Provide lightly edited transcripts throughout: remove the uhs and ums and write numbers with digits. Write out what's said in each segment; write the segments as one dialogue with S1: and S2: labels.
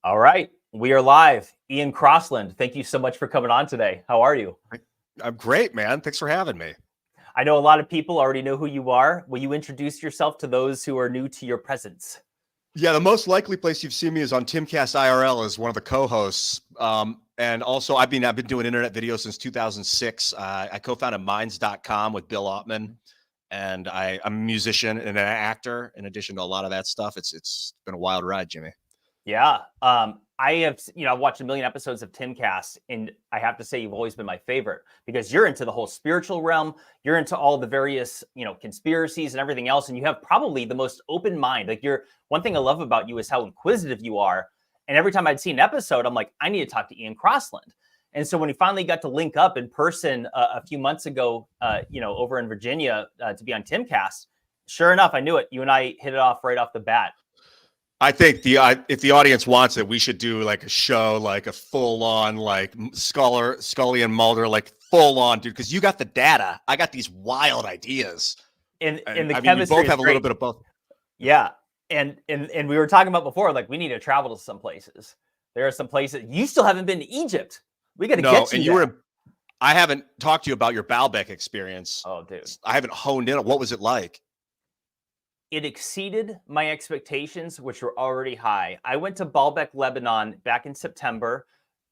S1: All right, we are live. Ian Crossland, thank you so much for coming on today. How are you?
S2: I'm great, man. Thanks for having me.
S1: I know a lot of people already know who you are. Will you introduce yourself to those who are new to your presence?
S2: Yeah, the most likely place you've seen me is on Timcast IRL as one of the co-hosts. And also, I've been doing internet videos since 2006. I co-founded Minds.com with Bill Ottman, and I'm a musician and an actor. In addition to a lot of that stuff, it's been a wild ride, Jimmy.
S1: Yeah, I have, I've watched a million episodes of Timcast, and I have to say you've always been my favorite because you're into the whole spiritual realm. You're into all the various, conspiracies and everything else, and you have probably the most open mind. Like one thing I love about you is how inquisitive you are. And every time I'd see an episode, I'm like, I need to talk to Ian Crossland. And so when we finally got to link up in person a few months ago, over in Virginia to be on Timcast, sure enough, I knew it. You and I hit it off right off the bat.
S2: I think if the audience wants it, we should do like a show, like a full on, like Scully and Mulder, like full on, dude. Because you got the data, I got these wild ideas,
S1: and the
S2: I
S1: chemistry.
S2: mean, we both have
S1: great.
S2: a little bit of both.
S1: Yeah, and we were talking about before, like we need to travel to some places. There are some places you still haven't been to Egypt. We got to get you.
S2: And I haven't talked to you about your Baalbek experience.
S1: Oh, dude,
S2: I haven't honed in on what was it like.
S1: It exceeded my expectations, which were already high. I went to Baalbek, Lebanon back in September.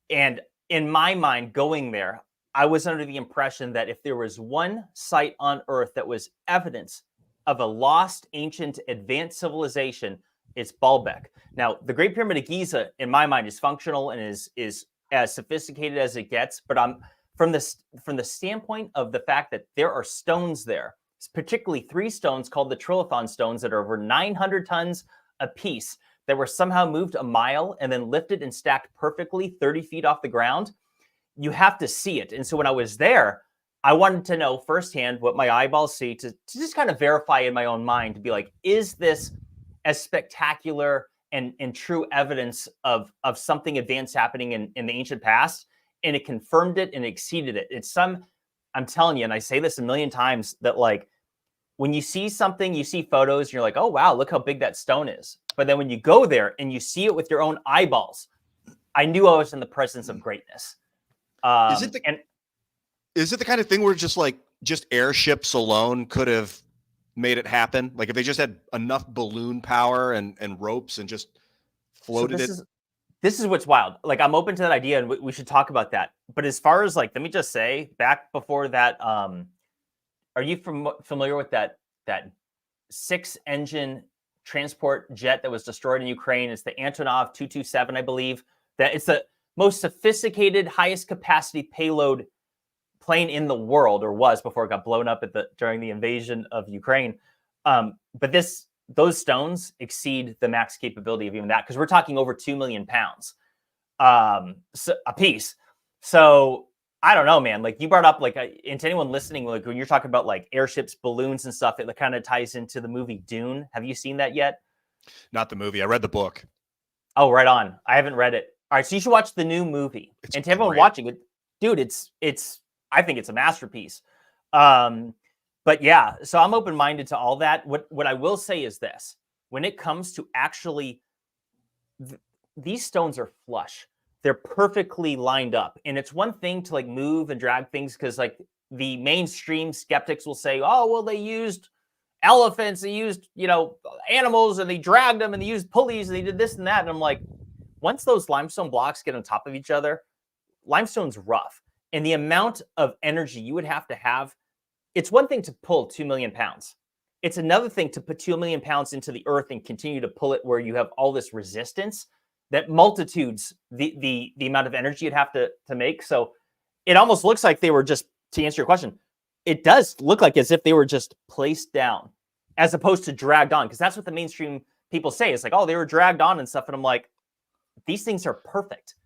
S1: And in my mind, going there, I was under the impression that if there was one site on Earth that was evidence of a lost, ancient, advanced civilization, it's Baalbek. Now, the Great Pyramid of Giza, in my mind, is functional and is as sophisticated as it gets. But from the standpoint of the fact that there are stones there, particularly 3 stones called the Trilithon stones that are over 900 tons a piece that were somehow moved a mile and then lifted and stacked perfectly 30 feet off the ground. You have to see it. And so when I was there, I wanted to know firsthand what my eyeballs see to just kind of verify in my own mind to be like, is this as spectacular and true evidence of something advanced happening in the ancient past? And it confirmed it and exceeded it. I'm telling you, and I say this a million times, that like, when you see something, you see photos, and you're like, oh, wow, look how big that stone is. But then when you go there and you see it with your own eyeballs, I knew I was in the presence of greatness.
S2: Is it the kind of thing where just airships alone could have made it happen? Like if they just had enough balloon power and ropes and just floated it?
S1: This is what's wild. Like I'm open to that idea and we should talk about that. But as far as like, let me just say, back before that, are you familiar with that 6-engine transport jet that was destroyed in Ukraine? It's the Antonov 227, I believe. That it's the most sophisticated, highest capacity payload plane in the world, or was before it got blown up during the invasion of Ukraine. But those stones exceed the max capability of even that, because we're talking over 2 million pounds a piece. So I don't know, man. Like you brought up, like, and to anyone listening, like when you're talking about like airships, balloons and stuff, it kind of ties into the movie Dune. Have you seen that yet?
S2: Not the movie. I read the book.
S1: Oh, right on. I haven't read it. All right. So you should watch the new movie.
S2: It's
S1: and to everyone
S2: great.
S1: watching it, dude, I think it's a masterpiece. But yeah, so I'm open-minded to all that. What I will say is this: when it comes to actually, these stones are flush. They're perfectly lined up. And it's one thing to like move and drag things because like the mainstream skeptics will say, oh, well, they used elephants, they used, animals, and they dragged them and they used pulleys and they did this and that. And I'm like, once those limestone blocks get on top of each other, limestone's rough. And the amount of energy you would have to have, it's one thing to pull 2 million pounds. It's another thing to put 2 million pounds into the earth and continue to pull it where you have all this resistance that multitudes the amount of energy you'd have to make. So it almost looks like they were just, to answer your question, it does look like as if they were just placed down as opposed to dragged on, because that's what the mainstream people say. It's like, oh, they were dragged on and stuff. And I'm like, these things are perfect.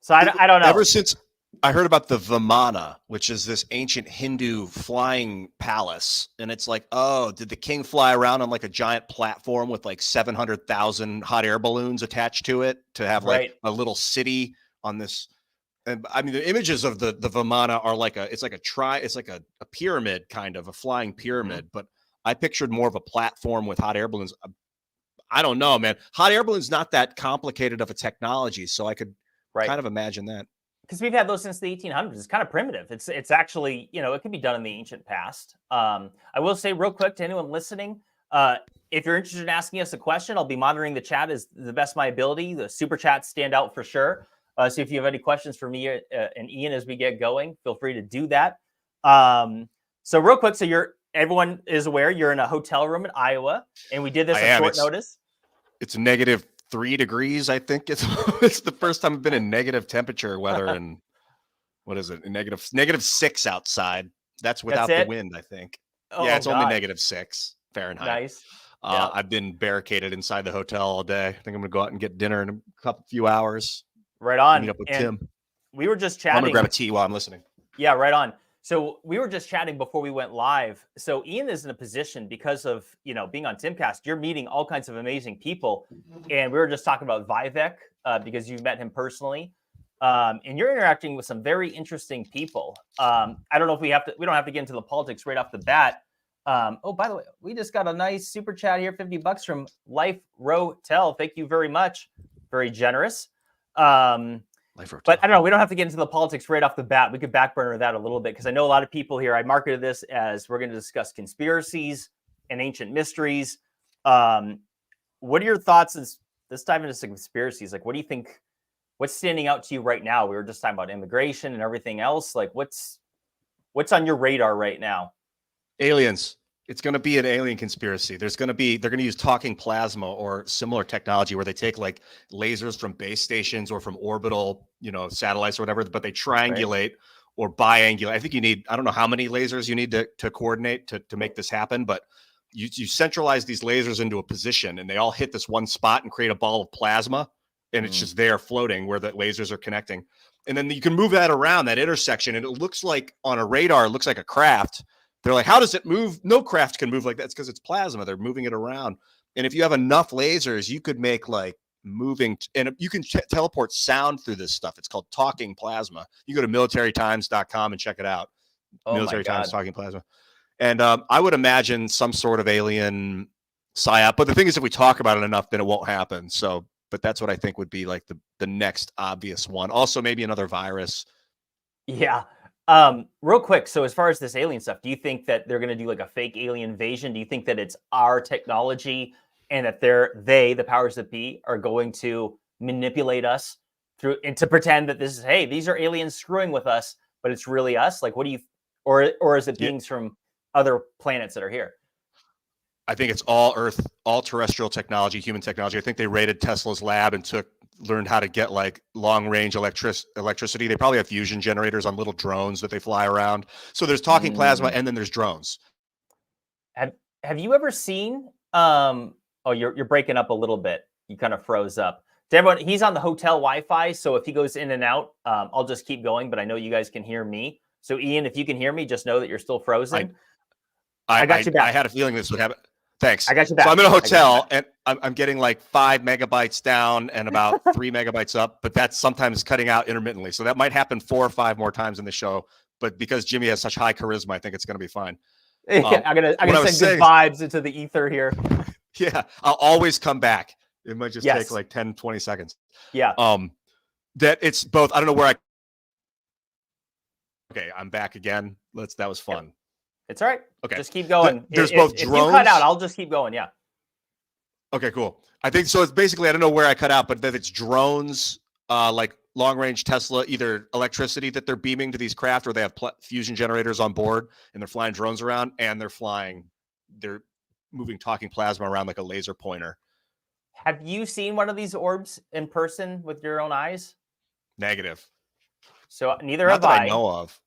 S1: So I don't know.
S2: Ever since I heard about the Vimana, which is this ancient Hindu flying palace. And it's like, oh, did the king fly around on like a giant platform with like 700,000 hot air balloons attached to it to have like a little city on this? And I mean, the images of the Vimana are like it's like a pyramid, kind of a flying pyramid. Mm-hmm. But I pictured more of a platform with hot air balloons. I don't know, man. Hot air balloon's not that complicated of a technology, so I could
S1: Right.
S2: kind of imagine that.
S1: Because we've had those since the 1800s. It's kind of primitive. It's actually, it can be done in the ancient past. I will say real quick to anyone listening, if you're interested in asking us a question, I'll be monitoring the chat as the best of my ability. The super chats stand out for sure. So if you have any questions for me and Ian as we get going, feel free to do that. So real quick, so everyone is aware you're in a hotel room in Iowa, and we did this at short notice.
S2: It's -3 degrees. I think it's the first time I've been in negative temperature weather, and what is it? -6 outside. That's without the wind, I think. Yeah, it's only -6 Fahrenheit.
S1: Nice.
S2: I've been barricaded inside the hotel all day. I think I'm gonna go out and get dinner in a few hours.
S1: Right on.
S2: Meet up with Tim.
S1: We were just chatting.
S2: I'm gonna grab a tea while I'm listening.
S1: Yeah, right on. So we were just chatting before we went live. So Ian is in a position because of, being on Timcast, you're meeting all kinds of amazing people. And we were just talking about Vivek because you've met him personally. And you're interacting with some very interesting people. I don't know if we don't have to get into the politics right off the bat. Oh, by the way, we just got a nice super chat here, $50 from Life Rotel. Thank you very much. Very generous. But I don't know. We don't have to get into the politics right off the bat. We could backburner that a little bit because I know a lot of people here. I marketed this as we're going to discuss conspiracies and ancient mysteries. What are your thoughts? Let's dive into some conspiracies. Like, what do you think? What's standing out to you right now? We were just talking about immigration and everything else. Like, what's on your radar right now?
S2: Aliens. It's going to be an alien conspiracy. They're going to use talking plasma or similar technology where they take like lasers from base stations or from orbital, satellites or whatever, but they triangulate or biangulate. I think I don't know how many lasers you need to coordinate to make this happen, but you centralize these lasers into a position and they all hit this one spot and create a ball of plasma. And it's just there floating where the lasers are connecting. And then you can move that around that intersection. And it looks like on a radar, it looks like a craft. They're like, how does it move? No craft can move like that. It's because it's plasma. They're moving it around. And if you have enough lasers, you could make like moving, and you can teleport sound through this stuff. It's called talking plasma. You go to militarytimes.com and check it out.
S1: Oh,
S2: Military Times talking plasma. And I would imagine some sort of alien psyop. But the thing is, if we talk about it enough, then it won't happen. So, but that's what I think would be like the next obvious one. Also, maybe another virus.
S1: Yeah. Real quick. So as far as this alien stuff, do you think that they're going to do like a fake alien invasion? Do you think that it's our technology and that the powers that be are going to manipulate us through and to pretend that this is, hey, these are aliens screwing with us, but it's really us? Like, what do you, or is it beings from other planets that are here?
S2: I think it's all Earth, all terrestrial technology, human technology. I think they raided Tesla's lab and learned how to get like long range electricity. They probably have fusion generators on little drones that they fly around. So there's talking plasma and then there's drones.
S1: Have you ever seen you're breaking up a little bit. You kind of froze up. To everyone, he's on the hotel Wi-Fi, so if he goes in and out, I'll just keep going, but I know you guys can hear me. So Ian, if you can hear me, just know that you're still frozen. I got you back.
S2: I had a feeling this would happen. Thanks.
S1: I got you back.
S2: So I'm in a hotel and I'm getting like 5 megabytes down and about 3 megabytes up, but that's sometimes cutting out intermittently. So that might happen 4 or 5 more times in the show. But because Jimmy has such high charisma, I think it's going to be fine.
S1: I'm gonna send good vibes into the ether here.
S2: Yeah, I'll always come back. It might just take like 10, 20 seconds.
S1: Yeah.
S2: That it's both. I don't know where Okay, I'm back again. That was fun.
S1: Yep. It's all right.
S2: Okay.
S1: Just keep going.
S2: There's both drones.
S1: If you cut out, I'll just keep going. Yeah.
S2: Okay, cool. I think so. It's basically, I don't know where I cut out, but that it's drones, like long range Tesla, either electricity that they're beaming to these craft, or they have fusion generators on board and they're flying drones around, and they're moving talking plasma around like a laser pointer.
S1: Have you seen one of these orbs in person with your own eyes?
S2: Negative.
S1: So neither
S2: Not
S1: have
S2: that I know of.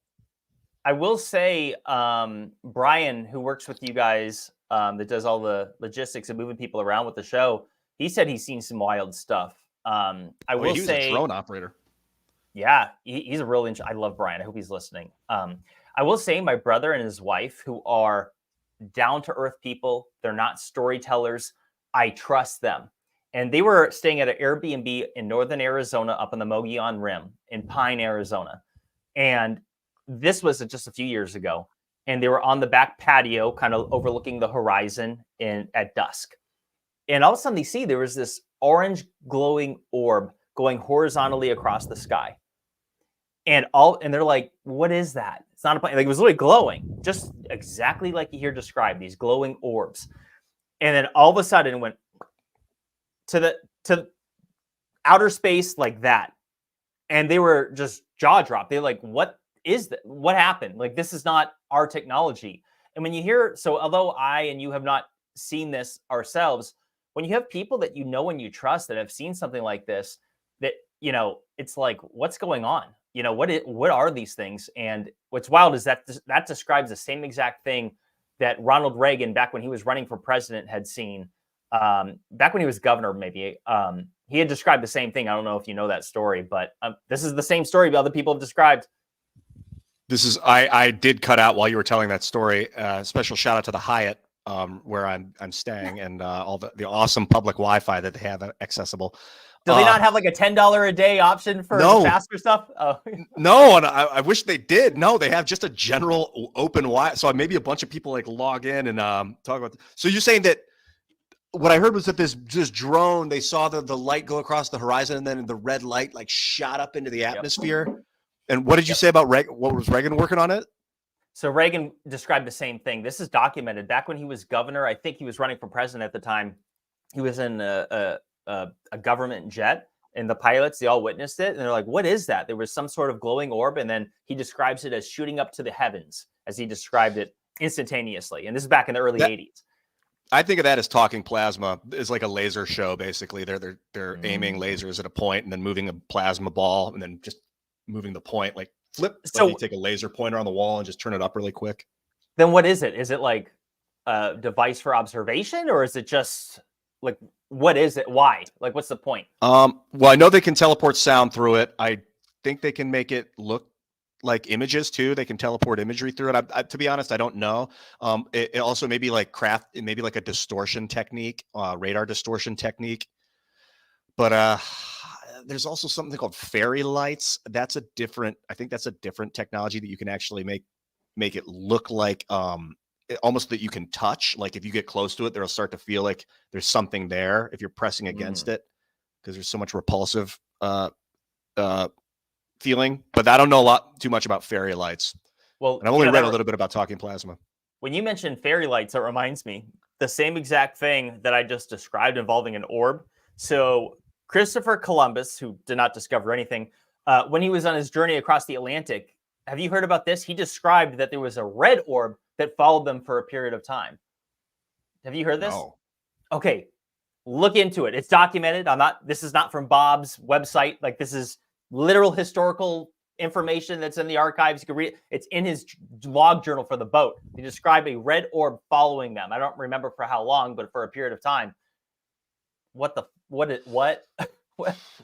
S1: I will say, Brian, who works with you guys, that does all the logistics and moving people around with the show, he said he's seen some wild stuff. I will say,
S2: a drone operator.
S1: Yeah, he's a real. I love Brian. I hope he's listening. I will say, my brother and his wife, who are down to earth people, they're not storytellers. I trust them. And they were staying at an Airbnb in northern Arizona, up on the Mogollon Rim in Pine, Arizona, and this was just a few years ago, and they were on the back patio, kind of overlooking the horizon at dusk. And all of a sudden they see there was this orange glowing orb going horizontally across the sky. And they're like, what is that? It's not a plane. Like, it was literally glowing, just exactly like you hear described, these glowing orbs. And then all of a sudden it went to outer space like that. And they were just jaw dropped. They're like, what is that? What happened? Like, this is not our technology. And when you hear, so although I and you have not seen this ourselves, when you have people that you know and you trust that have seen something like this, that, it's like, what's going on? What are these things? And what's wild is that that describes the same exact thing that Ronald Reagan, back when he was running for president, had seen. Back when he was governor, maybe. He had described the same thing. I don't know if you know that story, but this is the same story that other people have described.
S2: I did cut out while you were telling that story. Special shout out to the Hyatt, where I'm staying, and all the awesome public Wi-Fi that they have accessible.
S1: Do they not have like a $10 a day option for faster stuff? Oh.
S2: No, and I wish they did. No, they have just a general open Wi-Fi. So maybe a bunch of people like log in and talk about. So you're saying that what I heard was that this drone, they saw the light go across the horizon, and then the red light like shot up into the atmosphere. Yep. And what did you say about Reagan? What was Reagan working on it?
S1: So Reagan described the same thing. This is documented. Back when he was governor, I think he was running for president at the time. He was in a government jet, and the pilots, they all witnessed it, and they're like, what is that? There was some sort of glowing orb, and then he describes it as shooting up to the heavens, as he described it instantaneously. And this is back in the early 80s.
S2: I think of that as talking plasma. Is like a laser show, basically. They're aiming lasers at a point and then moving a plasma ball and then just moving the point, like flip. So you take a laser pointer on the wall and just turn it up really quick.
S1: Then what is it? Is it like a device for observation, or is it just like, what is it? Why? Like, what's the point?
S2: Well, I know they can teleport sound through it. I think they can make it look like images too. They can teleport imagery through it. I to be honest, I don't know. It also maybe like maybe like a distortion technique, radar distortion technique. But there's also something called fairy lights. I think that's a different technology that you can actually make it look like almost that you can touch. Like if you get close to it, they'll start to feel like there's something there if you're pressing against it, because there's so much repulsive feeling. But I don't know too much about fairy lights. Well, and I've only read a little bit about talking plasma.
S1: When you mentioned fairy lights, it reminds me the same exact thing that I just described involving an orb. So Christopher Columbus, who did not discover anything, when he was on his journey across the Atlantic, have you heard about this? He described that there was a red orb that followed them for a period of time. Have you heard this?
S2: No.
S1: Okay, look into it. It's documented. This is not from Bob's website. Like, this is literal historical information that's in the archives. You can read it. It's in his log journal for the boat. He described a red orb following them. I don't remember for how long, but for a period of time. What?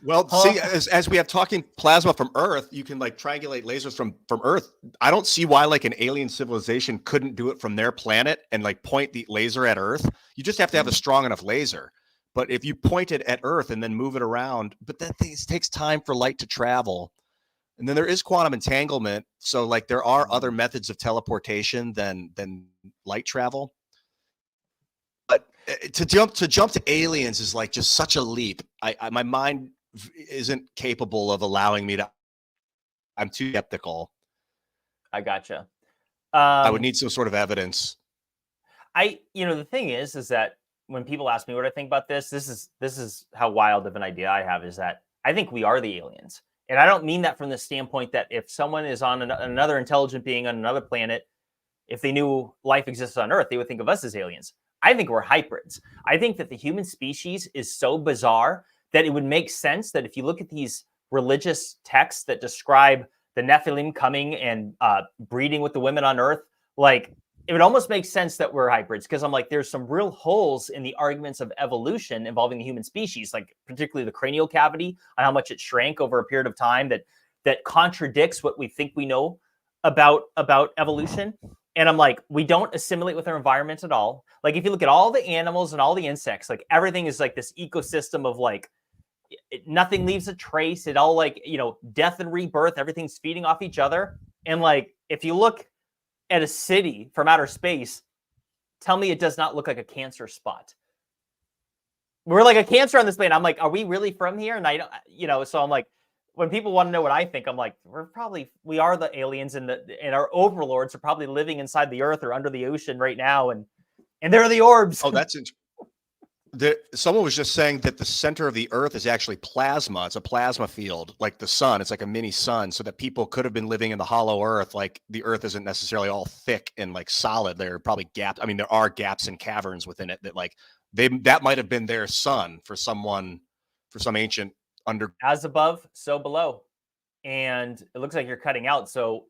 S2: Well, see, as we have talking plasma from Earth, you can like triangulate lasers from Earth. I don't see why like an alien civilization couldn't do it from their planet and like point the laser at Earth. You just have to have a strong enough laser. But if you point it at Earth and then move it around, but that thing takes time for light to travel. And then there is quantum entanglement. So like there are other methods of teleportation than light travel. But to jump to aliens is like just such a leap. My mind isn't capable of allowing me to. I'm too skeptical.
S1: I gotcha.
S2: I would need some sort of evidence.
S1: The thing is that when people ask me what I think about this is how wild of an idea I have, is that I think we are the aliens. And I don't mean that from the standpoint that if someone is on another intelligent being on another planet, if they knew life exists on Earth, they would think of us as aliens. I think we're hybrids. I think that the human species is so bizarre that it would make sense that if you look at these religious texts that describe the Nephilim coming and breeding with the women on Earth, like, it would almost make sense that we're hybrids, because I'm like, there's some real holes in the arguments of evolution involving the human species, like particularly the cranial cavity and how much it shrank over a period of time that contradicts what we think we know about evolution. And I'm like, we don't assimilate with our environment at all. Like, if you look at all the animals and all the insects, like everything is like this ecosystem of like, nothing leaves a trace. It all like, death and rebirth, everything's feeding off each other. And like, if you look at a city from outer space, tell me it does not look like a cancer spot. we're like a cancer on this planet. I'm like, are we really from here? And I don't, you know, so I'm like, when people want to know what I think, I'm like, we are the aliens, and our overlords are probably living inside the earth or under the ocean right now, and they're the orbs.
S2: Oh, someone was just saying that the center of the earth is actually plasma. It's a plasma field, like the sun. It's like a mini sun, so that people could have been living in the hollow earth. Like the earth isn't necessarily all thick and like solid. There are probably gaps. I mean, there are gaps and caverns within it that like that might have been their sun for some ancient under.
S1: As above, so below. And it looks like you're cutting out. So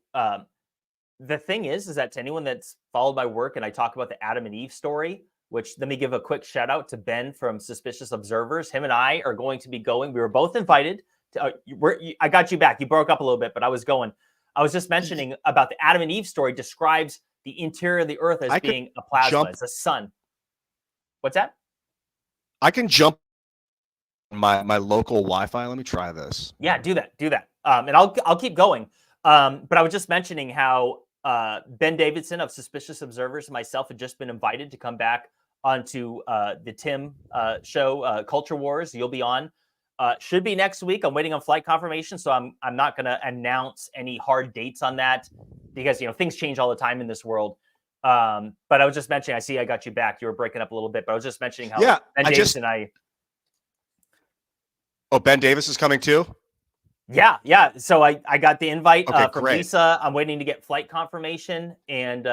S1: the thing is that to anyone that's followed my work, and I talk about the Adam and Eve story, which let me give a quick shout out to Ben from Suspicious Observers. Him and I are going to be going. We were both invited. I got you back. You broke up a little bit, but I was going. I was just mentioning about the Adam and Eve story describes the interior of the earth as being a plasma. It's a sun. What's that?
S2: I can jump my local Wi-Fi. Let me try this.
S1: Yeah, do that. And I'll keep going. But I was just mentioning how Ben Davidson of Suspicious Observers and myself had just been invited to come back onto the Tim show, Culture Wars. You'll be on. Should be next week. I'm waiting on flight confirmation, so I'm not going to announce any hard dates on that because things change all the time in this world. But I was just mentioning. I see I got you back. You were breaking up a little bit, but I was just mentioning how Ben Davis and I.
S2: Oh, Ben Davis is coming too?
S1: Yeah. So I got the invite from
S2: great.
S1: Lisa. I'm waiting to get flight confirmation, and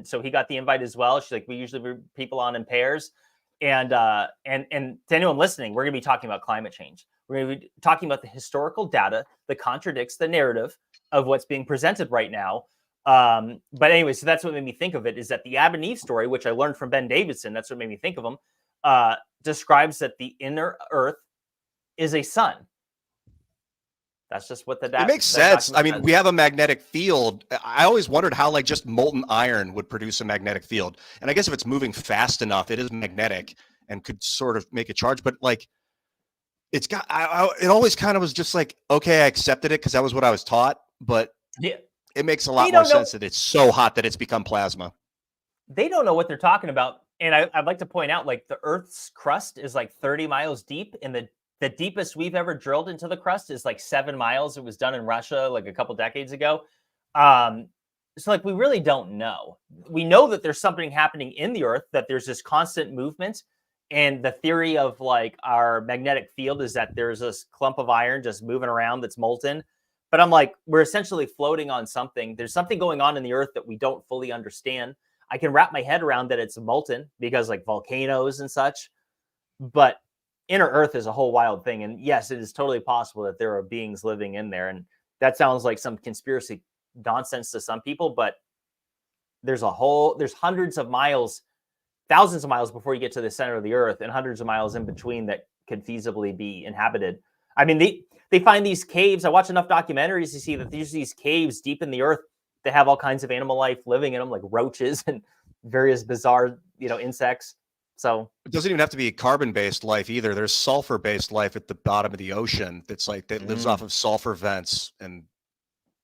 S1: so he got the invite as well. She's like, we usually bring people on in pairs, and to anyone listening, we're going to be talking about climate change. We're going to be talking about the historical data that contradicts the narrative of what's being presented right now. But anyway, so that's what made me think of it, is that the Adam and Eve story, which I learned from Ben Davidson, that's what made me think of him, describes that the inner Earth is a sun. That's just what it
S2: makes sense. I mean, we have a magnetic field. I always wondered how like just molten iron would produce a magnetic field. And I guess if it's moving fast enough, it is magnetic and could sort of make a charge. But like, it's got, it always kind of was just like, okay, I accepted it because that was what I was taught. But it makes a lot more sense that it's so hot that it's become plasma.
S1: They don't know what they're talking about. And I'd like to point out, like, the Earth's crust is like 30 miles deep, and the deepest we've ever drilled into the crust is like 7 miles. It was done in Russia like a couple decades ago. So like, we really don't know. We know that there's something happening in the earth, that there's this constant movement. And the theory of like our magnetic field is that there's this clump of iron just moving around that's molten. But I'm like, we're essentially floating on something. There's something going on in the earth that we don't fully understand. I can wrap my head around that it's molten because like volcanoes and such. But inner earth is a whole wild thing. And yes, it is totally possible that there are beings living in there. And that sounds like some conspiracy nonsense to some people, but there's hundreds of miles, thousands of miles before you get to the center of the earth, and hundreds of miles in between that could feasibly be inhabited. I mean, they find these caves. I watch enough documentaries to see that there's these caves deep in the earth that have all kinds of animal life living in them, like roaches and various bizarre, insects. So
S2: it doesn't even have to be carbon-based life either. There's sulfur-based life at the bottom of the ocean that's like that lives off of sulfur vents, and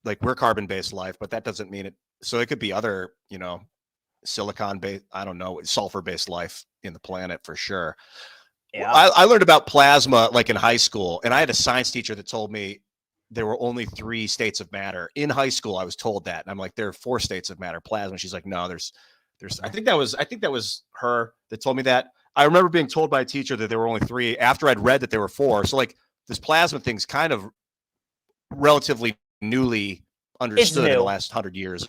S2: like we're carbon-based life, but that doesn't mean it. So it could be other, silicon-based, I don't know, sulfur-based life in the planet for sure. Yeah. I learned about plasma like in high school, and I had a science teacher that told me there were only 3 states of matter. In high school, I was told that, and I'm like, there are 4 states of matter. Plasma. She's like, no, there's. I think that was her that told me that. I remember being told by a teacher that there were only 3 after I'd read that there were 4. So like this plasma thing's kind of relatively newly understood in the last 100 years.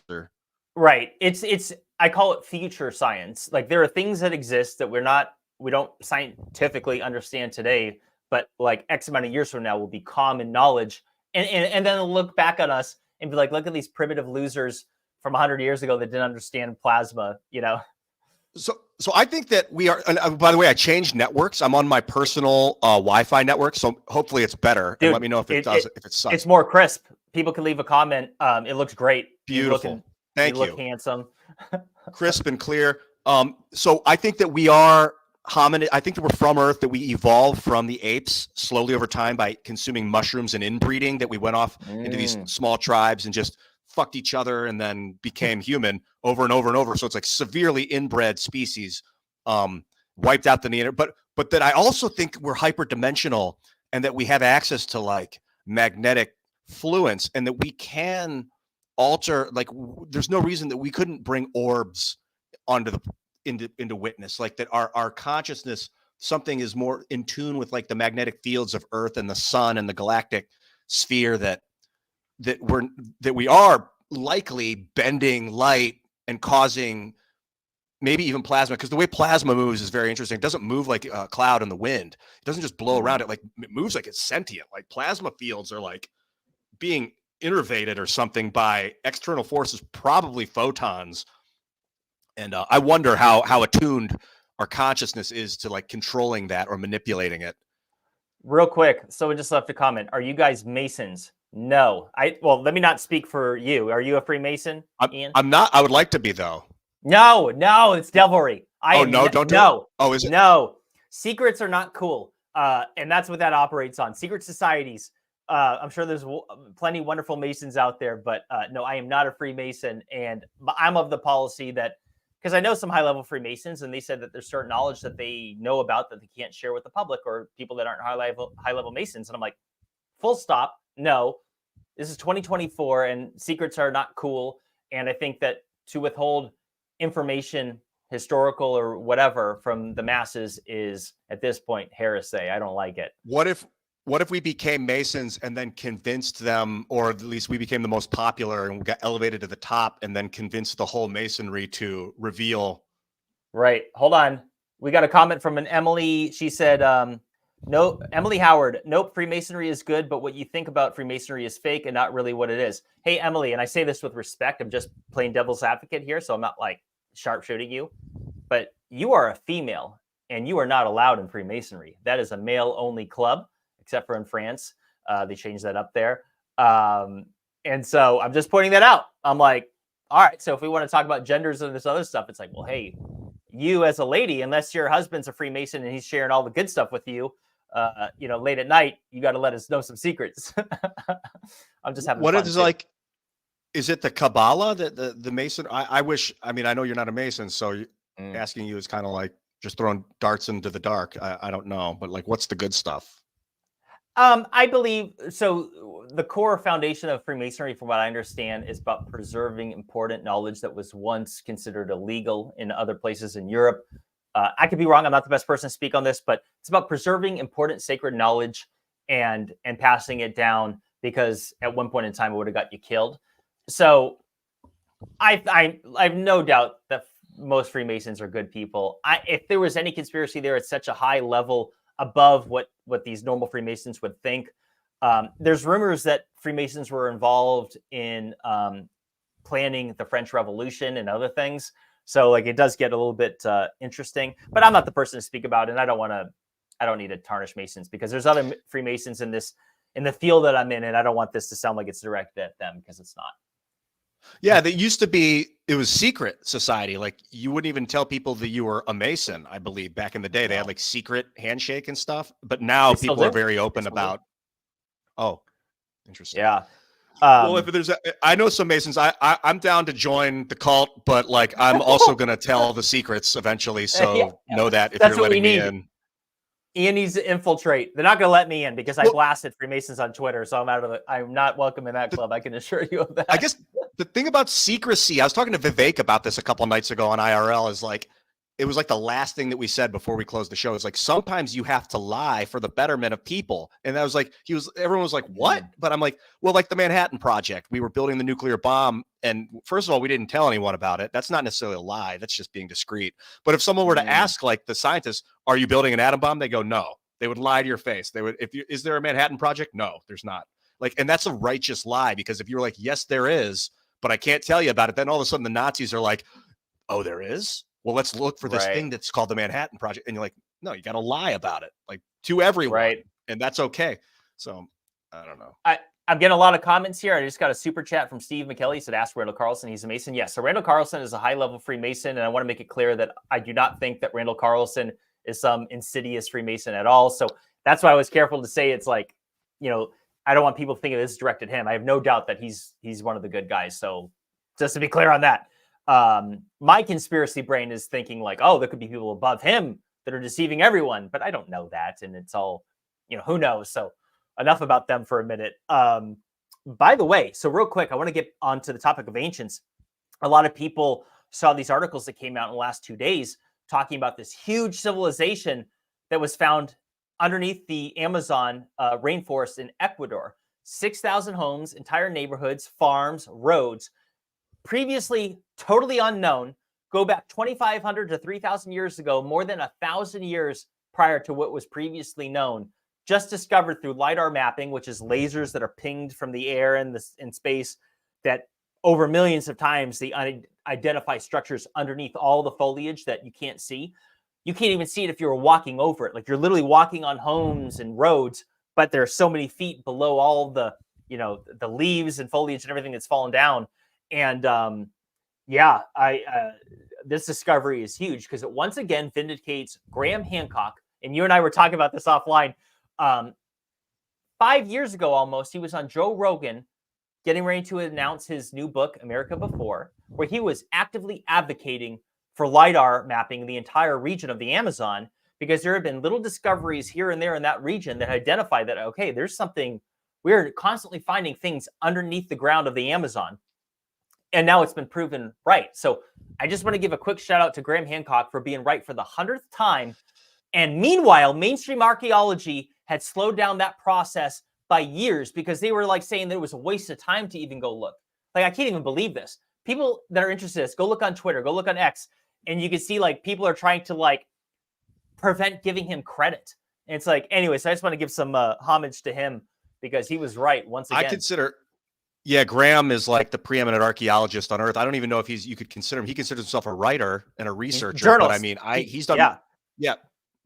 S1: Right. It's I call it future science. Like, there are things that exist that we don't scientifically understand today, but like X amount of years from now will be common knowledge. And then they'll look back on us and be like, look at these primitive losers from 100 years ago that didn't understand plasma,
S2: So I think that we are, and by the way, I changed networks. I'm on my personal Wi-Fi network, so hopefully it's better. Dude, and let me know if it sucks.
S1: It's more crisp. People can leave a comment. It looks great.
S2: Beautiful. Thank you.
S1: You look handsome.
S2: Crisp and clear. So I think that we are hominid. I think that we're from Earth, that we evolved from the apes slowly over time by consuming mushrooms and inbreeding, that we went off into these small tribes and just fucked each other and then became human over and over and over. So it's like severely inbred species, wiped out the Neanderthal. but that I also think we're hyperdimensional and that we have access to like magnetic fluence and that we can alter, like there's no reason that we couldn't bring orbs onto the into witness, like that our consciousness, something is more in tune with like the magnetic fields of Earth and the sun and the galactic sphere, that we are likely bending light and causing maybe even plasma, because the way plasma moves is very interesting. It doesn't move like a cloud in the wind. It doesn't just blow around. It moves like it's sentient. Like plasma fields are like being innervated or something by external forces, probably photons. And I wonder how attuned our consciousness is to like controlling that or manipulating it.
S1: Real quick, someone just left a comment. Are you guys Masons? No. Well, let me not speak for you. Are you a Freemason, Ian?
S2: I'm not. I would like to be, though.
S1: No, it's devilry.
S2: Don't do it? Oh, is it?
S1: No. Secrets are not cool. And that's what that operates on. Secret societies. I'm sure there's plenty of wonderful Masons out there, but no, I am not a Freemason. And I'm of the policy that, because I know some high-level Freemasons, and they said that there's certain knowledge that they know about that they can't share with the public or people that aren't high-level Masons. And I'm like, full stop. No, this is 2024, and secrets are not cool. And I think that to withhold information, historical or whatever, from the masses is at this point heresy. I don't like it.
S2: What if we became Masons and then convinced them, or at least we became the most popular and we got elevated to the top and then convinced the whole Masonry to reveal?
S1: Right. Hold on. We got a comment from an Emily. She said, no, Emily Howard, nope, Freemasonry is good, but what you think about Freemasonry is fake and not really what it is. Hey, Emily, and I say this with respect. I'm just playing devil's advocate here, so I'm not like sharpshooting you, but you are a female and you are not allowed in Freemasonry. That is a male-only club, except for in France. They changed that up there. And so I'm just pointing that out. I'm like, all right, so if we want to talk about genders and this other stuff, it's like, well, hey, you as a lady, unless your husband's a Freemason and he's sharing all the good stuff with you, late at night, you got to let us know some secrets. I'm just having
S2: what
S1: fun
S2: is
S1: too.
S2: Like, is it the Kabbalah that the Mason? I mean, I know you're not a Mason, so asking you is kind of like just throwing darts into the dark. I don't know, but like, what's the good stuff?
S1: I believe so. The core foundation of Freemasonry, from what I understand, is about preserving important knowledge that was once considered illegal in other places in Europe. I could be wrong. I'm not the best person to speak on this, but it's about preserving important sacred knowledge and passing it down, because at one point in time it would have got you killed. So I have no doubt that most Freemasons are good people. If there was any conspiracy there at such a high level above what these normal Freemasons would think, there's rumors that Freemasons were involved in planning the French Revolution and other things. So like it does get a little bit interesting, but I'm not the person to speak about it. And I don't need to tarnish Masons, because there's other Freemasons in the field that I'm in, and I don't want this to sound like it's directed at them, because it's not.
S2: Yeah, that used to be, it was secret society. Like you wouldn't even tell people that you were a Mason, I believe. Back in the day, they had like secret handshake and stuff. But now people are very open about, oh, interesting.
S1: Yeah.
S2: Well, if there's I know some Masons, I'm down to join the cult, but like, I'm also going to tell the secrets eventually. So know that if you're letting me in.
S1: Ian needs to infiltrate. They're not going to let me in because I blasted Freemasons on Twitter. So I'm not welcome in that club. I can assure you of that.
S2: I guess the thing about secrecy, I was talking to Vivek about this a couple nights ago on IRL, is like, it was like the last thing that we said before we closed the show. It's like, sometimes you have to lie for the betterment of people. And that was like, everyone was like, what? But I'm like, well, like the Manhattan Project, we were building the nuclear bomb. And first of all, we didn't tell anyone about it. That's not necessarily a lie. That's just being discreet. But if someone were to ask like the scientists, are you building an atom bomb? They go, no. They would lie to your face. They would, is there a Manhattan Project? No, there's not. Like, and that's a righteous lie, because if you're like, yes, there is, but I can't tell you about it, then all of a sudden the Nazis are like, oh, there is? Well, let's look for this thing that's called the Manhattan Project. And you're like, no, you got to lie about it, like to everyone. Right. And that's okay. So I don't know.
S1: I'm getting a lot of comments here. I just got a super chat from Steve McKelly. He said, ask Randall Carlson. He's a Mason. Yes. So Randall Carlson is a high-level Freemason. And I want to make it clear that I do not think that Randall Carlson is some insidious Freemason at all. So that's why I was careful to say it's like, I don't want people thinking this is directed at him. I have no doubt that he's one of the good guys. So just to be clear on that, my conspiracy brain is thinking like, oh, there could be people above him that are deceiving everyone. But I don't know that, and it's all, who knows? So enough about them for a minute. By the way, so real quick, I want to get onto the topic of ancients. A lot of people saw these articles that came out in the last 2 days talking about this huge civilization that was found underneath the Amazon rainforest in Ecuador. 6,000 homes, entire neighborhoods, farms, roads, previously totally unknown, go back 2,500 to 3,000 years ago, more than 1,000 years prior to what was previously known, just discovered through LiDAR mapping, which is lasers that are pinged from the air and in space that over millions of times they identify structures underneath all the foliage that you can't see. You can't even see it if you were walking over it. Like you're literally walking on homes and roads, but there are so many feet below all the, the leaves and foliage and everything that's fallen down. And this discovery is huge because it once again vindicates Graham Hancock. And you and I were talking about this offline. 5 years ago, almost, he was on Joe Rogan getting ready to announce his new book, America Before, where he was actively advocating for LiDAR mapping the entire region of the Amazon, because there have been little discoveries here and there in that region that identify that, okay, there's something, we're constantly finding things underneath the ground of the Amazon. And now it's been proven right. So I just want to give a quick shout out to Graham Hancock for being right for the 100th time. And meanwhile, mainstream archaeology had slowed down that process by years because they were like saying that it was a waste of time to even go look. Like, I can't even believe this. People that are interested in this, go look on Twitter, go look on X, and you can see like people are trying to like prevent giving him credit. And it's like, anyway, so I just want to give some homage to him because he was right once again.
S2: Graham is like the preeminent archaeologist on Earth. I don't even know if you could consider him. He considers himself a writer and a researcher.
S1: Journalist.
S2: But I mean, he's done. Yeah.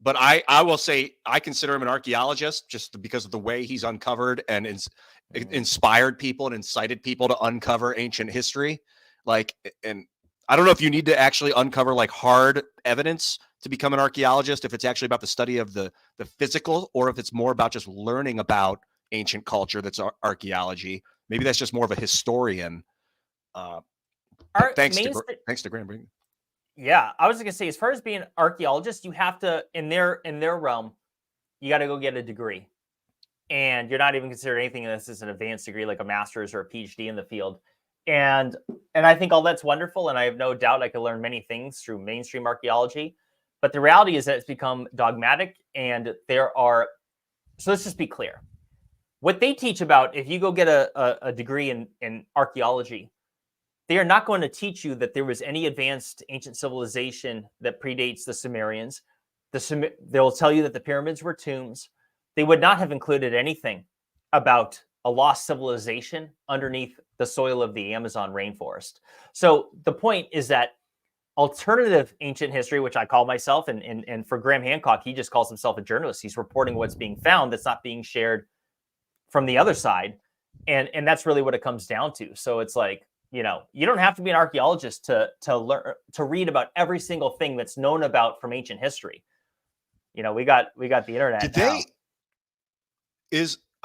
S2: But I will say I consider him an archaeologist just because of the way he's uncovered and inspired people and incited people to uncover ancient history. Like, and I don't know if you need to actually uncover like hard evidence to become an archaeologist, if it's actually about the study of the physical, or if it's more about just learning about ancient culture. That's archaeology. Maybe that's just more of a historian. Thanks to Graham.
S1: Yeah, I was going to say, as far as being an archaeologist, you have to, in their realm, you got to go get a degree. And you're not even considered anything of this as an advanced degree, like a master's or a PhD in the field. And I think all that's wonderful. And I have no doubt I could learn many things through mainstream archaeology. But the reality is that it's become dogmatic. And so let's just be clear. What they teach about, if you go get a degree in archaeology, they are not going to teach you that there was any advanced ancient civilization that predates the Sumerians. They'll tell you that the pyramids were tombs. They would not have included anything about a lost civilization underneath the soil of the Amazon rainforest. So the point is that alternative ancient history, which I call myself, and for Graham Hancock, he just calls himself a journalist. He's reporting what's being found that's not being shared from the other side. And that's really what it comes down to. So it's like, you don't have to be an archaeologist to learn, to read about every single thing that's known about from ancient history. We got the internet.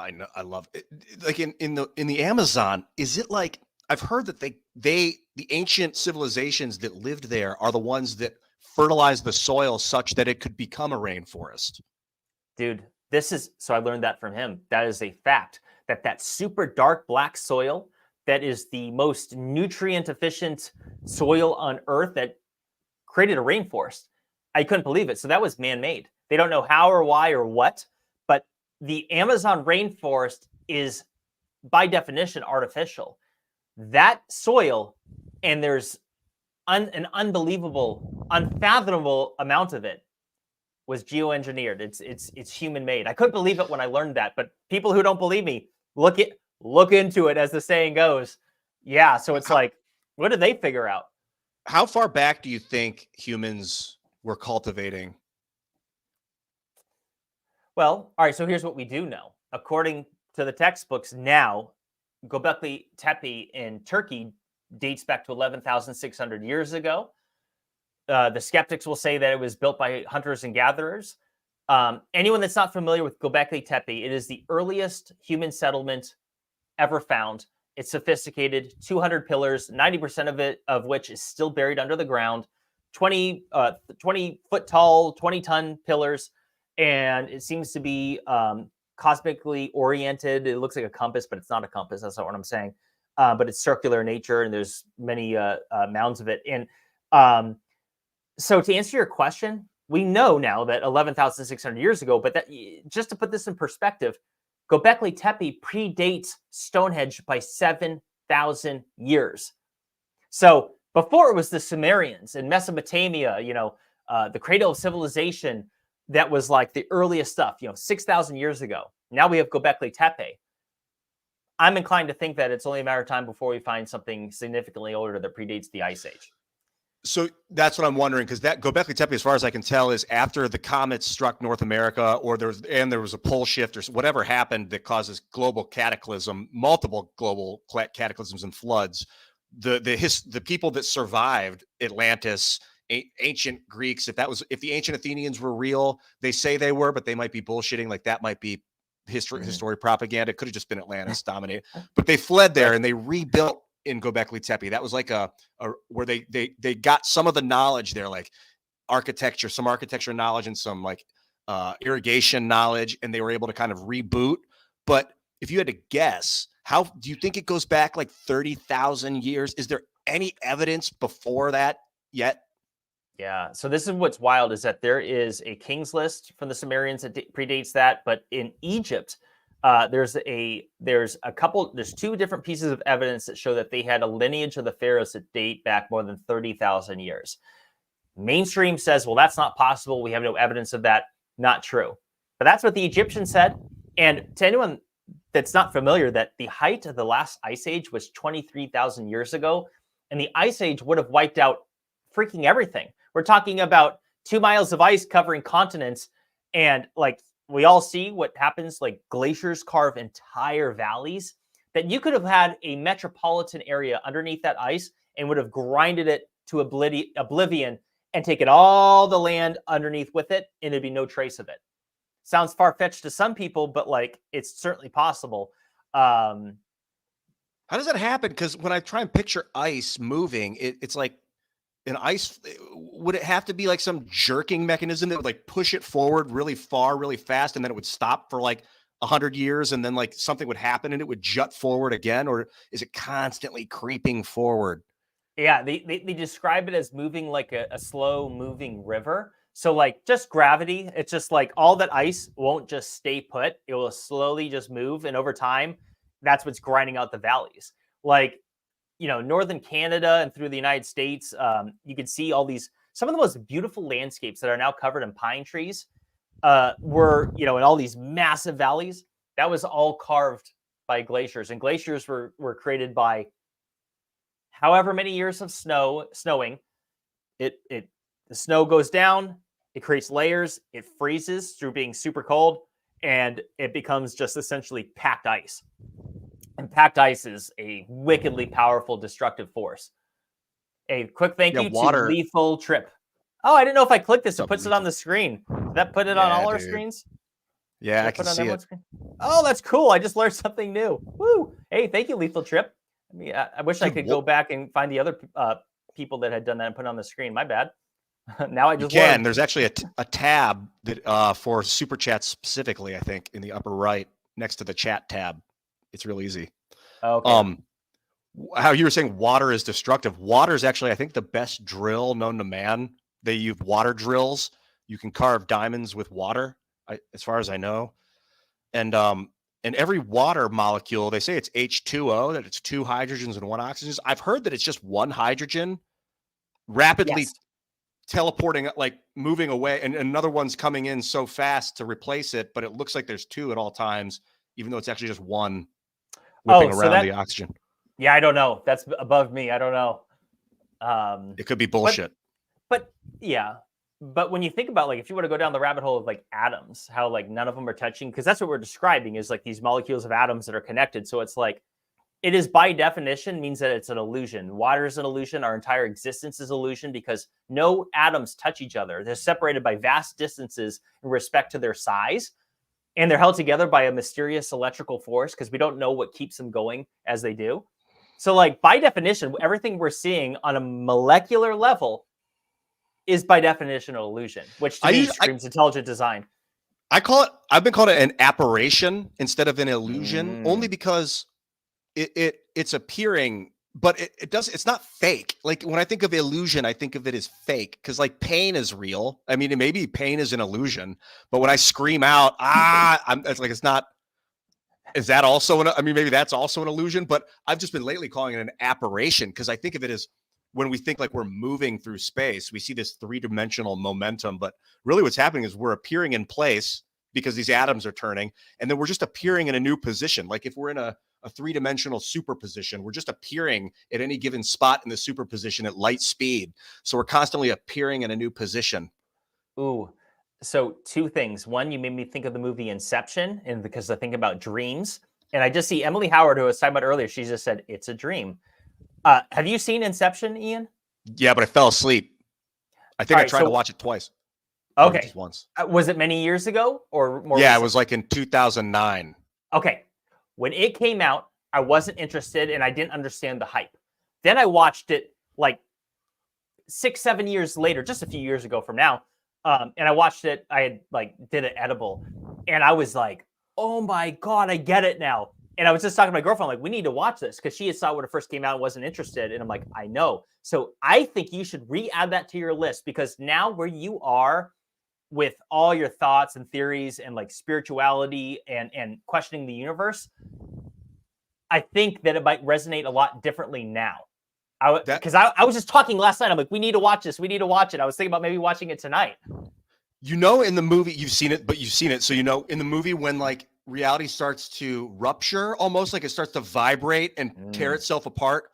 S2: I know, I love it. Like in the Amazon, is it like, I've heard that the ancient civilizations that lived there are the ones that fertilized the soil such that it could become a rainforest.
S1: Dude, so I learned that from him. That is a fact, that super dark black soil that is the most nutrient efficient soil on Earth that created a rainforest. I couldn't believe it. So that was man-made. They don't know how or why or what, but the Amazon rainforest is by definition artificial. That soil, and there's an unbelievable, unfathomable amount of it, was geoengineered. It's human made. I couldn't believe it when I learned that, but people who don't believe me, look into it, as the saying goes. Yeah, so it's like, what did they figure out?
S2: How far back do you think humans were cultivating?
S1: Well, all right, so here's what we do know. According to the textbooks now, Gobekli Tepe in Turkey dates back to 11,600 years ago. The skeptics will say that it was built by hunters and gatherers. Anyone that's not familiar with Gobekli Tepe, it is the earliest human settlement ever found. It's sophisticated, 200 pillars, 90% of which is still buried under the ground. 20 foot tall, 20-ton pillars, and it seems to be cosmically oriented. It looks like a compass, but it's not a compass. That's not what I'm saying. But it's circular in nature, and there's many mounds of it. And so to answer your question, we know now that 11,600 years ago, but that, just to put this in perspective, Gobekli Tepe predates Stonehenge by 7,000 years. So before it was the Sumerians in Mesopotamia, the cradle of civilization, that was like the earliest stuff, 6,000 years ago. Now we have Gobekli Tepe. I'm inclined to think that it's only a matter of time before we find something significantly older that predates the Ice Age.
S2: So that's what I'm wondering, because that Gobekli Tepe, as far as I can tell, is after the comets struck North America, or there was a pole shift or whatever happened that causes global cataclysm, multiple global cataclysms and floods. The people that survived Atlantis, ancient Greeks, if the ancient Athenians were real, they say they were, but they might be bullshitting. Like that might be history propaganda. It could have just been Atlantis dominated, but they fled there and they rebuilt in Gobekli Tepe. That was like a where they got some of the knowledge there, like some architecture knowledge and some like irrigation knowledge, and they were able to kind of reboot. But if you had to guess, how do you think it goes back like 30,000 years? Is there any evidence before that yet?
S1: Yeah. So this is what's wild, is that there is a king's list from the Sumerians that predates that, but in Egypt, there's two different pieces of evidence that show that they had a lineage of the pharaohs that date back more than 30,000 years. Mainstream says, well, that's not possible. We have no evidence of that. Not true. But that's what the Egyptians said. And to anyone that's not familiar, that the height of the last ice age was 23,000 years ago. And the ice age would have wiped out freaking everything. We're talking about 2 miles of ice covering continents. And like, we all see what happens, like glaciers carve entire valleys, that you could have had a metropolitan area underneath that ice and would have grinded it to oblivion and taken all the land underneath with it, and there'd be no trace of it. Sounds far-fetched to some people, but like, it's certainly possible.
S2: How does that happen? Because when I try and picture ice moving, it's like an ice. Would it have to be like some jerking mechanism that would like push it forward really far, really fast, and then it would stop for like 100 years, and then like something would happen and it would jut forward again? Or is it constantly creeping forward?
S1: Yeah, they describe it as moving like a slow moving river. So like just gravity, it's just like all that ice won't just stay put. It will slowly just move. And over time, that's what's grinding out the valleys. Like, northern Canada and through the United States, you can see some of the most beautiful landscapes that are now covered in pine trees were, in all these massive valleys. That was all carved by glaciers. And glaciers were created by however many years of snowing. The snow goes down, it creates layers, it freezes through being super cold, and it becomes just essentially packed ice. And packed ice is a wickedly powerful destructive force. A quick thank you to Lethal Trip. Oh, I didn't know if I clicked this, it puts it on the screen. Did that put it on all our screens?
S2: Yeah, I can see it.
S1: Oh, that's cool. I just learned something new. Woo! Hey, thank you, Lethal Trip. I wish I could go back and find the other people that had done that and put it on the screen. My bad. Now I just learned.
S2: There's actually a tab that for super chats specifically, I think, in the upper right next to the chat tab. It's real easy.
S1: Okay.
S2: How you were saying water is destructive. Water is actually, I think, the best drill known to man. They use water drills. You can carve diamonds with water, as far as I know. And every water molecule, they say it's H2O, that it's 2 hydrogens and 1 oxygen. I've heard that it's just 1 hydrogen rapidly teleporting, like moving away, and another one's coming in so fast to replace it, but it looks like there's 2 at all times, even though it's actually just 1 whipping around the oxygen.
S1: Yeah, I don't know. That's above me. I don't know.
S2: It could be bullshit.
S1: But yeah. But when you think about, like, if you were to go down the rabbit hole of like atoms, how like none of them are touching, because that's what we're describing, is like these molecules of atoms that are connected. So it's like, it is by definition means that it's an illusion. Water is an illusion. Our entire existence is illusion, because no atoms touch each other. They're separated by vast distances in respect to their size. And they're held together by a mysterious electrical force, because we don't know what keeps them going as they do. So like by definition, everything we're seeing on a molecular level is by definition an illusion, which to me screams intelligent design.
S2: I've been calling it an apparition instead of an illusion, only because it's appearing, but it's not fake. Like when I think of illusion, I think of it as fake because like pain is real. I mean, maybe pain is an illusion, but when I scream out, it's not. Is that also maybe that's also an illusion, but I've just been lately calling it an apparition because I think of it as when we think like we're moving through space, we see this three-dimensional momentum, but really what's happening is we're appearing in place because these atoms are turning, and then we're just appearing in a new position. Like if we're in a three-dimensional superposition, we're just appearing at any given spot in the superposition at light speed. So we're constantly appearing in a new position.
S1: Ooh. So two things. One, you made me think of the movie Inception, and because I think about dreams, and I just see Emily Howard, who I was talking about earlier. She just said it's a dream. Have you seen Inception, Ian?
S2: Yeah, but I fell asleep. I think I tried to watch it twice.
S1: Okay,
S2: just once.
S1: Was it many years ago or more?
S2: Yeah,
S1: recent?
S2: It was like in 2009.
S1: Okay, when it came out, I wasn't interested, and I didn't understand the hype. Then I watched it like 6-7 years later, just a few years ago from now. And I watched it. I had did an edible, and I was like, "Oh my god, I get it now." And I was just talking to my girlfriend, like, "We need to watch this," because she had saw it when it first came out and wasn't interested. And I'm like, "I know." So I think you should re-add that to your list because now where you are with all your thoughts and theories and like spirituality and questioning the universe, I think that it might resonate a lot differently now. Because I was just talking last night. I'm like, we need to watch this. We need to watch it. I was thinking about maybe watching it tonight.
S2: In the movie, you've seen it, but you've seen it. So, in the movie when like reality starts to rupture, almost like it starts to vibrate and tear itself apart.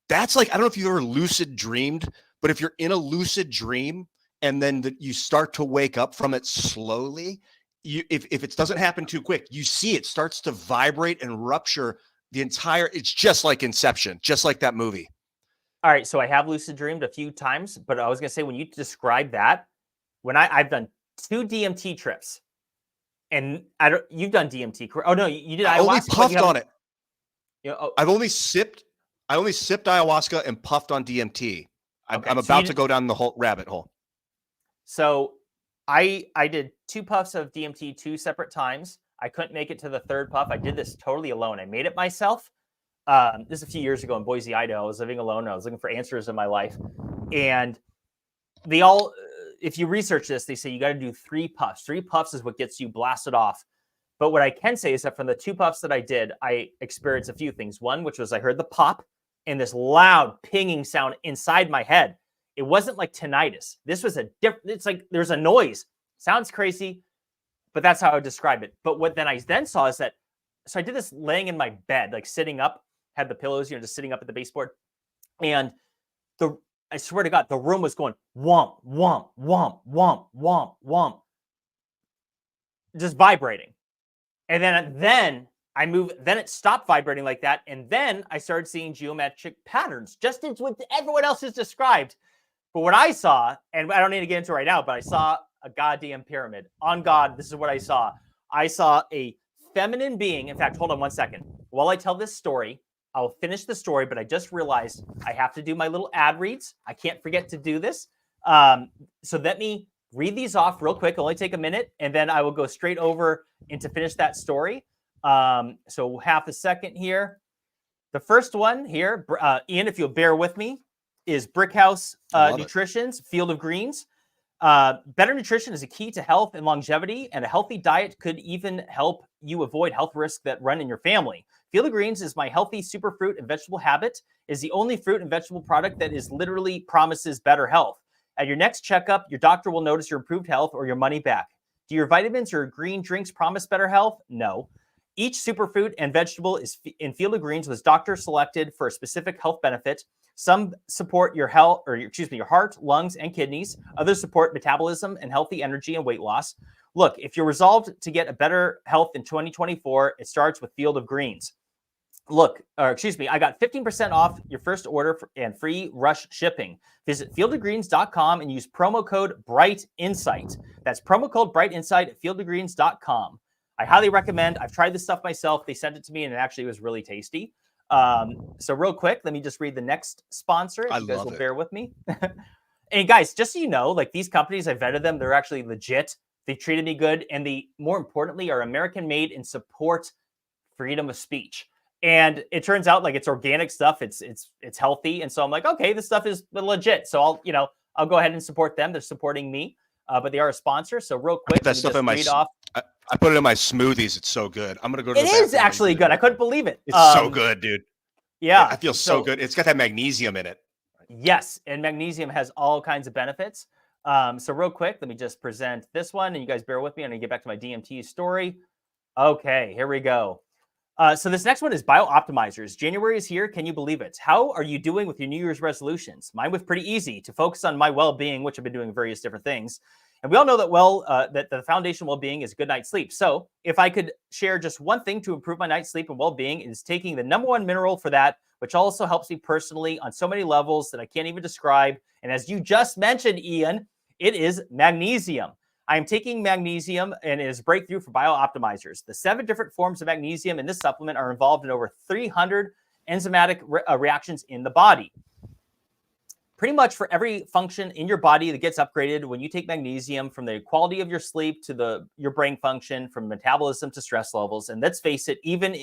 S2: That's like, I don't know if you've ever lucid dreamed, but if you're in a lucid dream and then you start to wake up from it slowly, if it doesn't happen too quick, you see it starts to vibrate and rupture it's just like Inception, just like that movie.
S1: All right, so I have lucid dreamed a few times, but I was gonna say when you describe that, when I've done 2 DMT trips, and you've done DMT, correct? Oh no, you did.
S2: I only puffed on it. I've only sipped ayahuasca and puffed on DMT. I'm about to go down the whole rabbit hole. So
S1: I did 2 puffs of DMT 2 separate times. I couldn't make it to the 3rd puff. I did this totally alone. I made it myself. This is a few years ago in Boise, Idaho. I was living alone. I was looking for answers in my life. And they all, if you research this, they say you got to do 3 puffs. 3 puffs is what gets you blasted off. But what I can say is that from the 2 puffs that I did, I experienced a few things. One, which was I heard the pop and this loud pinging sound inside my head. It wasn't like tinnitus. This was it's like there's a noise. Sounds crazy, but that's how I would describe it. But what I saw is that, so I did this laying in my bed, like sitting up, had the pillows, just sitting up at the baseboard. And I swear to God, the room was going womp, womp, womp, womp, womp, womp. Just vibrating. And then I moved, then it stopped vibrating like that. And then I started seeing geometric patterns, just as what everyone else has described. But what I saw, and I don't need to get into it right now, but I saw a goddamn pyramid. On God, this is what I saw. I saw a feminine being. In fact, hold on one second. While I tell this story, I'll finish the story, but I just realized I have to do my little ad reads. I can't forget to do this. So let me read these off real quick. It'll only take a minute, and then I will go straight over and to finish that story. So half a second here. The first one here, Ian, if you'll bear with me, is Brickhouse Nutrition's Field of Greens. Better nutrition is a key to health and longevity, and a healthy diet could even help you avoid health risks that run in your family. Field of Greens is my healthy superfruit and vegetable habit. It is the only fruit and vegetable product that is literally promises better health. At your next checkup, your doctor will notice your improved health or your money back. Do your vitamins or green drinks promise better health? No. Each superfruit and vegetable is in Field of Greens was doctor selected for a specific health benefit. Some support your health, your heart, lungs, and kidneys. Others support metabolism and healthy energy and weight loss. Look, if you're resolved to get a better health in 2024, it starts with Field of Greens. I got 15% off your first order and free rush shipping. Visit fieldofgreens.com and use promo code BRIGHTINSIGHT. That's promo code BRIGHTINSIGHT at fieldofgreens.com. I highly recommend. I've tried this stuff myself. They sent it to me, and it actually was really tasty. So real quick, let me just read the next sponsor. If you guys will bear with me. And guys, just so you know, like these companies, I vetted them. They're actually legit. They treated me good. And they, more importantly, are American made and support freedom of speech. And it turns out like it's organic stuff. It's healthy. And so I'm like, okay, this stuff is legit. So I'll go ahead and support them. They're supporting me, but they are a sponsor. So real quick,
S2: That stuff in my I put it in my smoothies. It's so good. I'm gonna go to
S1: it
S2: the
S1: is actually good. I couldn't believe it.
S2: It's so good, dude.
S1: Yeah.
S2: I feel so good. It's got that magnesium in it.
S1: Yes. And magnesium has all kinds of benefits. So real quick, let me just present this one and you guys bear with me. I'm gonna get back to my DMT story. Okay, here we go. So this next one is Biooptimizers. January is here. Can you believe it? How are you doing with your New Year's resolutions? Mine was pretty easy, to focus on my well-being, which I've been doing various different things. And we all know that that the foundation of well-being is good night's sleep. So if I could share just one thing to improve my night's sleep and well-being, is taking the number one mineral for that, which also helps me personally on so many levels that I can't even describe. And as you just mentioned, Ian, it is magnesium. I am taking magnesium and it is breakthrough for Biooptimizers. The 7 different forms of magnesium in this supplement are involved in over 300 enzymatic reactions in the body. Pretty much for every function in your body that gets upgraded when you take magnesium, from the quality of your sleep to your brain function, from metabolism to stress levels. And let's face it, even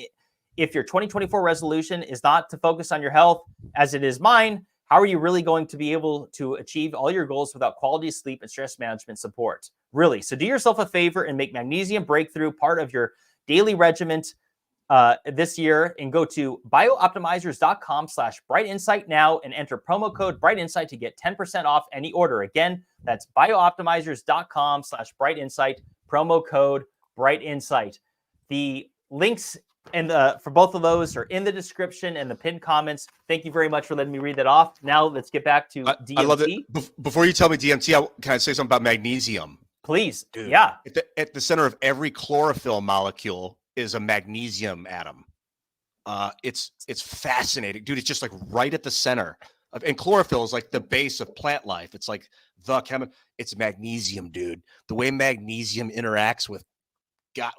S1: if your 2024 resolution is not to focus on your health, as it is mine, how are you really going to be able to achieve all your goals without quality sleep and stress management support? Really. So do yourself a favor and make magnesium breakthrough part of your daily regimen this year, and go to biooptimizers.com/brightinsight now and enter promo code brightinsight to get 10% off any order. Again, that's biooptimizers.com/brightinsight, promo code brightinsight. The links and for both of those are in the description and the pinned comments. Thank you very much for letting me read that off. Now let's get back to DMT.
S2: I love it. Before you tell me DMT, can I say something about magnesium?
S1: Please.
S2: Dude,
S1: yeah.
S2: At the center of every chlorophyll molecule is a magnesium atom. It's fascinating, dude. It's just like right at the center of, and chlorophyll is like the base of plant life. It's like it's magnesium, dude. The way magnesium interacts with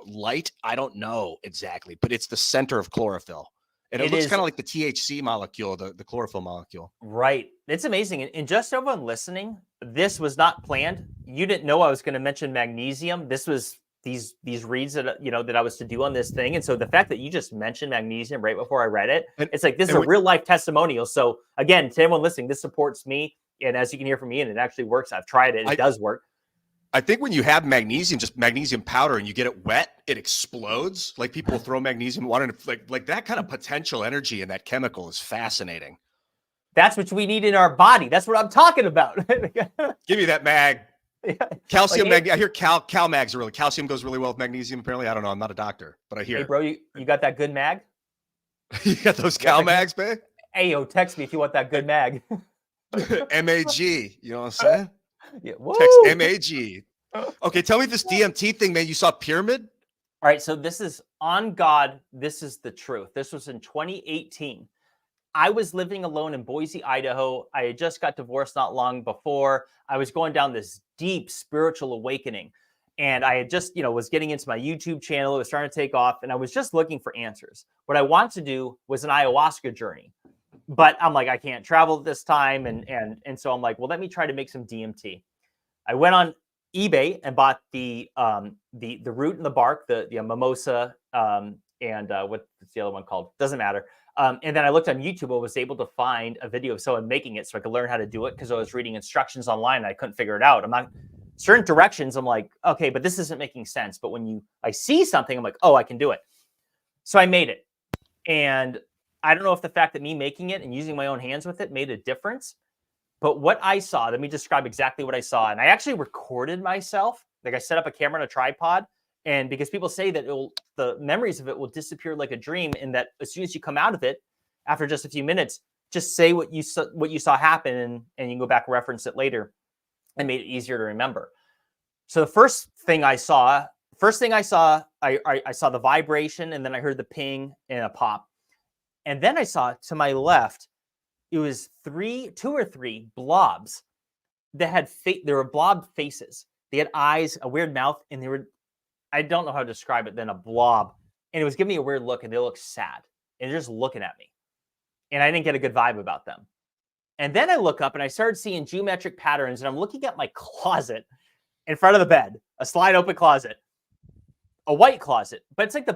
S2: light, I don't know exactly, but it's the center of chlorophyll. And it looks kind of like the THC molecule, the chlorophyll molecule.
S1: Right. It's amazing. And just everyone listening, this was not planned. You didn't know I was going to mention magnesium. This was these reads that that I was to do on this thing. And so the fact that you just mentioned magnesium right before I read it, it's like, this is a real life testimonial. So again, to everyone listening, this supports me. And as you can hear from me, and it actually works. I've tried it. It does work.
S2: I think when you have magnesium, just magnesium powder, and you get it wet, it explodes. Like people throw magnesium water, like that kind of potential energy in that chemical is fascinating.
S1: That's what we need in our body. That's what I'm talking about.
S2: Give me that mag. Yeah. Calcium, I hear cal mags are really, calcium goes really well with magnesium. Apparently, I don't know. I'm not a doctor, but I hear.
S1: Hey, bro, you got that good mag?
S2: You got those cal mags, babe?
S1: Hey, yo, text me if you want that good mag.
S2: MAG. You know what I'm saying?
S1: Yeah,
S2: text MAG. Okay, tell me this DMT thing, man. You saw Pyramid?
S1: All right, so this is on God. This is the truth. This was in 2018. I was living alone in Boise, Idaho. I had just got divorced not long before. I was going down this deep spiritual awakening. And I had just, was getting into my YouTube channel. It was starting to take off. And I was just looking for answers. What I wanted to do was an ayahuasca journey. But I'm like, I can't travel this time. And so I'm like, well, let me try to make some DMT. I went on eBay and bought the root and the bark, the mimosa, and what's the other one called? Doesn't matter. And then I looked on YouTube and was able to find a video of someone making it so I could learn how to do it, because I was reading instructions online and I couldn't figure it out. I'm not certain directions. I'm like, okay, but this isn't making sense. But when I see something, I'm like, oh, I can do it. So I made it. And I don't know if the fact that me making it and using my own hands with it made a difference. But what I saw, let me describe exactly what I saw. And I actually recorded myself. Like, I set up a camera and a tripod. And because people say that the memories of it will disappear like a dream, and that as soon as you come out of it, after just a few minutes, just say what you saw happen, and you can go back and reference it later, and made it easier to remember. So the first thing I saw, I saw the vibration, and then I heard the ping and a pop. And then I saw to my left, it was two or three blobs that had they were blob faces. They had eyes, a weird mouth, and they were, I don't know how to describe it, then a blob. And it was giving me a weird look, and they looked sad. And they're just looking at me. And I didn't get a good vibe about them. And then I look up and I started seeing geometric patterns, and I'm looking at my closet in front of the bed, a slide open closet, a white closet, but it's like the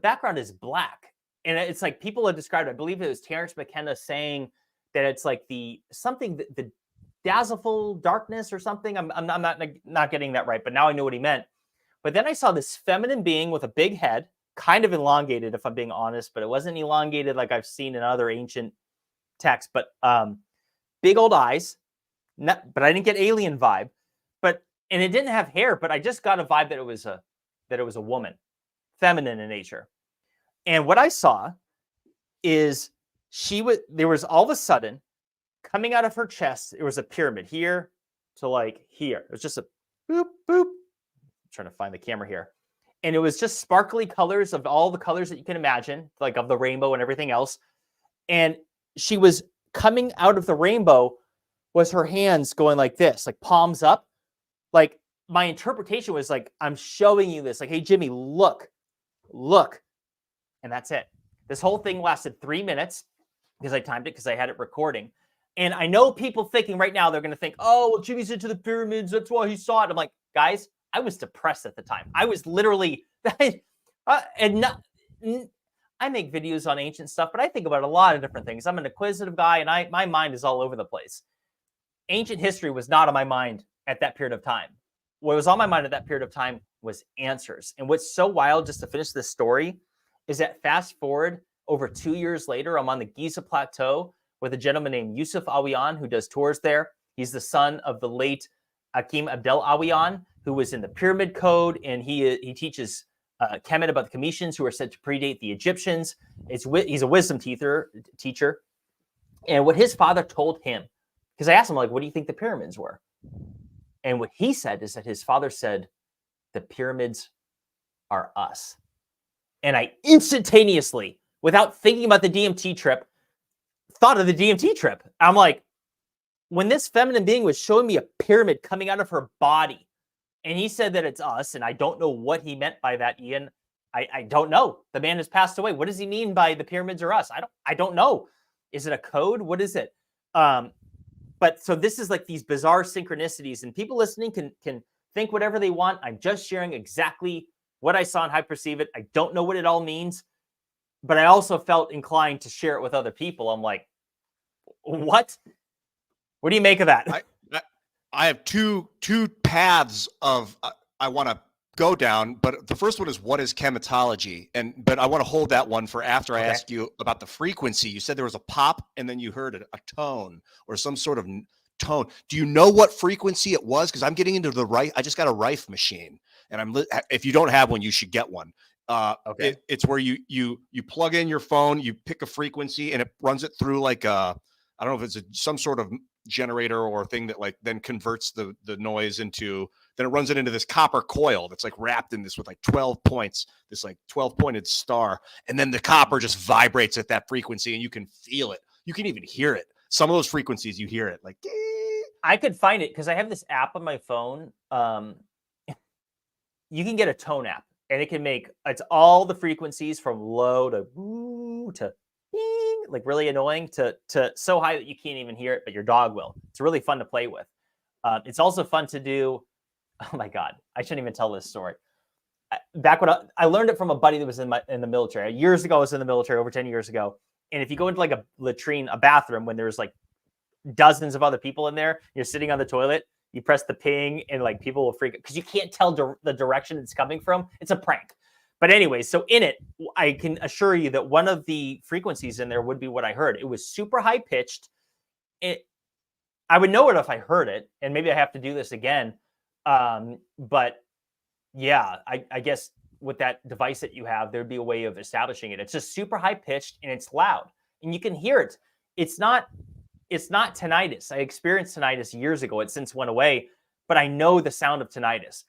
S1: background is black. And it's like people have described, I believe it was Terence McKenna saying that it's like the dazzleful darkness or something. I'm not getting that right, but now I know what he meant. But then I saw this feminine being with a big head, kind of elongated, if I'm being honest, but it wasn't elongated like I've seen in other ancient texts, but big old eyes. But I didn't get alien vibe. And it didn't have hair, but I just got a vibe that it was a woman, feminine in nature. And what I saw is there was all of a sudden coming out of her chest, there was a pyramid here to like here. It was just a boop, boop. I'm trying to find the camera here. And it was just sparkly colors of all the colors that you can imagine, like of the rainbow and everything else. And she was coming out of the rainbow was her hands going like this, like palms up. Like my interpretation was like, I'm showing you this. Like, hey, Jimmy, look. And that's it. This whole thing lasted 3 minutes because I timed it because I had it recording. And I know people thinking right now, they're going to think, oh, well, Jimmy's into the pyramids. That's why he saw it. I'm like, guys, I was depressed at the time. I was literally, I make videos on ancient stuff, but I think about a lot of different things. I'm an inquisitive guy, and my mind is all over the place. Ancient history was not on my mind at that period of time. What was on my mind at that period of time was answers. And what's so wild, just to finish this story, is that fast forward over 2 years later, I'm on the Giza Plateau with a gentleman named Yusuf Awiyan who does tours there. He's the son of the late Hakim Abdel Awiyan, who was in the Pyramid Code, and he teaches Kemet about the Cometians, who are said to predate the Egyptians. He's a wisdom teacher. And what his father told him, because I asked him, like, what do you think the pyramids were? And what he said is that his father said, the pyramids are us. And I instantaneously, without thinking about the DMT trip, thought of the DMT trip. I'm like, when this feminine being was showing me a pyramid coming out of her body, and he said that it's us, and I don't know what he meant by that, Ian. I don't know. The man has passed away. What does he mean by the pyramids are us? I don't know. Is it a code? What is it? But so this is like these bizarre synchronicities, and people listening can think whatever they want. I'm just sharing exactly what I saw and how I perceive it. I don't know what it all means, but I also felt inclined to share it with other people. I'm like, what? What do you make of that?
S2: I have two paths of I want to go down, but the first one is, what is chematology? But I want to hold that one for after I ask you about the frequency. You said there was a pop, and then you heard a tone or some sort of tone. Do you know what frequency it was? Because I'm getting into the Rife. I just got a Rife machine, and if you don't have one, you should get one. It's where you plug in your phone, you pick a frequency, and it runs it through like I don't know if it's some sort of generator or thing that like then converts the noise into, then it runs it into this copper coil that's like wrapped in this with like 12 points, this like 12 pointed star. And then the copper just vibrates at that frequency, and you can feel it. You can even hear it. Some of those frequencies you hear it like,
S1: I could find it because I have this app on my phone. You can get a tone app, and it's all the frequencies from low to woo to ding, like really annoying to so high that you can't even hear it, but your dog will. It's really fun to play with. It's also fun to do. Oh my God, I shouldn't even tell this story. Back when I learned it from a buddy that was in the military. Years ago, I was in the military, over 10 years ago. And if you go into like a latrine, a bathroom, when there's like dozens of other people in there, you're sitting on the toilet, you press the ping, and like people will freak out because you can't tell the direction it's coming from. It's a prank. But anyway, so in it, I can assure you that one of the frequencies in there would be what I heard. It was super high pitched. I would know it if I heard it, and maybe I have to do this again. But yeah, I guess with that device that you have, there'd be a way of establishing it. It's just super high pitched, and it's loud, and you can hear it. It's not tinnitus. I experienced tinnitus years ago. It since went away, but I know the sound of tinnitus.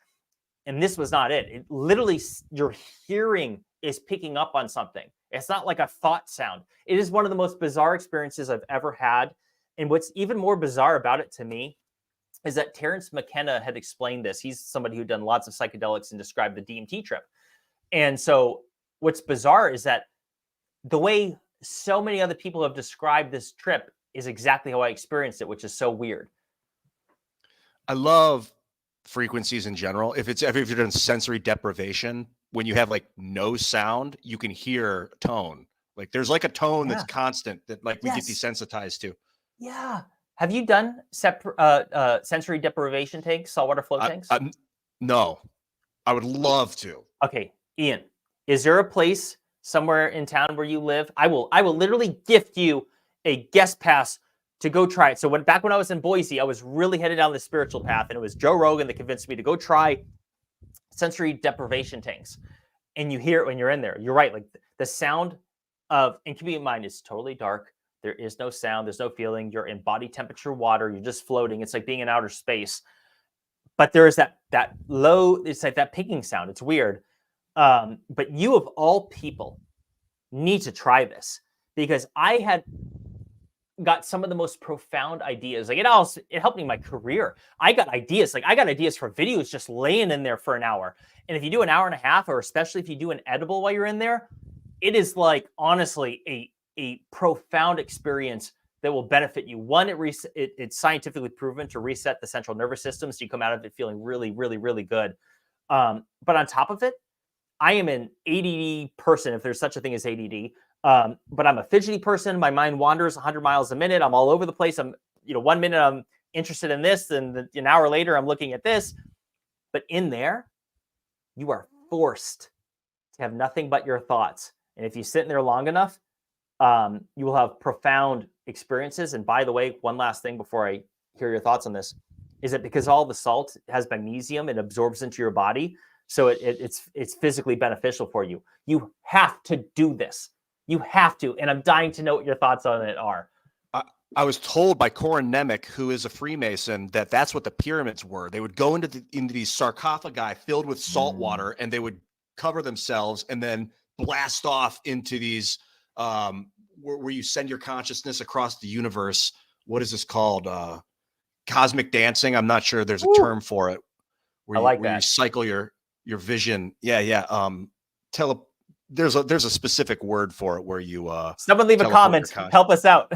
S1: And this was not it. It literally, your hearing is picking up on something. It's not like a thought sound. It is one of the most bizarre experiences I've ever had. And what's even more bizarre about it to me is that Terence McKenna had explained this. He's somebody who'd done lots of psychedelics and described the DMT trip. And so what's bizarre is that the way so many other people have described this trip is exactly how I experienced it, which is so weird.
S2: I love frequencies in general. If you're doing sensory deprivation, when you have like no sound, you can hear tone. Like there's like a tone that's constant that like we get desensitized to.
S1: Yeah. Have you done sensory deprivation tanks, saltwater float tanks?
S2: No, I would love to.
S1: Okay, Ian, is there a place somewhere in town where you live? I will literally gift you a guest pass to go try it. So back when I was in Boise, I was really headed down the spiritual path, and it was Joe Rogan that convinced me to go try sensory deprivation tanks. And you hear it when you're in there. You're right, like the sound of, and keep in mind, it's totally dark. There is no sound. There's no feeling. You're in body temperature water. You're just floating. It's like being in outer space. But there is that low, it's like that picking sound. It's weird. But you of all people need to try this, because I had got some of the most profound ideas. Like it helped me in my career. I got ideas for videos just laying in there for an hour. And if you do an hour and a half, or especially if you do an edible while you're in there, it is like honestly a profound experience that will benefit you. One, it's scientifically proven to reset the central nervous system, so you come out of it feeling really, really, really good. But on top of it, I am an ADD person, if there's such a thing as ADD. But I'm a fidgety person. My mind wanders 100 miles a minute. I'm all over the place. 1 minute I'm interested in this, and an hour later I'm looking at this. But in there, you are forced to have nothing but your thoughts. And if you sit in there long enough, you will have profound experiences. And by the way, one last thing before I hear your thoughts on this, is that because all the salt has magnesium, it absorbs into your body. So it's physically beneficial for you. You have to do this. You have to. And I'm dying to know what your thoughts on it are.
S2: I was told by Corin Nemec, who is a Freemason, that that's what the pyramids were. They would go into these sarcophagi filled with salt water, and they would cover themselves and then blast off into these where you send your consciousness across the universe. What is this called? Cosmic dancing. I'm not sure there's a term for it. Where you cycle your vision. Yeah. There's a specific word for it where you
S1: someone leave a comment, help us out.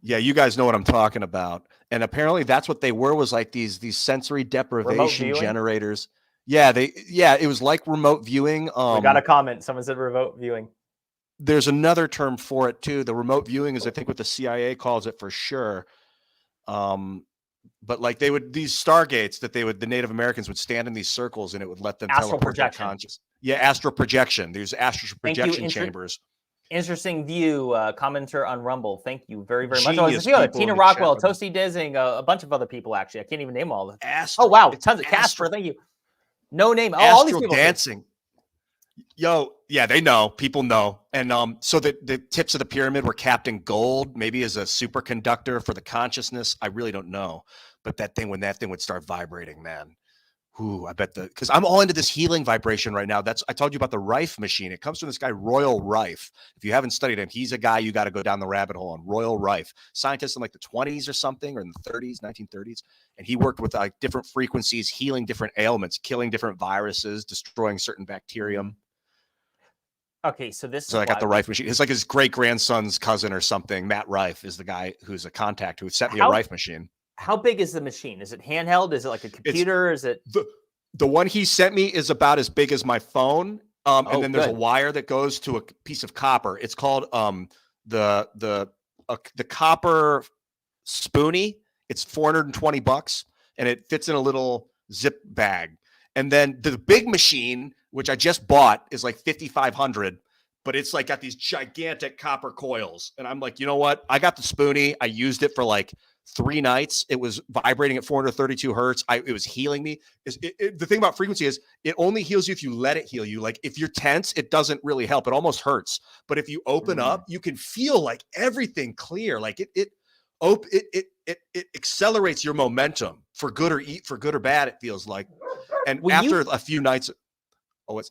S2: Yeah, you guys know what I'm talking about. And apparently that's what they were, was like these sensory deprivation generators. Yeah, it was like remote viewing.
S1: We got a comment. Someone said remote viewing.
S2: There's another term for it too. The remote viewing is, I think, what the CIA calls it for sure. But like these stargates that the Native Americans would stand in these circles, and it would let them teleport their conscious. Yeah, astral projection. There's astral projection chambers.
S1: Interesting view, commenter on Rumble. Thank you very, very much. Tina Rockwell, Toasty Dizing, a bunch of other people, actually. I can't even name all of them. Oh, wow. Tons of Casper. Thank you. No name. All these people.
S2: Dancing. Yo, yeah, they know. People know. And so the tips of the pyramid were capped in gold, maybe as a superconductor for the consciousness. I really don't know. But when that thing would start vibrating, man. Ooh, I bet because I'm all into this healing vibration right now. I told you about the Rife machine. It comes from this guy, Royal Rife. If you haven't studied him, he's a guy you got to go down the rabbit hole on. Royal Rife, scientist in like the 20s or something, or in the 30s, 1930s. And he worked with like different frequencies, healing different ailments, killing different viruses, destroying certain bacterium.
S1: Okay, so
S2: I got the Rife machine. It's like his great grandson's cousin or something. Matt Rife is the guy who's a contact who sent me a Rife machine.
S1: How big is the machine? Is it handheld? Is it like a computer? Is it
S2: the one he sent me is about as big as my phone. And then there's a wire that goes to a piece of copper. It's called the copper spoonie. It's $420, and it fits in a little zip bag. And then the big machine, which I just bought, is like $5,500. But it's like got these gigantic copper coils. And I'm like, you know what? I got the spoonie. I used it for like 3 nights. It was vibrating at 432 hertz. It was healing me. The thing about frequency is it only heals you if you let it heal you. Like if you're tense, it doesn't really help. It almost hurts. But if you open up, you can feel like everything clear. Like it accelerates your momentum for good or bad. It feels like. And after a few nights.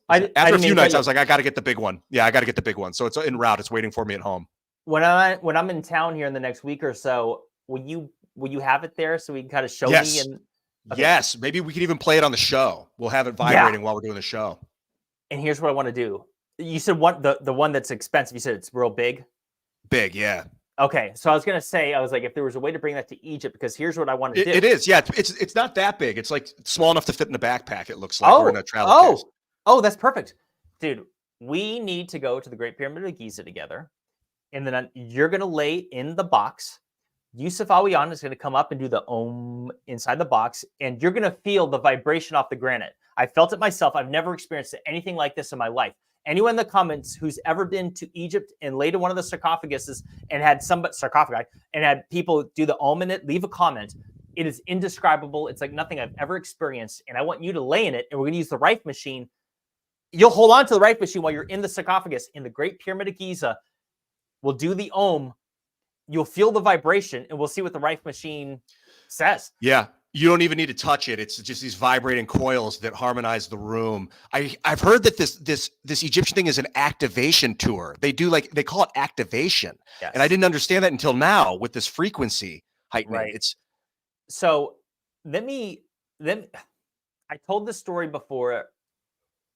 S2: After a few nights, I was like, I got to get the big one. Yeah, I got to get the big one. So it's en route. It's waiting for me at home.
S1: When I'm in town here in the next week or so, will you have it there so we can kind of show me? And
S2: okay. Yes, maybe we can even play it on the show. We'll have it vibrating while we're doing the show.
S1: And here's what I want to do. You said the one that's expensive. You said it's real big.
S2: Big, yeah.
S1: Okay, so I was gonna say, I was like, if there was a way to bring that to Egypt, because here's what I want to do.
S2: It is, yeah. It's not that big. It's like small enough to fit in a backpack. It looks like, or in a travel case.
S1: Oh, that's perfect, dude. We need to go to the Great Pyramid of Giza together, and then you're gonna lay in the box. Yusuf Awiyan is gonna come up and do the Om inside the box, and you're gonna feel the vibration off the granite. I felt it myself. I've never experienced anything like this in my life. Anyone in the comments who's ever been to Egypt and laid in one of the sarcophaguses and had sarcophagi and had people do the Om in it, leave a comment. It is indescribable. It's like nothing I've ever experienced. And I want you to lay in it, and we're going to use the Rife machine. You'll hold on to the Rife machine while you're in the sarcophagus in the Great Pyramid of Giza. We'll do the Om. You'll feel the vibration, and we'll see what the Rife machine says.
S2: Yeah. You don't even need to touch it. It's just these vibrating coils that harmonize the room. I've heard that this Egyptian thing is an activation tour. They call it activation.
S1: Yes.
S2: And I didn't understand that until now with this frequency heightening.
S1: Right. So I told this story before.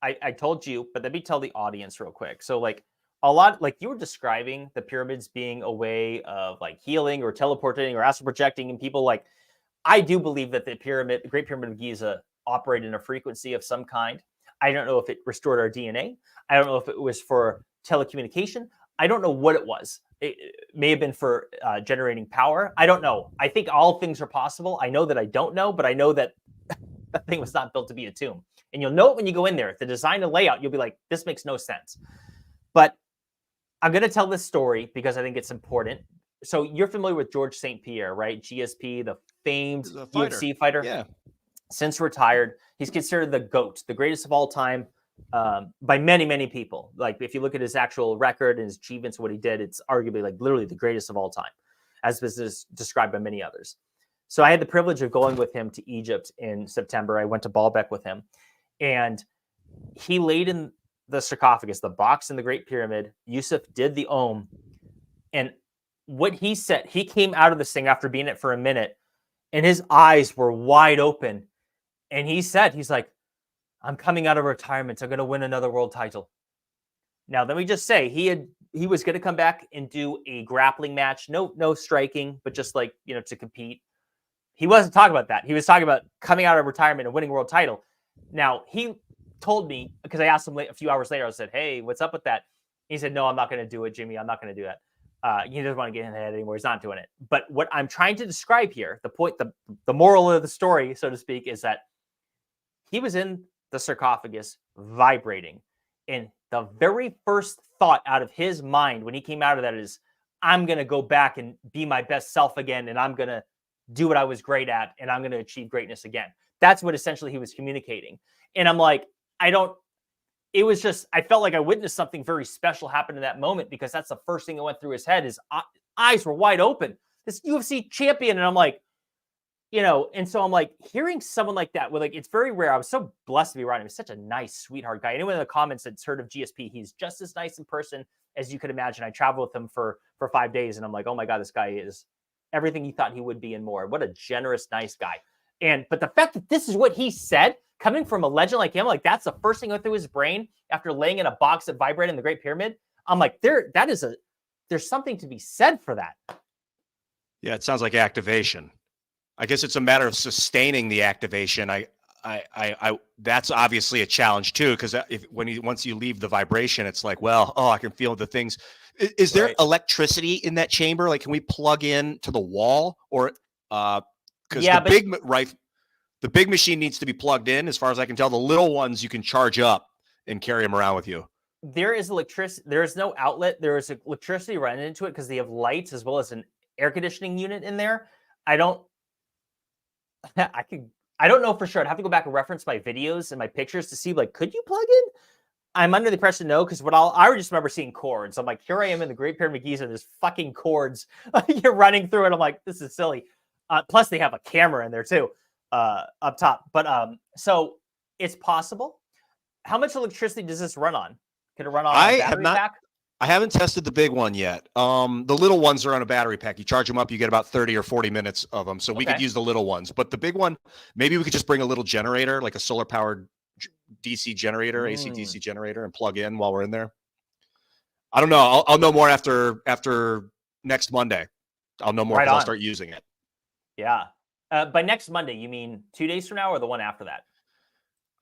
S1: I told you, but let me tell the audience real quick. So like a lot, like you were describing the pyramids being a way of like healing or teleporting or astral projecting, and people like, I do believe that the Great Pyramid of Giza operated in a frequency of some kind. I don't know if it restored our DNA. I don't know if it was for telecommunication. I don't know what it was. It may have been for generating power. I don't know. I think all things are possible. I know that I don't know, but I know that that thing was not built to be a tomb. And you'll know it when you go in there. The design and layout, you'll be like, this makes no sense. But I'm going to tell this story because I think it's important. So you're familiar with George St. Pierre, right? GSP, the famed UFC fighter.
S2: Yeah.
S1: Since retired, he's considered the GOAT, the greatest of all time, by many, many people. Like if you look at his actual record and his achievements, what he did, it's arguably like literally the greatest of all time, as is described by many others. So I had the privilege of going with him to Egypt in September. I went to Baalbek with him, and he laid in the sarcophagus, the box in the Great Pyramid. Yusuf did the Om, and what he said, he came out of this thing after being in it for a minute, and his eyes were wide open. And he said, he's like, I'm coming out of retirement. I'm going to win another world title. Now, let me just say, he was going to come back and do a grappling match. No striking, but just like, to compete. He wasn't talking about that. He was talking about coming out of retirement and winning a world title. Now, he told me, because I asked him a few hours later, I said, hey, what's up with that? He said, no, I'm not going to do it, Jimmy. I'm not going to do that. He doesn't want to get in the head anymore. He's not doing it. But what I'm trying to describe here, the point, the moral of the story, so to speak, is that he was in the sarcophagus vibrating. And the very first thought out of his mind when he came out of that is, I'm going to go back and be my best self again. And I'm going to do what I was great at. And I'm going to achieve greatness again. That's what essentially he was communicating. And I'm like, it was just, I felt like I witnessed something very special happen in that moment, because that's the first thing that went through his head. His eyes were wide open. This UFC champion. And I'm like, and so I'm like, hearing someone like that, with like, it's very rare. I was so blessed to be around him. He's such a nice, sweetheart guy. Anyone in the comments that's heard of GSP, he's just as nice in person as you could imagine. I traveled with him for 5 days, and I'm like, oh my God, this guy is everything he thought he would be and more. What a generous, nice guy. But the fact that this is what he said, coming from a legend like him, like that's the first thing that went through his brain after laying in a box that vibrated in the Great Pyramid. I'm like, there's something to be said for that.
S2: Yeah, it sounds like activation. I guess it's a matter of sustaining the activation. That's obviously a challenge too, because once you leave the vibration, it's like, well, I can feel the things. Is there electricity in that chamber? Like, can we plug in to the wall, or because the big machine needs to be plugged in, as far as I can tell. The little ones you can charge up and carry them around with you.
S1: There is electricity. There is no outlet. There is electricity running into it because they have lights as well as an air conditioning unit in there. I don't know for sure. I'd have to go back and reference my videos and my pictures to see, like, could you plug in? I'm under the impression no, because I just remember seeing cords. I'm like, here I am in the Great Pyramid of Giza, there's fucking cords you're running through it. I'm like, this is silly. Plus, they have a camera in there too, up top. But so it's possible. How much electricity does this run on? Can it run on a battery pack?
S2: I haven't tested the big one yet. The little ones are on a battery pack. You charge them up, you get about 30 or 40 minutes of them. So we could use the little ones. But the big one, maybe we could just bring a little generator, like a solar powered DC generator, AC DC generator, and plug in while we're in there. I don't know. I'll know more after next Monday. I'll know more
S1: Right
S2: because I'll
S1: on.
S2: start using it.
S1: Yeah. By next Monday, you mean 2 days from now or the one after that?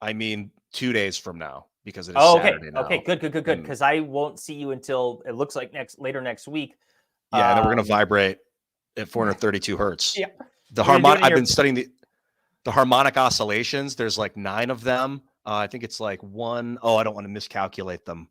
S2: I mean, 2 days from now because it is
S1: Oh, okay.
S2: Saturday now.
S1: Okay, good.
S2: And
S1: Because I won't see you until it looks like later next week.
S2: yeah, and then we're gonna vibrate at 432 hertz.
S1: Yeah.
S2: The
S1: We're gonna do it
S2: harmonic.
S1: in
S2: I've
S1: your
S2: been studying the harmonic oscillations. There's like 9 of them. I think it's like one. Oh, I don't want to miscalculate them,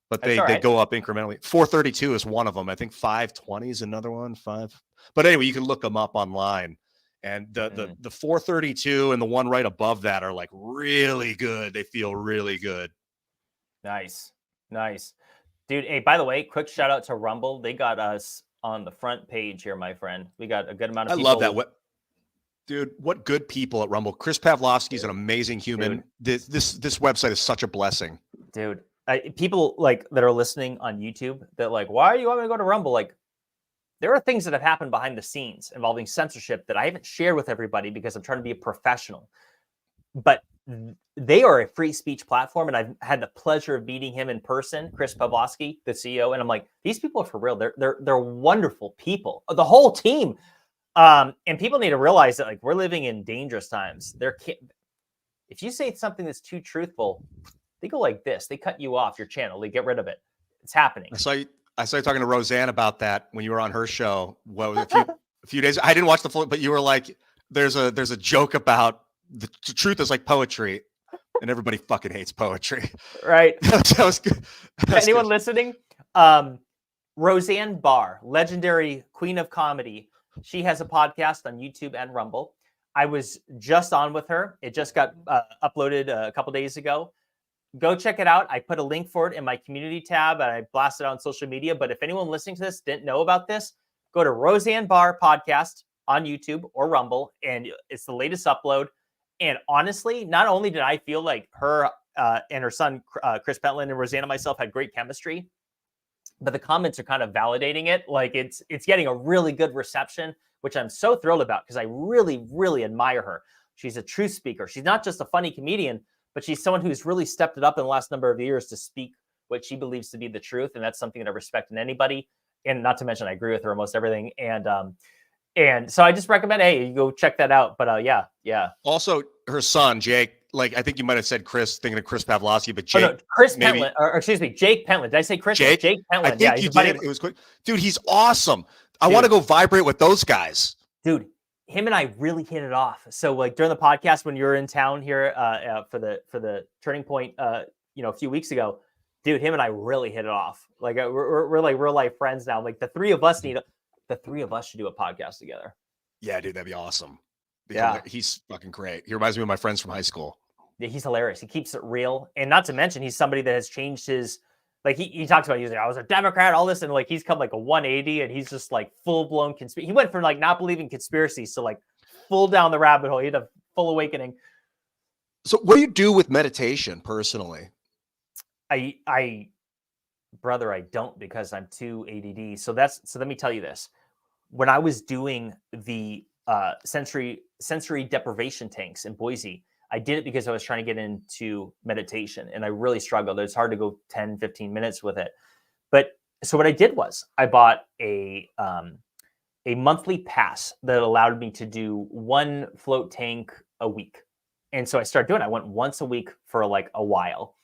S2: but
S1: That's
S2: they
S1: all right.
S2: go up incrementally. 432 is one of them. I think 520 is another one. But anyway, you can look them up online. And the 432 and the one right above that are like really good. They feel really good.
S1: Nice. Dude, hey, by the way, quick shout out to Rumble. They got us on the front page here, my friend. We got a good amount of
S2: I
S1: people.
S2: love that. Dude, what good people at Rumble. Chris Pavlovsky is an amazing human. This website is such a blessing.
S1: Dude, people like that are listening on YouTube that like, why do you want me to go to Rumble? Like, there are things that have happened behind the scenes involving censorship that I haven't shared with everybody because I'm trying to be a professional. But they are a free speech platform, and I've had the pleasure of meeting him in person, Chris Pavlovsky, the CEO. And I'm like, these people are for real. They're wonderful people. The whole team. And people need to realize that like we're living in dangerous times. If you say something that's too truthful, they go like this. They cut you off your channel. They get rid of it. It's happening.
S2: I saw you talking to Roseanne about that when you were on her show. What was a few days? I didn't watch the full, but you were like, there's a joke about the truth is like poetry, and everybody fucking hates poetry.
S1: Right.
S2: That was good.
S1: Anyone listening? Roseanne Barr, legendary queen of comedy. She has a podcast on YouTube and Rumble. I was just on with her. It just got uploaded a couple days ago. Go check it out. I put a link for it in my community tab and I blasted it on social media. But if anyone listening to this didn't know about this, go to Roseanne Barr podcast on YouTube or Rumble, and it's the latest upload. And honestly, not only did I feel like her and her son, Chris Pentland, and Roseanne and myself had great chemistry, but the comments are kind of validating it. Like it's getting a really good reception, which I'm so thrilled about because I really, really admire her. She's a truth speaker. She's not just a funny comedian, but she's someone who's really stepped it up in the last number of years to speak what she believes to be the truth. And that's something that I respect in anybody. And not to mention, I agree with her almost everything. And so I just recommend, hey, you go check that out. But yeah.
S2: Also, her son, Jake, like I think you might have said Chris, thinking of Chris Pavlovsky, but Jake.
S1: Oh, no, Chris Pentland, or excuse me, Jake Pentland. Did I say Chris?
S2: Jake
S1: Pentland.
S2: I think you did. It was quick. Dude, he's awesome. I want to go vibrate with those guys.
S1: Dude, him and I really hit it off. So like during the podcast when you were in town here for the Turning Point, a few weeks ago, dude, him and I really hit it off. Like we're like real life friends now. Like the three of us should do a podcast together.
S2: Yeah, dude, that'd be awesome.
S1: Yeah,
S2: he's fucking great. He reminds me of my friends from high school.
S1: Yeah, he's hilarious. He keeps it real, and not to mention he's somebody that has changed his. Like he talks about, he's like, I was a Democrat, all this, and like he's come like a 180, and he's just like full blown conspiracy. He went from like not believing conspiracies to like full down the rabbit hole. He had a full awakening.
S2: So, what do you do with meditation personally?
S1: Brother, I don't, because I'm too ADD. So let me tell you this. When I was doing the sensory deprivation tanks in Boise, I did it because I was trying to get into meditation, and I really struggled. It's hard to go 10, 15 minutes with it. But so what I did was I bought a monthly pass that allowed me to do one float tank a week. And so I started doing it. I went once a week for like a while.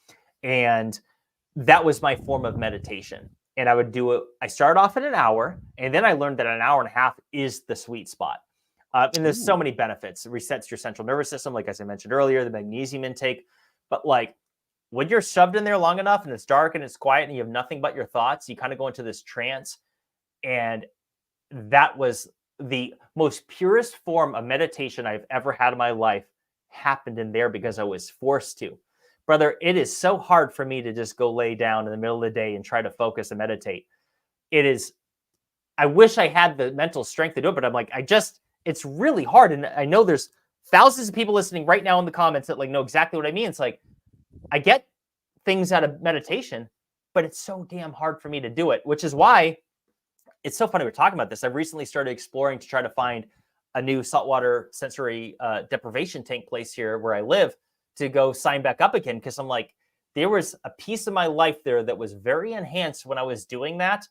S1: And that was my form of meditation. And I would do it. I started off at an hour, and then I learned that an hour and a half is the sweet spot. And there's so many benefits. It resets your central nervous system, like as I mentioned earlier, the magnesium intake. But like when you're shoved in there long enough and it's dark and it's quiet and you have nothing but your thoughts, you kind of go into this trance. And that was the most purest form of meditation I've ever had in my life, happened in there because I was forced to. Brother, it is so hard for me to just go lay down in the middle of the day and try to focus and meditate. I wish I had the mental strength to do it, but I'm like, it's really hard. And I know there's thousands of people listening right now in the comments that like know exactly what I mean. It's like, I get things out of meditation, but it's so damn hard for me to do it, which is why it's so funny we're talking about this. I've recently started exploring to try to find a new saltwater sensory deprivation tank place here where I live to go sign back up again. Cause I'm like, there was a piece of my life there that was very enhanced when I was doing that.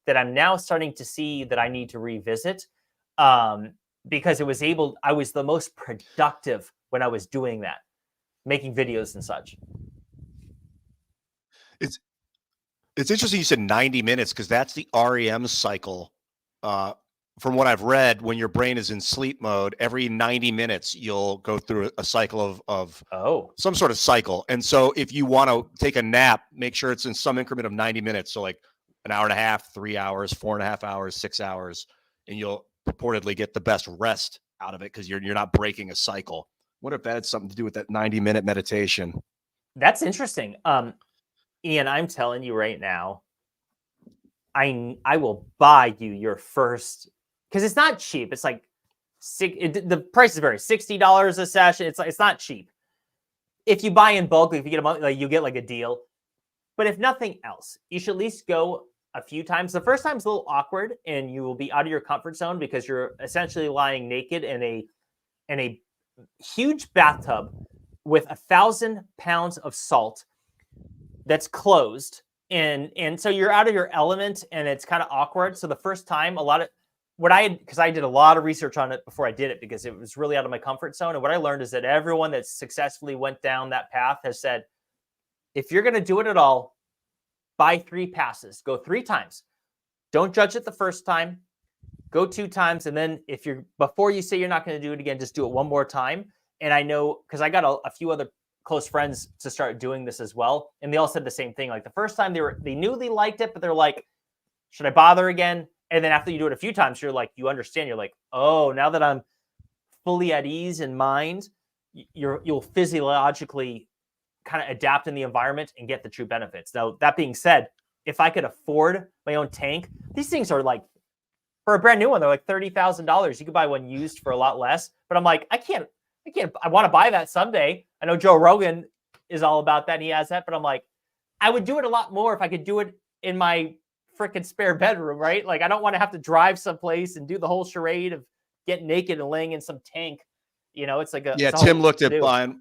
S1: that I'm now starting to see that I need to revisit, because I was the most productive when I was doing that, making videos and such.
S2: It's it's interesting you said 90 minutes because that's the REM cycle. Uh, from what I've read, when your brain is in sleep mode, every 90 minutes you'll go through a cycle of
S1: Oh,
S2: some sort of cycle. And so if you want to take a nap, make sure it's in some increment of 90 minutes. So like an hour and a half, 3 hours, 4.5 hours, 6 hours, and you'll purportedly get the best rest out of it because you're not breaking a cycle. What if that had something to do with that 90-minute meditation?
S1: that's interesting. Ian, I'm telling you right now, I will buy you your first, because it's not cheap. It's like the price is very $60 a session. It's not cheap. If you buy in bulk, if you get a month, like you get like a deal. But if nothing else, you should at least go a few times. The first time's a little awkward, and you will be out of your comfort zone because you're essentially lying naked in a huge bathtub with 1,000 pounds of salt that's closed, and so you're out of your element, and it's kind of awkward. So the first time, because I did a lot of research on it before I did it because it was really out of my comfort zone. And what I learned is that everyone that successfully went down that path has said, if you're going to do it at all, buy 3 passes, go 3 times. Don't judge it the first time, go 2 times. And then before you say you're not going to do it again, just do it one more time. And I know, because I got a few other close friends to start doing this as well. And they all said the same thing. Like the first time they knew they liked it, but they're like, should I bother again? And then after you do it a few times, you're like, you understand. You're like, oh, now that I'm fully at ease in mind, you'll physiologically kind of adapt in the environment and get the true benefits. Now, that being said, if I could afford my own tank, these things are like, for a brand new one, they're like $30,000. You could buy one used for a lot less. But I'm like, I can't. I want to buy that someday. I know Joe Rogan is all about that. And he has that. But I'm like, I would do it a lot more if I could do it in my freaking spare bedroom, right? Like, I don't want to have to drive someplace and do the whole charade of getting naked and laying in some tank. It's like
S2: Tim looked at buying.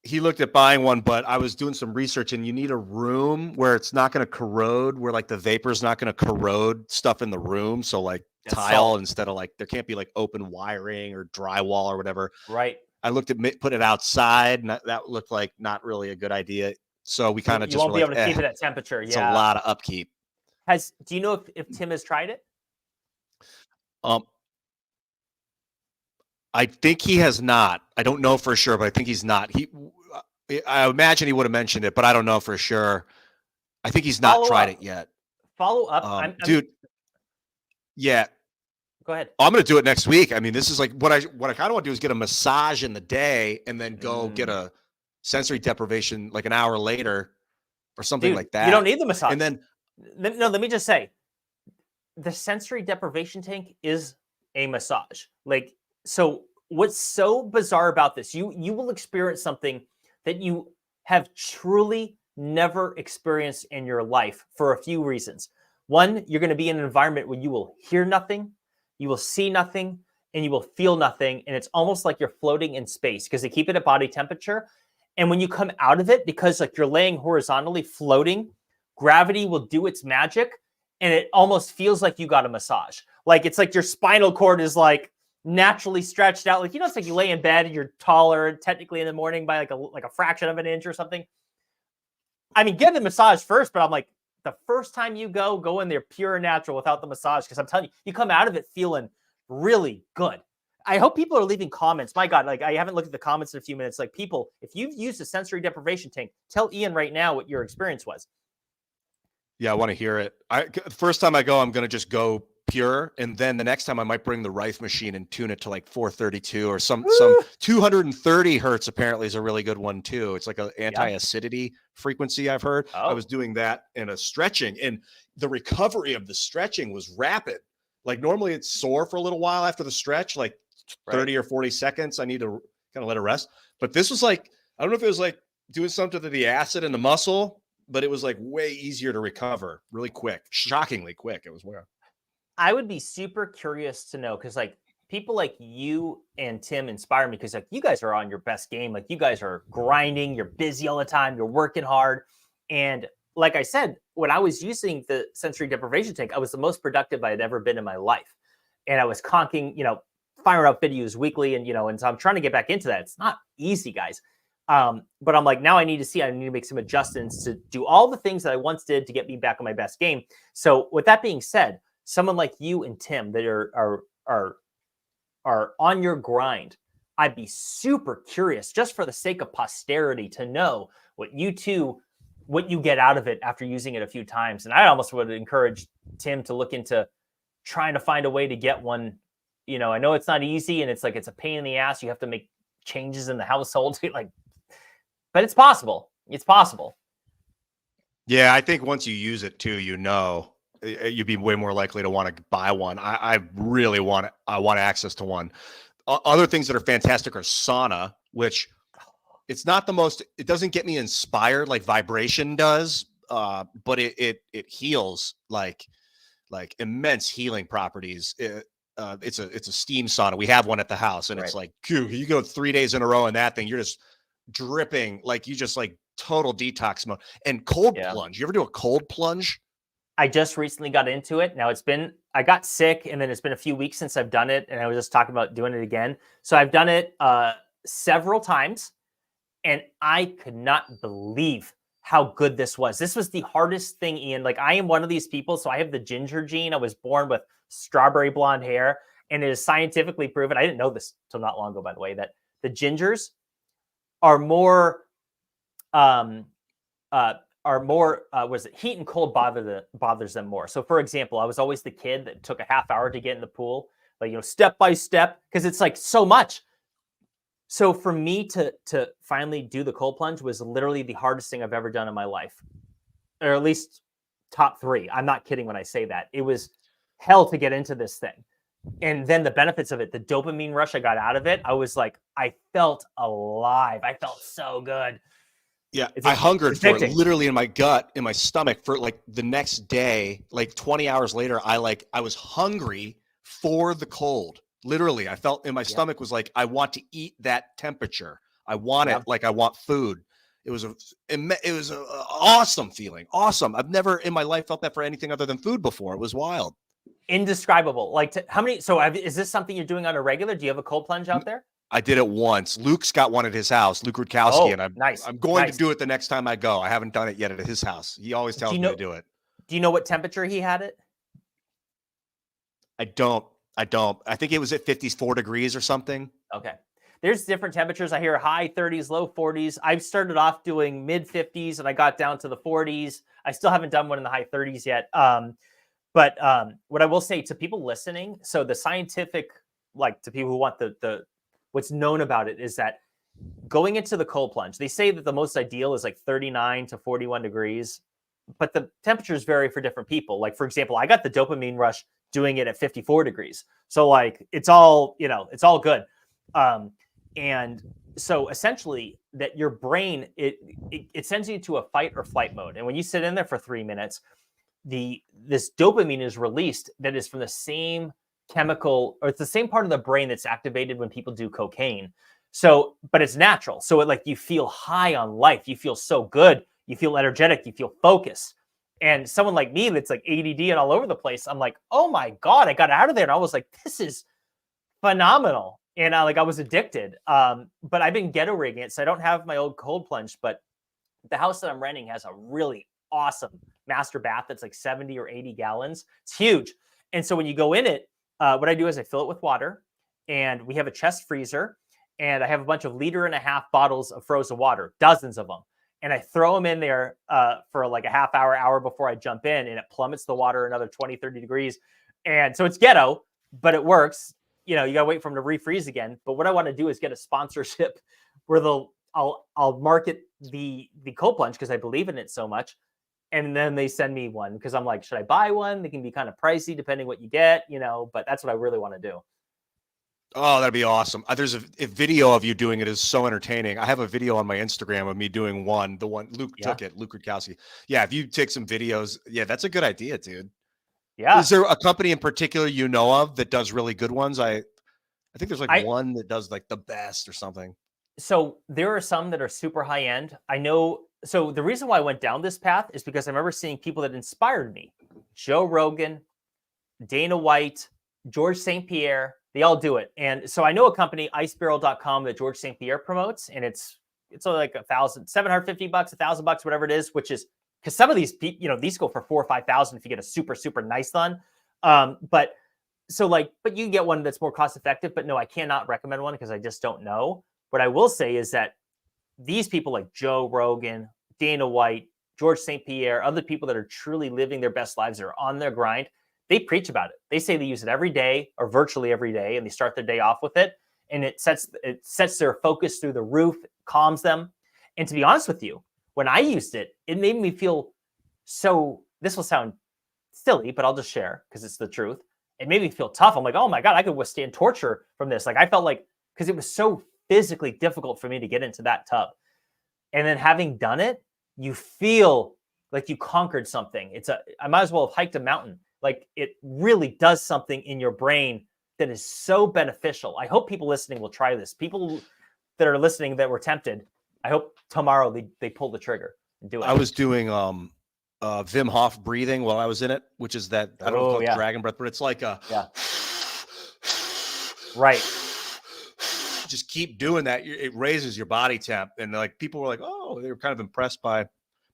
S2: He looked at buying one, but I was doing some research, and you need a room where it's not going to corrode, where like the vapor's not going to corrode stuff in the room. So like tile instead of like, there can't be like open wiring or drywall or whatever.
S1: Right.
S2: I looked at putting it outside, and that looked like not really a good idea. So we kind of just
S1: won't be able to keep it at temperature.
S2: It's a lot of upkeep.
S1: Do you know if Tim has tried it?
S2: I think he has not. I don't know for sure, but I think he's not. I imagine he would have mentioned it, but I don't know for sure. I think he's not tried it yet.
S1: Follow up,
S2: dude. Yeah.
S1: Go ahead.
S2: I'm going to do it next week. I mean, this is like what I kind of want to do is get a massage in the day and then go get a sensory deprivation like an hour later or something like that.
S1: You don't need the massage.
S2: And then
S1: no, let me just say, the sensory deprivation tank is a massage. Like, so what's so bizarre about this? You will experience something that you have truly never experienced in your life for a few reasons. One, you're going to be in an environment where you will hear nothing, you will see nothing, and you will feel nothing. And it's almost like you're floating in space because they keep it at body temperature. And when you come out of it, because like you're laying horizontally floating, gravity will do its magic. And it almost feels like you got a massage. Like it's like your spinal cord is like naturally stretched out. Like, it's like you lay in bed and you're taller technically in the morning by like a fraction of an inch or something. I mean, get the massage first, but I'm like, the first time you go in there pure and natural without the massage. Because I'm telling you, you come out of it feeling really good. I hope people are leaving comments. My God, like I haven't looked at the comments in a few minutes. Like people, if you've used a sensory deprivation tank, tell Ian right now what your experience was.
S2: Yeah, I want to hear it. First time I go, I'm going to just go pure. And then the next time I might bring the Rife machine and tune it to like 432 or some 230 hertz apparently is a really good one too. It's like an anti-acidity frequency I've heard.
S1: Oh.
S2: I was doing that in a stretching, and the recovery of the stretching was rapid. Like normally it's sore for a little while after the stretch, like 30 or 40 seconds. I need to kind of let it rest. But this was like, I don't know if it was like doing something to the acid in the muscle, but it was like way easier to recover really quick, shockingly quick. It was weird.
S1: I would be super curious to know, because like people like you and Tim inspire me, because like you guys are on your best game. Like you guys are grinding, you're busy all the time, you're working hard. And like I said, when I was using the sensory deprivation tank, I was the most productive I had ever been in my life. And I was conking, firing up videos weekly. And so I'm trying to get back into that. It's not easy, guys. But I'm like, now I need to make some adjustments to do all the things that I once did to get me back on my best game. So with that being said, someone like you and Tim that are on your grind, I'd be super curious, just for the sake of posterity, to know what you get out of it after using it a few times. And I almost would encourage Tim to look into trying to find a way to get one. I know it's not easy, and it's a pain in the ass. You have to make changes in the household, but it's possible. It's possible.
S2: Yeah, I think once you use it too, you'd be way more likely to want to buy one. I really want access to one. Other things that are fantastic are sauna, which it doesn't get me inspired like vibration does, but it heals like immense healing properties. It's a steam sauna. We have one at the house, and it's like, you go 3 days in a row in that thing, you're just dripping, like you just like total detox mode. And cold plunge. You ever do a cold plunge?
S1: I just recently got into it. Now I got sick, and then it's been a few weeks since I've done it, and I was just talking about doing it again. So I've done it several times, and I could not believe how good this was. This was the hardest thing, Ian. Like, I am one of these people, so I have the ginger gene. I was born with strawberry blonde hair, and it is scientifically proven. I didn't know this till not long ago, by the way, that the gingers are more heat and cold bothers them more. So for example, I was always the kid that took a half hour to get in the pool, step by step, because it's like so much. So for me to finally do the cold plunge was literally the hardest thing I've ever done in my life, or at least top 3. I'm not kidding when I say that. It was hell to get into this thing. And then the benefits of it, the dopamine rush I got out of it, I felt alive. I felt so good.
S2: Yeah, I hungered for it literally in my gut, in my stomach, for like the next day, like 20 hours later. I was hungry for the cold. Literally, I felt in my stomach was like, I want to eat that temperature. I want it like I want food. It was an awesome feeling. Awesome. I've never in my life felt that for anything other than food before. It was wild.
S1: Indescribable. Is this something you're doing on a regular? Do you have a cold plunge out there?
S2: I did it once. Luke's got one at his house, Luke Rutkowski, and I'm going to do it the next time I go. I haven't done it yet at his house. He always tells me to do it.
S1: Do you know what temperature he had it?
S2: I don't. I think it was at 54 degrees or something.
S1: Okay. There's different temperatures. I hear high 30s, low 40s. I've started off doing mid 50s, and I got down to the 40s. I still haven't done one in the high 30s yet. But what I will say to people listening, so the scientific, to people who want the what's known about it is that going into the cold plunge, they say that the most ideal is like 39 to 41 degrees, but the temperatures vary for different people. Like, for example, I got the dopamine rush doing it at 54 degrees. So it's all good. And so essentially that your brain, it sends you to a fight or flight mode. And when you sit in there for 3 minutes, this dopamine is released that is from the same chemical, or it's the same part of the brain that's activated when people do cocaine. So, but it's natural. So you feel high on life. You feel so good. You feel energetic. You feel focused. And someone like me that's like ADD and all over the place, I'm like, oh my God, I got out of there. And I was like, this is phenomenal. And I was addicted. But I've been ghetto rigging it. So I don't have my old cold plunge, but the house that I'm renting has a really awesome master bath that's like 70 or 80 gallons. It's huge. And so when you go in it, what I do is I fill it with water, and we have a chest freezer, and I have a bunch of 1.5 liter bottles of frozen water, dozens of them. And I throw them in there for like a half hour before I jump in, and it plummets the water another 20, 30 degrees. And so it's ghetto, but it works. You got to wait for them to refreeze again. But what I want to do is get a sponsorship where I'll market the cold plunge because I believe in it so much. And then they send me one because I'm like, should I buy one? They can be kind of pricey depending what you get, but that's what I really want to do.
S2: Oh, that'd be awesome. There's a video of you doing it is so entertaining. I have a video on my Instagram of me doing one. The one Luke took it, Luke Rutkowski. Yeah, if you take some videos, that's a good idea, dude. Yeah. Is there a company in particular you know of that does really good ones? I think there's one that does like the best or something.
S1: So there are some that are super high end. I know So the reason why I went down this path is because I remember seeing people that inspired me. Joe Rogan, Dana White, George St. Pierre, they all do it. And so I know a company, icebarrel.com, that George St. Pierre promotes, and it's only like $750, $1,000, whatever it is, which is because some of these, these go for 4,000 or 5,000 if you get a super, super nice one. But you get one that's more cost effective. But no, I cannot recommend one because I just don't know. What I will say is that these people like Joe Rogan, Dana White, George St. Pierre, other people that are truly living their best lives, that are on their grind, they preach about it. They say they use it every day or virtually every day, and they start their day off with it. And it sets their focus through the roof, calms them. And to be honest with you, when I used it, it made me feel so, this will sound silly, but I'll just share because it's the truth. It made me feel tough. I'm like, oh my God, I could withstand torture from this. Like I felt like, because it was so physically difficult for me to get into that tub. And then having done it, you feel like you conquered something. I might as well have hiked a mountain. Like it really does something in your brain that is so beneficial. I hope people listening will try this. People that are listening that were tempted, I hope tomorrow they pull the trigger and do it.
S2: I was doing Wim Hof breathing while I was in it, which is that, I don't know if it's called dragon breath, but it's like a
S1: right.
S2: Just keep doing that. It raises your body temp. And like people were like, oh, they were kind of impressed by,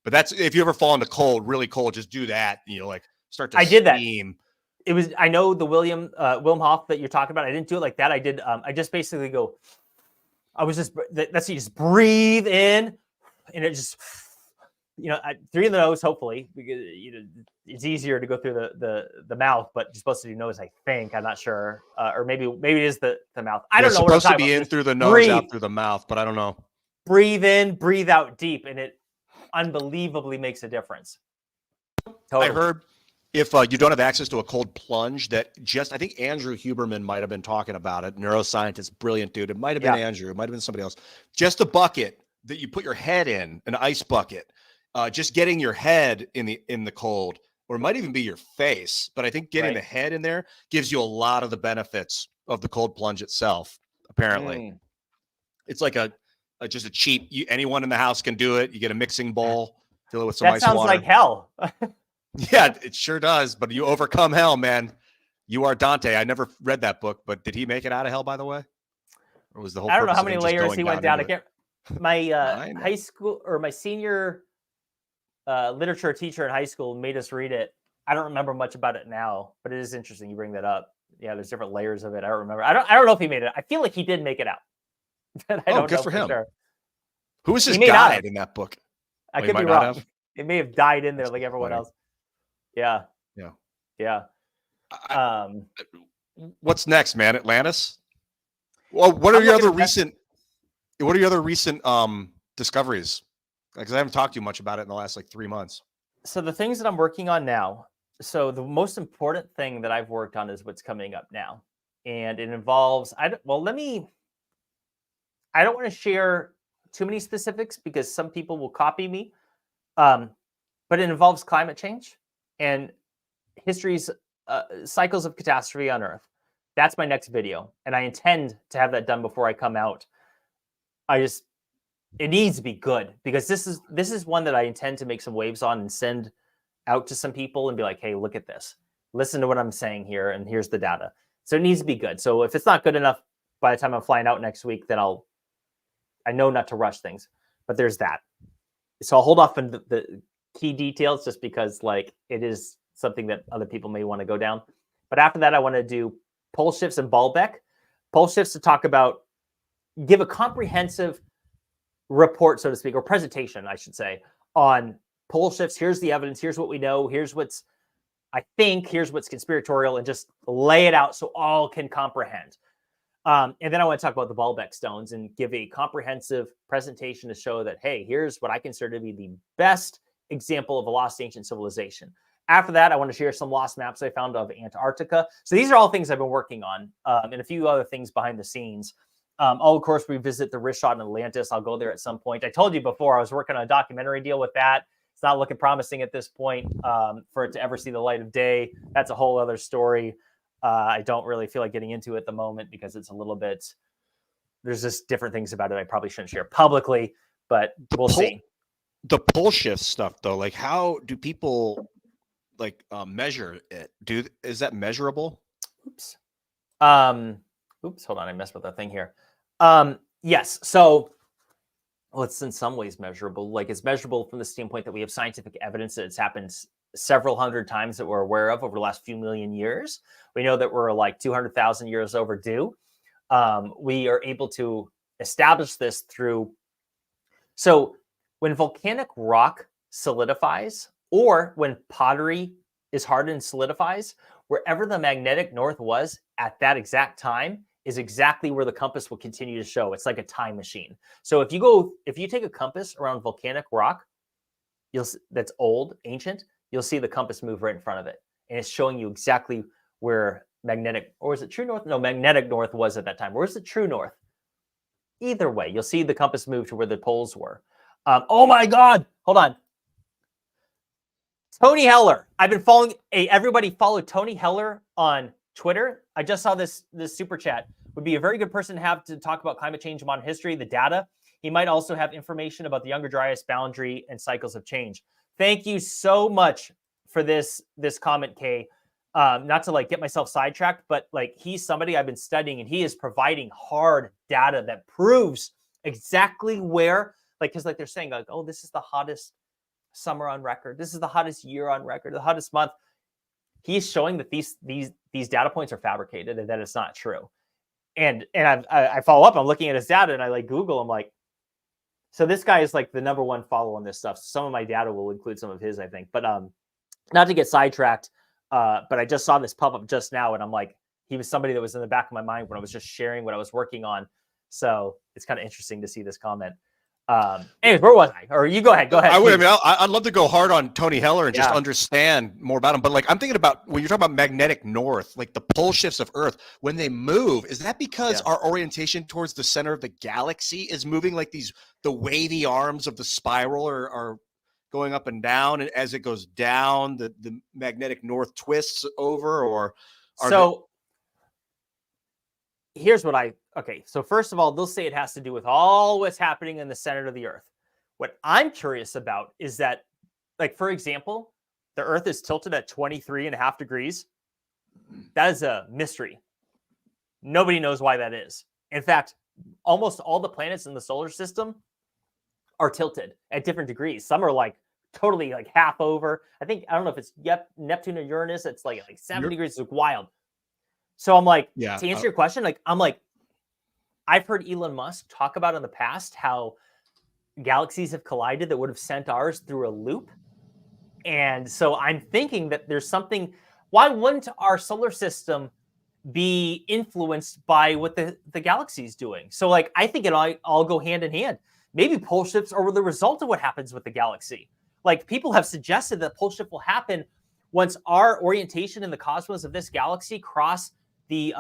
S2: but that's, if you ever fall into cold, really cold, just do that. Like start to
S1: I did
S2: steam.
S1: That. I know the Wim Hof that you're talking about. I didn't do it like that. I did. I just basically go, you just breathe in and it just, through the nose, hopefully, because it's easier to go through the mouth, but you're supposed to do nose, I think. I'm not sure. Or maybe it is the mouth. I don't know.
S2: It's supposed to be in through the nose, out through the mouth, but I don't know.
S1: Breathe in, breathe out deep, and it unbelievably makes a difference. Totally.
S2: I heard if you don't have access to a cold plunge, I think Andrew Huberman might have been talking about it. Neuroscientist, brilliant dude. It might have been Andrew. It might have been somebody else. Just a bucket that you put your head in, an ice bucket. Just getting your head in the cold, or it might even be your face. But I think getting the head in there gives you a lot of the benefits of the cold plunge itself. Apparently, it's like just a cheap. Anyone in the house can do it. You get a mixing bowl, fill it with some ice water.
S1: That sounds like hell.
S2: Yeah, it sure does. But you overcome hell, man. You are Dante. I never read that book, but did he make it out of hell, by the way? Or was the whole?
S1: I don't know how many layers he went down. I can't. My high school or my senior literature teacher in high school made us read it. I don't remember much about it now, but it is interesting you bring that up. Yeah, there's different layers of it. I don't remember. I don't know if he made it. I feel like he did make it out. But I don't know
S2: for him.
S1: Sure.
S2: Who was his guide in that book?
S1: I could be wrong. It may have died in there like everyone else. Yeah.
S2: What's next, man? Atlantis? Well, what are your other recent discoveries? Because I haven't talked to you much about it in the last 3 months.
S1: So the things that I'm working on now. So the most important thing that I've worked on is what's coming up now, and it involves. I don't want to share too many specifics because some people will copy me, but it involves climate change and history's cycles of catastrophe on Earth. That's my next video, and I intend to have that done before I come out. It needs to be good because this is one that I intend to make some waves on and send out to some people and be like, hey, look at this. Listen to what I'm saying here, and here's the data. So it needs to be good. So if it's not good enough by the time I'm flying out next week, then I know not to rush things. But there's that. So I'll hold off on the key details just because it is something that other people may want to go down. But after that, I want to do pole shifts in Baalbek. Pole shifts to give a comprehensive report, so to speak, or presentation, I should say, on pole shifts. Here's the evidence. Here's what we know. Here's what's conspiratorial, and just lay it out so all can comprehend. And then I want to talk about the Baalbek stones and give a comprehensive presentation to show that, hey, here's what I consider to be the best example of a lost ancient civilization. After that, I want to share some lost maps I found of Antarctica. So these are all things I've been working on, and a few other things behind the scenes. I'll, of course, revisit the wrist shot in Atlantis. I'll go there at some point. I told you before, I was working on a documentary deal with that. It's not looking promising at this point for it to ever see the light of day. That's a whole other story. I don't really feel like getting into it at the moment because it's a little bit, there's just different things about it I probably shouldn't share publicly, but we'll see.
S2: The pole shift stuff though, like how do people like measure it? Is that measurable?
S1: Oops. Oops, hold on, I messed with that thing here. Yes, so well, it's in some ways measurable. Like it's measurable from the standpoint that we have scientific evidence that it's happened several hundred times that we're aware of over the last few million years. We know that we're like 200,000 years overdue. We are able to establish this through. So when volcanic rock solidifies, or when pottery is hardened and solidifies, wherever the magnetic north was at that exact time is exactly where the compass will continue to show. It's like a time machine. So if you take a compass around volcanic rock, that's old, ancient, you'll see the compass move right in front of it. And it's showing you exactly where magnetic, or is it true north? No, magnetic north was at that time. Where's the true north? Either way, you'll see the compass move to where the poles were. Oh my God, hold on. Tony Heller. I've been following. Everybody follow Tony Heller on Twitter. I just saw this super chat. Would be a very good person to have to talk about climate change, modern history, the data. He might also have information about the Younger Dryas boundary and cycles of change. Thank you so much for this comment, Kay. Not to like get myself sidetracked, but like he's somebody I've been studying, and he is providing hard data that proves exactly where, like, because like they're saying like, oh, this is the hottest summer on record. This is the hottest year on record, the hottest month. He's showing that these data points are fabricated and that it's not true. And I follow up. I'm looking at his data and I like Google. I'm like, so this guy is like the number one follow on this stuff. Some of my data will include some of his, I think. But not to get sidetracked. But I just saw this pop up just now, and I'm like, he was somebody that was in the back of my mind when I was just sharing what I was working on. So it's kind of interesting to see this comment. Anyways, where was I? Or you go ahead. Go ahead.
S2: I'd love to go hard on Tony Heller and just understand more about him. But like, I'm thinking about when you're talking about magnetic north, like the pole shifts of Earth, when they move, is that because our orientation towards the center of the galaxy is moving, like the wavy arms of the spiral are going up and down, and as it goes down, the magnetic north twists over, or
S1: here's what so first of all, they'll say it has to do with all what's happening in the center of the Earth. What I'm curious about is that, like, for example, the Earth is tilted at 23.5 degrees. That is a mystery. Nobody knows why that is. In fact, almost all the planets in the solar system are tilted at different degrees. Some are like totally like half over. I don't know if it's Neptune or Uranus. It's like 7 degrees. It's like wild. So I'm like, to answer your question, I've heard Elon Musk talk about in the past how galaxies have collided that would have sent ours through a loop. And so I'm thinking that there's something. Why wouldn't our solar system be influenced by what the galaxy is doing? So like, I think it all go hand in hand. Maybe pole shifts are the result of what happens with the galaxy. Like, people have suggested that pole shift will happen once our orientation in the cosmos of this galaxy cross the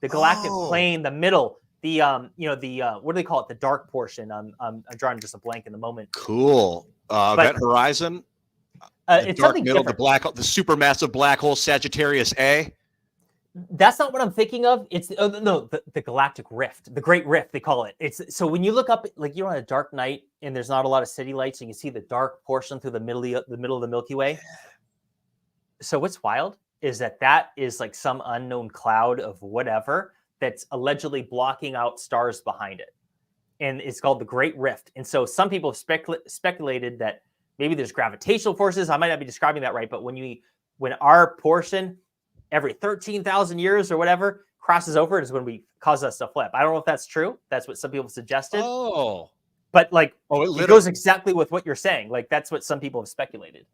S1: galactic plane, the middle, what do they call it? The dark portion. I'm drawing just a blank in the moment.
S2: Cool. Event horizon.
S1: It's
S2: dark
S1: something
S2: middle,
S1: different.
S2: the supermassive black hole Sagittarius A.
S1: That's not what I'm thinking of. It's the galactic rift, the Great Rift, they call it. It's so when you look up, like, you're on a dark night and there's not a lot of city lights, and you see the dark portion through the middle of the Milky Way. So what's wild is that is like some unknown cloud of whatever that's allegedly blocking out stars behind it, and it's called the Great Rift. And so some people have speculated that maybe there's gravitational forces. I might not be describing that right, but when our portion every 13,000 years or whatever crosses over, is when we cause us to flip. I don't know if that's true. That's what some people suggested.
S2: Oh,
S1: but like, it goes exactly with what you're saying. Like, that's what some people have speculated.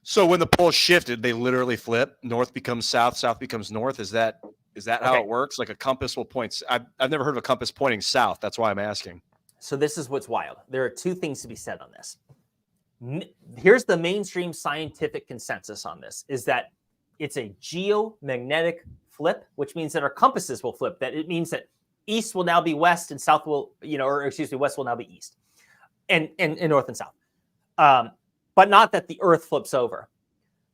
S2: So when the poles shifted, they literally flip. North becomes south, south becomes north. Is that how it works? Like a compass will point. I've never heard of a compass pointing south. That's why I'm asking.
S1: So this is what's wild. There are two things to be said on this. Here's the mainstream scientific consensus on this, is that it's a geomagnetic flip, which means that our compasses will flip. That it means that east will now be west and south will, west will now be east, and north and south. But not that the Earth flips over.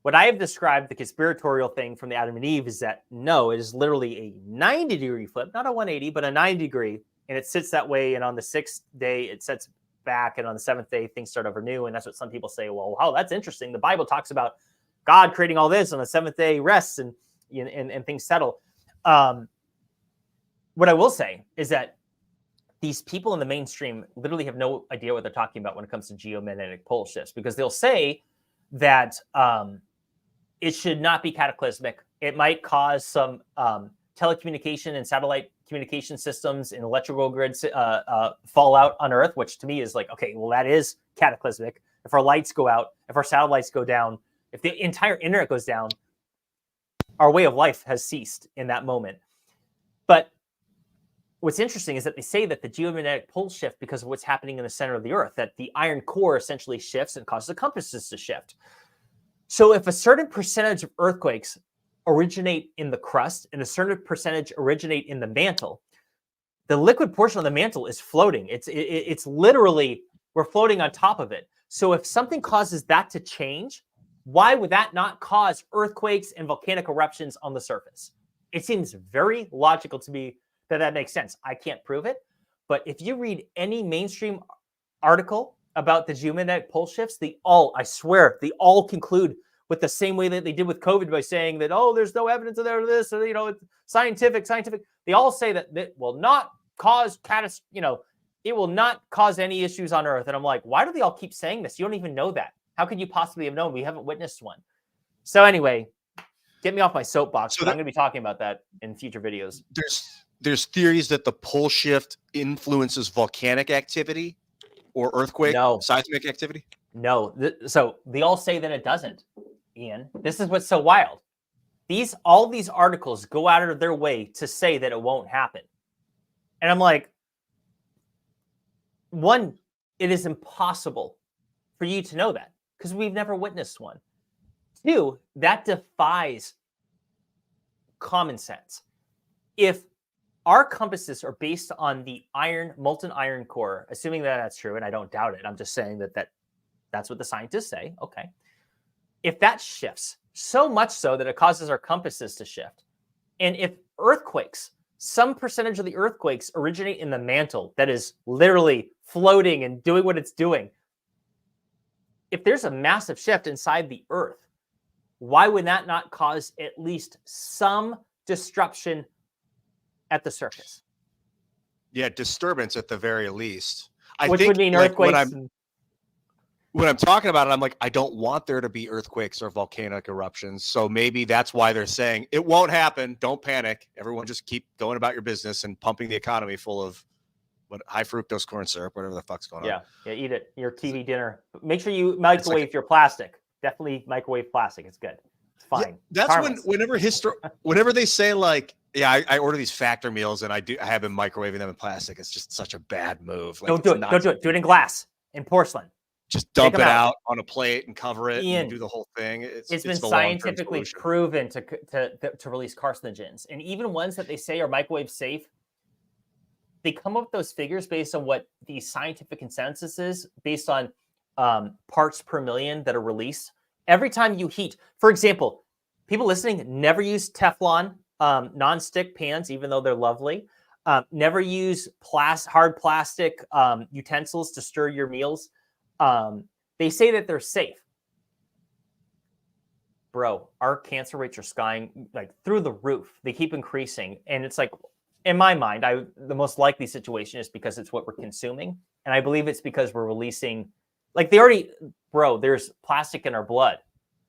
S1: What I have described, the conspiratorial thing from the Adam and Eve, is that no, it is literally a 90-degree flip, not a 180, but a 90 degree, and it sits that way. And on the sixth day, it sets back, and on the seventh day things start over new. And that's what some people say. Well, oh, that's interesting. The Bible talks about God creating all this on the seventh day, rests and things settle. What I will say is that these people in the mainstream literally have no idea what they're talking about when it comes to geomagnetic pole shifts, because they'll say that it should not be cataclysmic. It might cause some telecommunication and satellite communication systems and electrical grids fallout on Earth, which to me is like, okay, well, that is cataclysmic. If our lights go out, if our satellites go down, if the entire internet goes down, our way of life has ceased in that moment. But what's interesting is that they say that the geomagnetic pole shift because of what's happening in the center of the Earth, that the iron core essentially shifts and causes the compasses to shift. So if a certain percentage of earthquakes originate in the crust and a certain percentage originate in the mantle, the liquid portion of the mantle is floating. It's literally, we're floating on top of it. So if something causes that to change, why would that not cause earthquakes and volcanic eruptions on the surface? It seems very logical to me that makes sense. I can't prove it, but if you read any mainstream article about the geomagnetic pole shifts, I swear, they all conclude with the same way that they did with COVID by saying that, oh, there's no evidence of this, or, it's scientific. They all say that it will not cause it will not cause any issues on Earth. And I'm like, why do they all keep saying this? You don't even know that. How could you possibly have known? We haven't witnessed one. So anyway, get me off my soapbox. So I'm going to be talking about that in future videos.
S2: There's theories that the pole shift influences volcanic activity or earthquake seismic activity.
S1: No. So they all say that it doesn't, Ian. This is what's so wild. All these articles go out of their way to say that it won't happen. And I'm like, one, it is impossible for you to know that because we've never witnessed one. Two, that defies common sense. If our compasses are based on the molten iron core, assuming that that's true, and I don't doubt it. I'm just saying that's what the scientists say. Okay. If that shifts so much so that it causes our compasses to shift, and if earthquakes, some percentage of the earthquakes originate in the mantle that is literally floating and doing what it's doing, if there's a massive shift inside the Earth, why would that not cause at least some disruption at the surface?
S2: Yeah, disturbance at the very least.
S1: Which would mean earthquakes.
S2: When I'm talking about it, I'm like, I don't want there to be earthquakes or volcanic eruptions. So maybe that's why they're saying it won't happen. Don't panic. Everyone just keep going about your business and pumping the economy full of high fructose corn syrup, whatever the fuck's going on.
S1: Yeah, eat it. Your TV dinner. Make sure you microwave your plastic. Definitely microwave plastic. It's good. It's fine.
S2: Yeah, that's whenever they say like, yeah, I order these factor meals and I have been microwaving them in plastic. It's just such a bad move. Like,
S1: don't do it. Don't do it. Do it in glass, in porcelain.
S2: Just dump it out on a plate and cover it and do the whole thing.
S1: It's been scientifically proven to release carcinogens. And even ones that they say are microwave safe, they come up with those figures based on what the scientific consensus is, based on parts per million that are released. Every time you heat, for example, people listening, never use Teflon non-stick pans, even though they're lovely. Never use hard plastic utensils to stir your meals. They say that they're safe. Bro, our cancer rates are skying like through the roof. They keep increasing. And it's like, in my mind, the most likely situation is because it's what we're consuming. And I believe it's because we're releasing, like there's plastic in our blood.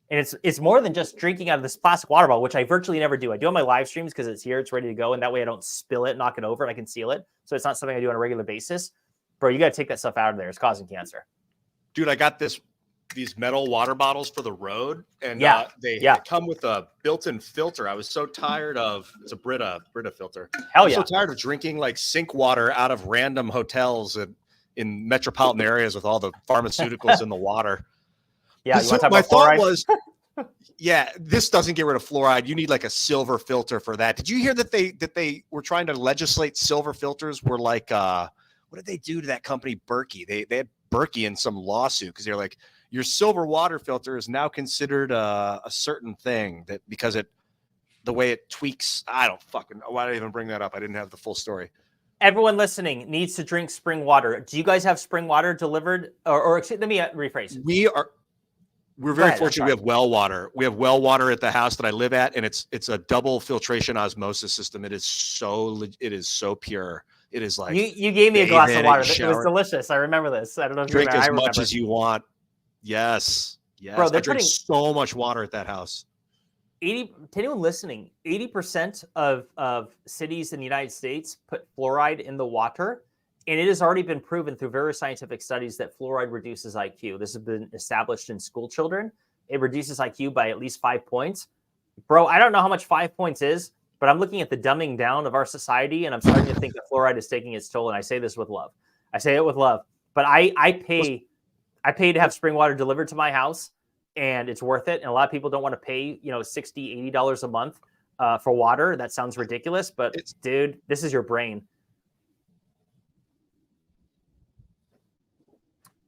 S1: And it's more than just drinking out of this plastic water bottle, which I virtually never do. I do on my live streams because it's here, it's ready to go. And that way I don't spill it, knock it over, and I can seal it. So it's not something I do on a regular basis. Bro, you got to take that stuff out of there. It's causing cancer.
S2: Dude, I got these metal water bottles for the road, and they come with a built-in filter. I was so tired of it's a Brita filter.
S1: Hell yeah!
S2: I'm so tired of drinking like sink water out of random hotels in metropolitan areas with all the pharmaceuticals in the water.
S1: Yeah,
S2: so my thought was, this doesn't get rid of fluoride. You need like a silver filter for that. Did you hear that they were trying to legislate silver filters? Were like, what did they do to that company Berkey? They had Berkey in some lawsuit because they're like, your silver water filter is now considered a certain thing that because the way it tweaks. I don't fucking know. Why did I even bring that up? I didn't have the full story.
S1: everyone listening needs to drink spring water. Do you guys have spring water delivered? Or let me rephrase.
S2: We're very fortunate. We have well water. We have well water at the house that I live at, and it's a double filtration osmosis system. It is so pure. It is like
S1: you gave me a glass of water. It was delicious. I remember this. I don't know if
S2: drink as much as you want. Yes. Bro, I drink so much water at that house.
S1: To anyone listening, 80% of cities in the United States put fluoride in the water, and it has already been proven through various scientific studies that fluoride reduces IQ. This has been established in school children. It reduces IQ by at least 5 points. Bro, I don't know how much 5 points is, but I'm looking at the dumbing down of our society, and I'm starting to think that fluoride is taking its toll, and I say this with love. I say it with love. But I pay to have spring water delivered to my house, and it's worth it. And a lot of people don't want to pay, $60, $80 a month for water. That sounds ridiculous, but dude, this is your brain.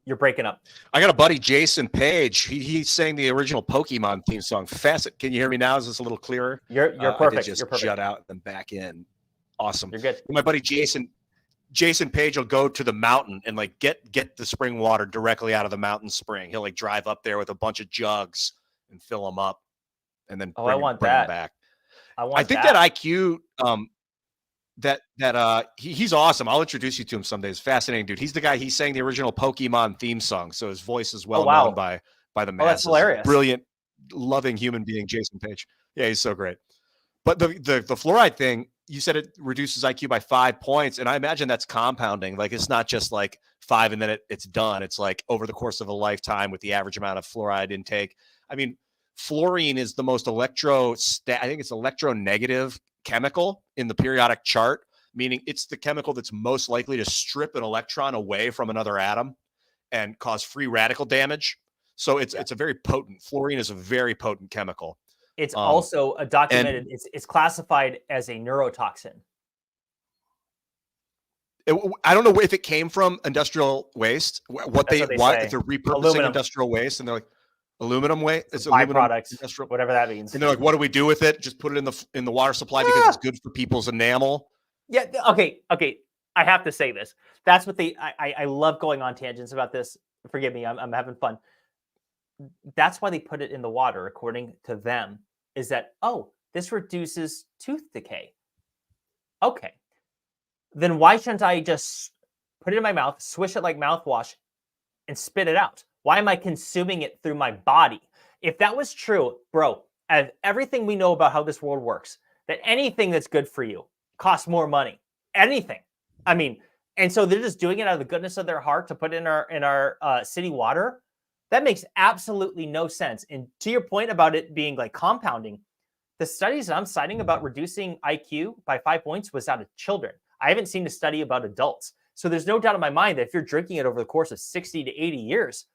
S1: You're breaking up.
S2: I got a buddy, Jason Page. He sang the original Pokemon theme song. Facet. Can you hear me now? Is this a little clearer?
S1: You're perfect.
S2: I did just
S1: you're perfect.
S2: Shut out and back in. Awesome.
S1: You're good.
S2: My buddy Jason Page will go to the mountain and like get the spring water directly out of the mountain spring. He'll like drive up there with a bunch of jugs and fill them up, and then bring them back. I think that IQ. He's awesome. I'll introduce you to him someday. He's a fascinating dude. He's the guy. He sang the original Pokemon theme song, so his voice is well known by the masses.
S1: That's hilarious.
S2: Brilliant, loving human being, Jason Page. Yeah, he's so great. But the fluoride thing, you said it reduces IQ by 5 points, and I imagine that's compounding. Like it's not just like 5 and then it's done. It's like over the course of a lifetime with the average amount of fluoride intake. I mean, fluorine is the most electronegative chemical in the periodic chart, meaning it's the chemical that's most likely to strip an electron away from another atom and cause free radical damage. So it's a very potent. Fluorine is a very potent chemical.
S1: It's also a documented. It's classified as a neurotoxin.
S2: I don't know if it came from industrial waste. What if they're repurposing industrial waste and they're like, aluminum waste, it's
S1: byproducts, whatever that means.
S2: And they're like, what do we do with it? Just put it in the water supply because it's good for people's enamel.
S1: Yeah. Okay. I have to say this. That's what I love going on tangents about this. Forgive me. I'm having fun. That's why they put it in the water, according to them, is that, this reduces tooth decay. Okay. Then why shouldn't I just put it in my mouth, swish it like mouthwash, and spit it out? Why am I consuming it through my body? If that was true, bro, as everything we know about how this world works, that anything that's good for you costs more money. Anything. I mean, and so they're just doing it out of the goodness of their heart to put in our city water. That makes absolutely no sense. And to your point about it being like compounding, the studies that I'm citing about reducing IQ by 5 points was out of children. I haven't seen a study about adults. So there's no doubt in my mind that if you're drinking it over the course of 60 to 80 years,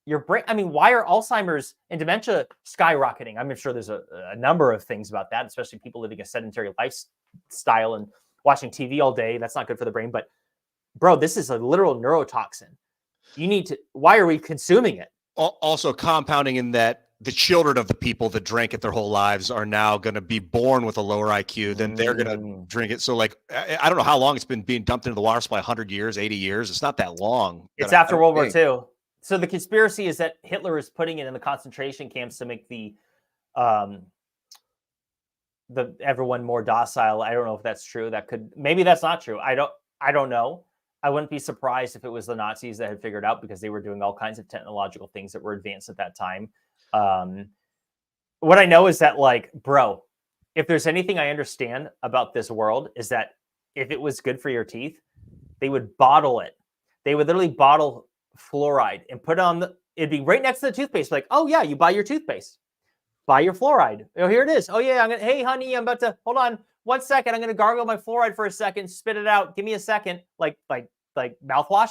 S1: your brain, why are Alzheimer's and dementia skyrocketing? I'm sure there's a number of things about that, especially people living a sedentary lifestyle and watching TV all day. That's not good for the brain. But bro, this is a literal neurotoxin. Why are we consuming it?
S2: Also compounding in that the children of the people that drank it their whole lives are now going to be born with a lower IQ than they're going to drink it. So like, I don't know how long it's been being dumped into the water supply, 100 years, 80 years. It's not that long.
S1: It's after World War II. So the conspiracy is that Hitler is putting it in the concentration camps to make the everyone more docile. I don't know if that's true. Maybe that's not true. I don't know. I wouldn't be surprised if it was the Nazis that had figured out, because they were doing all kinds of technological things that were advanced at that time. What I know is that, like, bro, if there's anything I understand about this world, is that if it was good for your teeth, they would bottle it. They would literally bottle fluoride and put it on it'd be right next to the toothpaste. Like, oh yeah, you buy your toothpaste, buy your fluoride. Oh, here it is. Oh yeah, hey honey, I'm about to, hold on 1 second. I'm going to gargle my fluoride for a second, spit it out. Give me a second. Like mouthwash.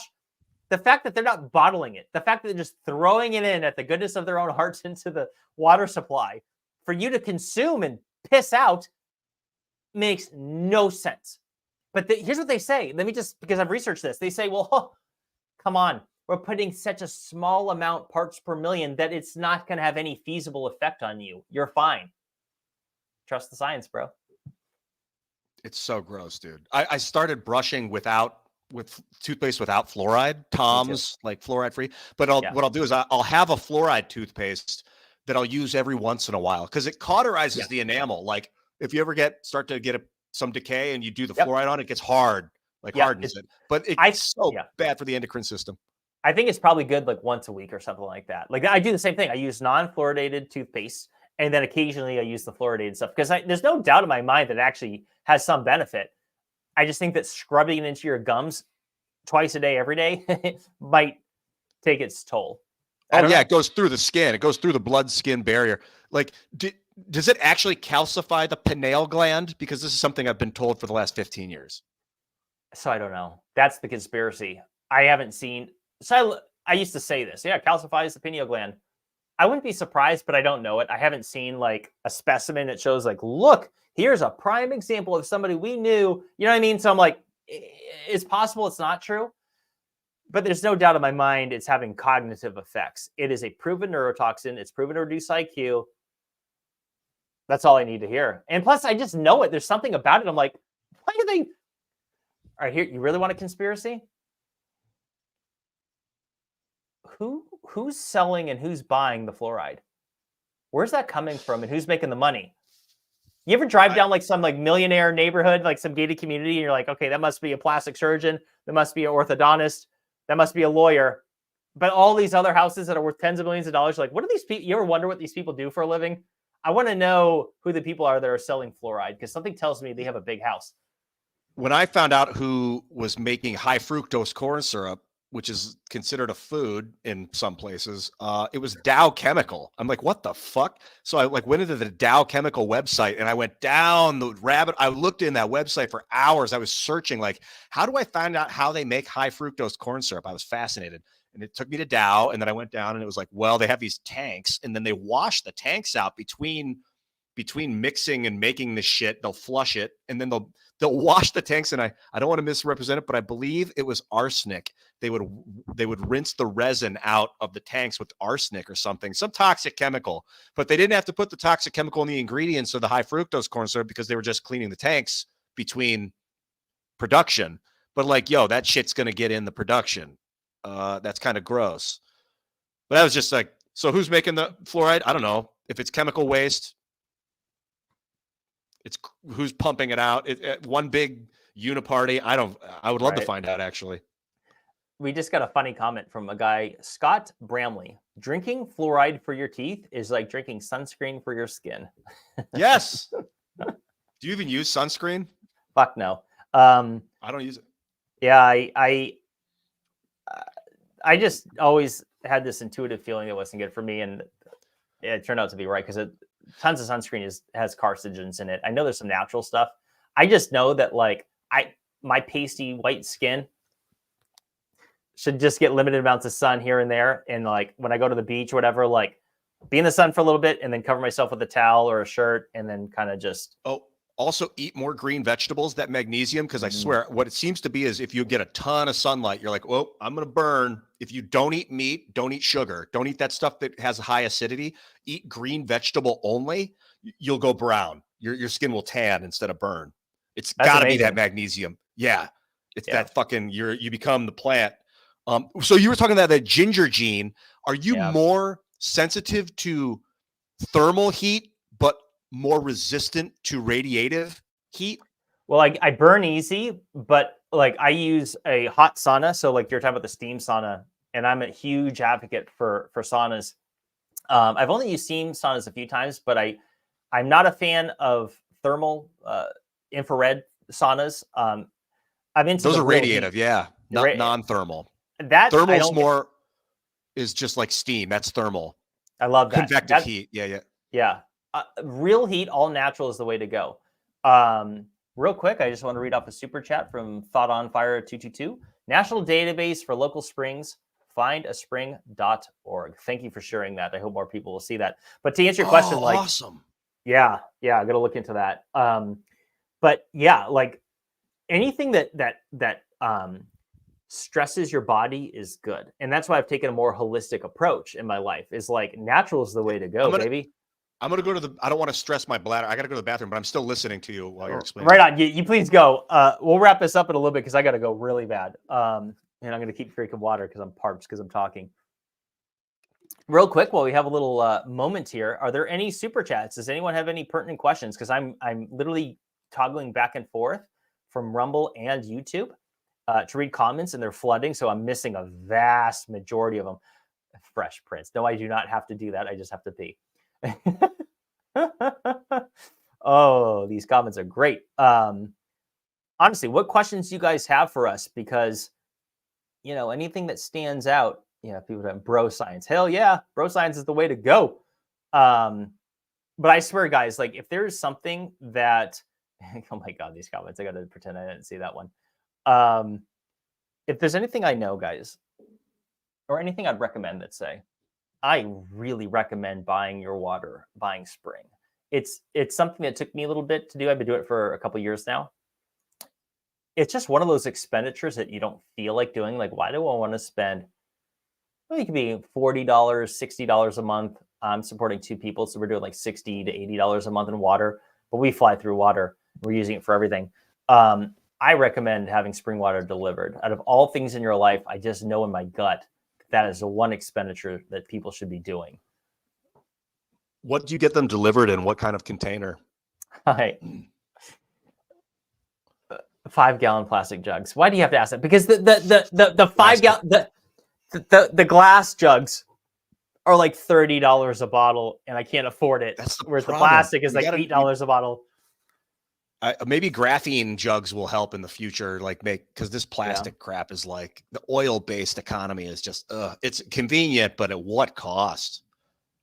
S1: The fact that they're not bottling it, the fact that they're just throwing it in at the goodness of their own hearts into the water supply for you to consume and piss out makes no sense. But here's what they say. Because I've researched this, they say, well, come on. We're putting such a small amount parts per million that it's not going to have any feasible effect on you. You're fine. Trust the science, bro.
S2: It's so gross, dude. I started brushing with toothpaste without fluoride, Tom's, like fluoride free. But what I'll do is I'll have a fluoride toothpaste that I'll use every once in a while because it cauterizes the enamel. Like if you ever start to get some decay and you do the fluoride on, it gets hard, like hardens it. But it's so bad for the endocrine system.
S1: I think it's probably good like once a week or something like that. Like I do the same thing. I use non-fluoridated toothpaste, and then occasionally I use the fluoridated stuff because there's no doubt in my mind that it actually has some benefit. I just think that scrubbing it into your gums twice a day, every day, might take its toll.
S2: It goes through the skin. It goes through the blood-skin barrier. Like, does it actually calcify the pineal gland? Because this is something I've been told for the last 15 years.
S1: So I don't know. That's the conspiracy. I haven't seen. So I used to say this. Yeah, calcifies the pineal gland. I wouldn't be surprised, but I don't know it. I haven't seen like a specimen that shows like, look, here's a prime example of somebody we knew. You know what I mean? So I'm like, it's possible it's not true, but there's no doubt in my mind it's having cognitive effects. It is a proven neurotoxin. It's proven to reduce IQ. That's all I need to hear. And plus, I just know it. There's something about it. I'm like, why do they? All right, here, you really want a conspiracy? Who's selling and who's buying the fluoride? Where's that coming from and who's making the money? You ever drive down like some like millionaire neighborhood, like some gated community, and you're like, okay, that must be a plastic surgeon, that must be an orthodontist, that must be a lawyer. But all these other houses that are worth tens of millions of dollars, like, what are these people? You ever wonder what these people do for a living? I want to know who the people are that are selling fluoride because something tells me they have a big house.
S2: When I found out who was making high fructose corn syrup, which is considered a food in some places, it was Dow Chemical. I'm like, what the fuck? So I went into the Dow Chemical website and I went down the rabbit. I looked in that website for hours. I was searching like, how do I find out how they make high fructose corn syrup? I was fascinated. And it took me to Dow. And then I went down and it was like, well, they have these tanks and then they wash the tanks out between mixing and making the shit. They'll flush it and then they'll wash the tanks. And I don't want to misrepresent it, but I believe it was arsenic. They would rinse the resin out of the tanks with arsenic or something, some toxic chemical, but they didn't have to put the toxic chemical in the ingredients of the high fructose corn syrup because they were just cleaning the tanks between production. But like, yo, that shit's going to get in the production. That's kind of gross. But that was just like, so who's making the fluoride? I don't know. If it's chemical waste, it's who's pumping it out. One big uniparty. I would love to find out actually.
S1: We just got a funny comment from a guy, Scott Bramley. Drinking fluoride for your teeth is like drinking sunscreen for your skin.
S2: Yes. Do you even use sunscreen?
S1: Fuck no.
S2: I don't use it.
S1: Yeah, I just always had this intuitive feeling it wasn't good for me, and it turned out to be right because tons of sunscreen has carcinogens in it. I know there's some natural stuff. I just know that like my pasty white skin should just get limited amounts of sun here and there. And like when I go to the beach or whatever, like be in the sun for a little bit and then cover myself with a towel or a shirt and then kind of just.
S2: Oh, also eat more green vegetables, that magnesium. Cause I swear what it seems to be is if you get a ton of sunlight, you're like, oh, I'm going to burn. If you don't eat meat, don't eat sugar, don't eat that stuff that has high acidity, eat green vegetable only. You'll go brown. Your skin will tan instead of burn. It's gotta be that magnesium. Yeah. It's that fucking, you become the plant. So you were talking about that ginger gene. Are you more sensitive to thermal heat, but more resistant to radiative heat?
S1: Well, I burn easy, but like I use a hot sauna. So like you're talking about the steam sauna, and I'm a huge advocate for saunas. I've only used steam saunas a few times, but I'm not a fan of thermal infrared saunas. I'm into
S2: those are radiative, not non-thermal.
S1: That
S2: thermal's more is just like steam. That's thermal.
S1: I love that.
S2: Convective heat. Yeah.
S1: Real heat, all natural is the way to go. Real quick, I just want to read off a super chat from Thought on Fire 222. National Database for Local Springs. Findaspring.org. Thank you for sharing that. I hope more people will see that. But to answer your question, like
S2: awesome.
S1: Yeah, I got to look into that. But yeah, like anything that stresses your body is good. And that's why I've taken a more holistic approach in my life. Is like natural is the way to go, baby.
S2: I'm gonna go to the. I don't want to stress my bladder. I gotta go to the bathroom, but I'm still listening to you while you're explaining.
S1: Right on. You please go. We'll wrap this up in a little bit because I got to go really bad. And I'm going to keep drinking water because I'm parched because I'm talking. Real quick, while we have a little moment here, are there any super chats? Does anyone have any pertinent questions? Because I'm literally toggling back and forth from Rumble and YouTube to read comments, and they're flooding, so I'm missing a vast majority of them. Fresh Prince. No, I do not have to do that. I just have to pee. Oh, these comments are great. Honestly, what questions do you guys have for us? Because, you know, anything that stands out, yeah, people have bro science. Hell yeah, bro science is the way to go. But I swear, guys, like if there's something that, oh my God, these comments, I got to pretend I didn't see that one. If there's anything I know, guys, or anything I'd recommend, let's say, I really recommend buying your water, buying Spring. It's something that took me a little bit to do. I've been doing it for a couple of years now. It's just one of those expenditures that you don't feel like doing. Like, why do I want to spend? Well, it could be $40, $60 a month. I'm supporting 2 people, so we're doing like $60 to $80 a month in water. But we fly through water. We're using it for everything. I recommend having spring water delivered. Out of all things in your life, I just know in my gut that is the one expenditure that people should be doing.
S2: What do you get them delivered in? What kind of container?
S1: Hi. 5-gallon plastic jugs. Why do you have to ask that? Because the 5-gallon the glass jugs are like $30 a bottle, and I can't afford it. Whereas the plastic is like $8 a bottle.
S2: Maybe graphene jugs will help in the future, like because this plastic crap is like the oil-based economy is just it's convenient, but at what cost?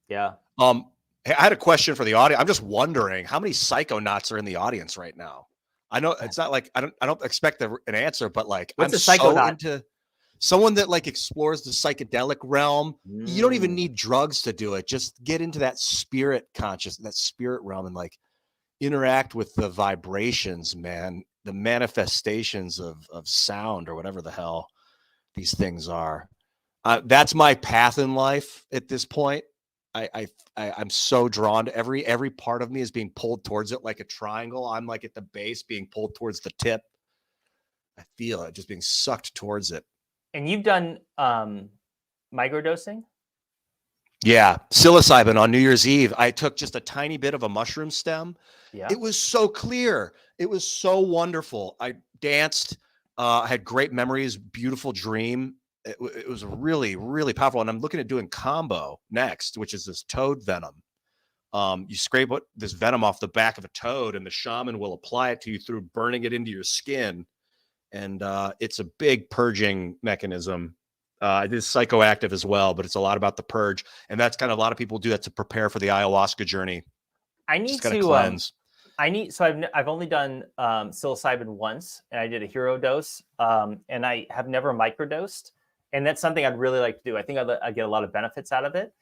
S1: Yeah.
S2: Hey, I had a question for the audience. I'm just wondering how many psychonauts are in the audience right now. I know it's not like I don't expect an answer, but like
S1: what's
S2: I'm so into someone that like explores the psychedelic realm. You don't even need drugs to do it. Just get into that spirit conscious, that spirit realm, and like interact with the vibrations, man, the manifestations of sound or whatever the hell these things are. That's my path in life at this point. I'm so drawn to every part of me is being pulled towards it like a triangle. I'm like at the base being pulled towards the tip. I feel it just being sucked towards it.
S1: And you've done microdosing?
S2: Yeah. Psilocybin on New Year's Eve. I took just a tiny bit of a mushroom stem.
S1: Yeah.
S2: It was so clear. It was so wonderful. I danced. I had great memories, beautiful dream. It was really, really powerful. And I'm looking at doing combo next, which is this toad venom. You scrape this venom off the back of a toad, and the shaman will apply it to you through burning it into your skin. And it's a big purging mechanism. It is psychoactive as well, but it's a lot about the purge. And that's kind of a lot of people do that to prepare for the ayahuasca journey.
S1: I need to
S2: cleanse.
S1: I've only done psilocybin once, and I did a hero dose, and I have never microdosed. And that's something I'd really like to do. I think I get a lot of benefits out of it.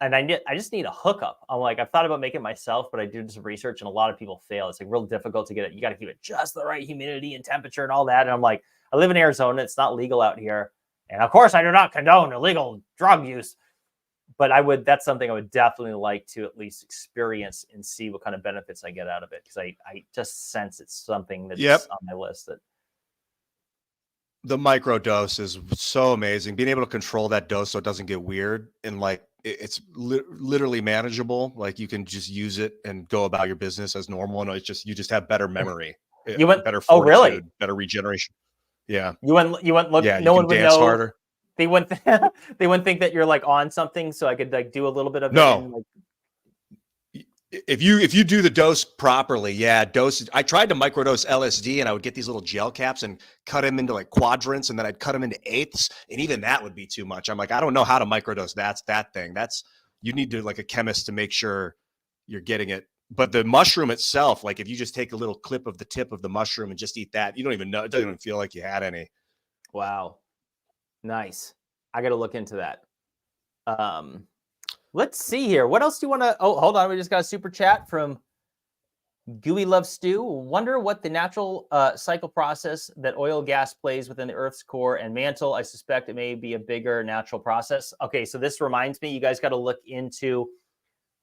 S1: And I just need a hookup. I'm like, I've thought about making it myself, but I do some research, and a lot of people fail. It's like real difficult to get it. You got to keep it just the right humidity and temperature and all that. And I'm like, I live in Arizona. It's not legal out here. And of course, I do not condone illegal drug use. But that's something I would definitely like to at least experience and see what kind of benefits I get out of it. Because I just sense it's something that's on my list.
S2: The micro dose is so amazing. Being able to control that dose so it doesn't get weird, and like it's literally manageable. Like you can just use it and go about your business as normal, and you just have better memory.
S1: You went
S2: better fortitude,
S1: oh really?
S2: Better regeneration. Yeah.
S1: You went look.
S2: Yeah,
S1: no one would know.
S2: Harder.
S1: They wouldn't they wouldn't think that you're like on something, so I could like do a little bit of
S2: it. No.
S1: And, like...
S2: If you do the dose properly, dosage. I tried to microdose LSD, and I would get these little gel caps and cut them into like quadrants, and then I'd cut them into eighths, and even that would be too much. I'm like, I don't know how to microdose that thing. You need to like a chemist to make sure you're getting it. But the mushroom itself, like if you just take a little clip of the tip of the mushroom and just eat that, you don't even know. It doesn't even feel like you had any.
S1: Wow. Nice. I got to look into that. Let's see here. What else do you want to... Oh, hold on. We just got a super chat from Gooey Love Stew. Wonder what the natural cycle process that oil gas plays within the Earth's core and mantle. I suspect it may be a bigger natural process. Okay, so this reminds me, you guys got to look into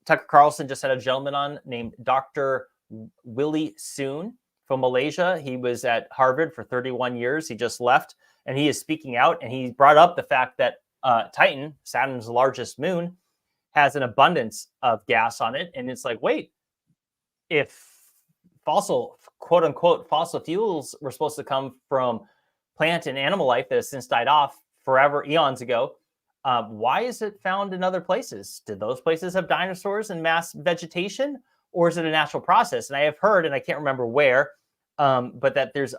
S1: Tucker Carlson just had a gentleman on named Dr. Willie Soon from Malaysia. He was at Harvard for 31 years. He just left, and he is speaking out. And he brought up the fact that Titan, Saturn's largest moon, has an abundance of gas on it. And it's like, wait, if quote unquote, fossil fuels were supposed to come from plant and animal life that has since died off forever, eons ago, why is it found in other places? Did those places have dinosaurs and mass vegetation, or is it a natural process? And I have heard, and I can't remember where, but that there's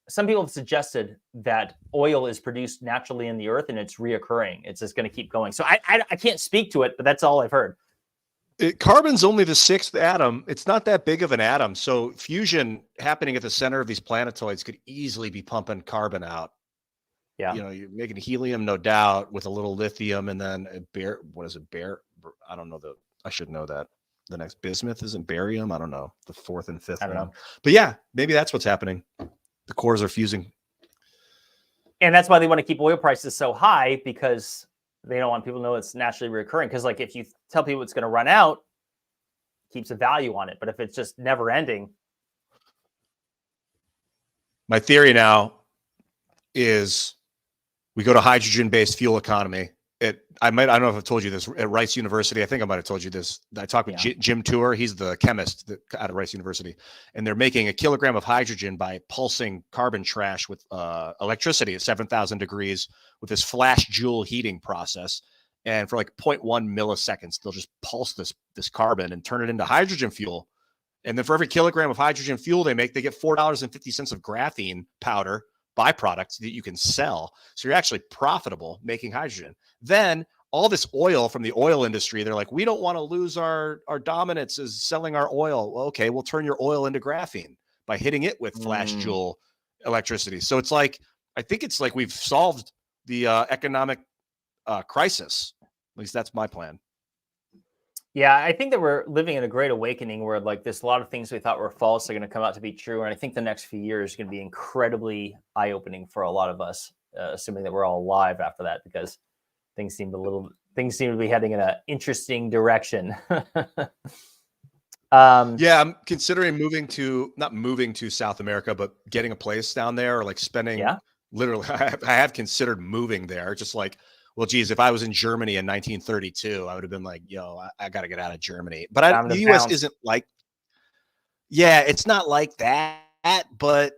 S1: some people have suggested that oil is produced naturally in the earth and it's reoccurring. It's just going to keep going. So I can't speak to it, but that's all I've heard.
S2: Carbon's only the 6th atom. It's not that big of an atom. So fusion happening at the center of these planetoids could easily be pumping carbon out.
S1: Yeah.
S2: You're making helium, no doubt, with a little lithium, and then I don't know I should know that. The next bismuth isn't barium. I don't know. The 4th and 5th.
S1: I don't know.
S2: But yeah, maybe that's what's happening. The cores are fusing.
S1: And that's why they want to keep oil prices so high, because they don't want people to know it's naturally recurring. Because like if you tell people it's going to run out, it keeps a value on it. But if it's just never ending.
S2: My theory now is we go to hydrogen-based fuel economy. I don't know if I've told you this at Rice University. I think I might have told you this. I talked with Jim Tour. He's the chemist out of Rice University, and they're making a kilogram of hydrogen by pulsing carbon trash with electricity at 7,000 degrees with this flash joule heating process. And for like 0.1 milliseconds, they'll just pulse this carbon and turn it into hydrogen fuel. And then for every kilogram of hydrogen fuel they make, they get $4.50 of graphene powder byproducts that you can sell. So you're actually profitable making hydrogen. Then all this oil from the oil industry, they're like, we don't want to lose our dominance as selling our oil. Well, okay, we'll turn your oil into graphene by hitting it with flash joule electricity. So it's like, I think it's like we've solved the economic crisis. At least that's my plan.
S1: Yeah, I think that we're living in a great awakening where like there's a lot of things we thought were false are going to come out to be true. And I think the next few years are going to be incredibly eye-opening for a lot of us, assuming that we're all alive after that, because things seem to be heading in an interesting direction.
S2: Yeah, I'm considering not moving to South America, but getting a place down there, or like spending literally, I have considered moving there. Just like, well, geez, if I was in Germany in 1932, I would have been like, yo, I got to get out of Germany. But the U.S. isn't like, it's not like that, but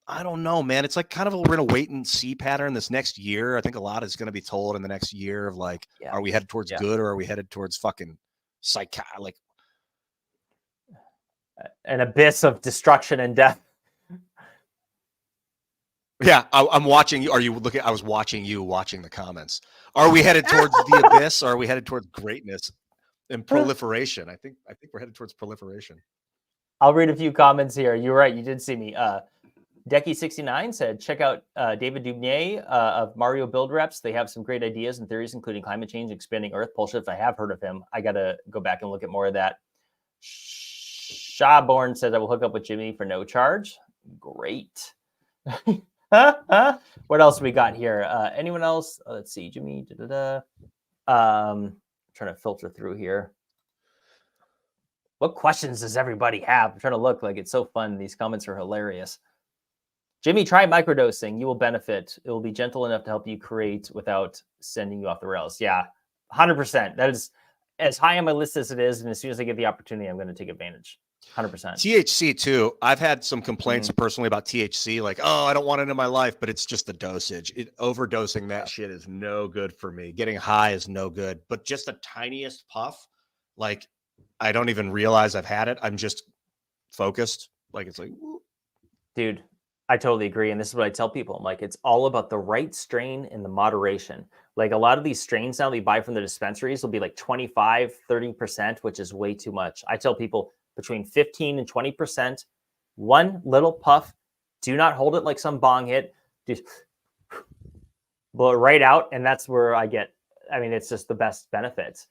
S2: I don't know, man. It's like kind of we're in a wait and see pattern this next year. I think a lot is going to be told in the next year of like, are we headed towards good or are we headed towards fucking like
S1: an abyss of destruction and death?
S2: Yeah, I'm watching you. Are you looking? I was watching you watching the comments. Are we headed towards the abyss or are we headed towards greatness and proliferation? I think we're headed towards proliferation.
S1: I'll read a few comments here. You're right. You did see me. Decky69 said, check out David Dubnier of Mario Build Reps. They have some great ideas and theories, including climate change, expanding Earth, pole shift. I have heard of him. I got to go back and look at more of that. Shawborn says, I will hook up with Jimmy for no charge. Great. What else we got here? Anyone else? Let's see. Jimmy. Trying to filter through here. What questions does everybody have? I'm trying to look. Like, it's so fun. These comments are hilarious. Jimmy, try microdosing. You will benefit. It will be gentle enough to help you create without sending you off the rails. Yeah, 100%. That is as high on my list as it is. And as soon as I get the opportunity, I'm going to take advantage. 100%.
S2: THC too. I've had some complaints personally about THC. Like, oh, I don't want it in my life, but it's just the dosage. Overdosing that shit is no good for me. Getting high is no good. But just the tiniest puff, like, I don't even realize I've had it. I'm just focused. Like, it's like, whoop.
S1: Dude, I totally agree. And this is what I tell people. I'm like, it's all about the right strain and the moderation. Like a lot of these strains now that you buy from the dispensaries will be like 25, 30%, which is way too much. I tell people between 15 and 20%, one little puff. Do not hold it like some bong hit. Just blow it right out. And that's where it's just the best benefits.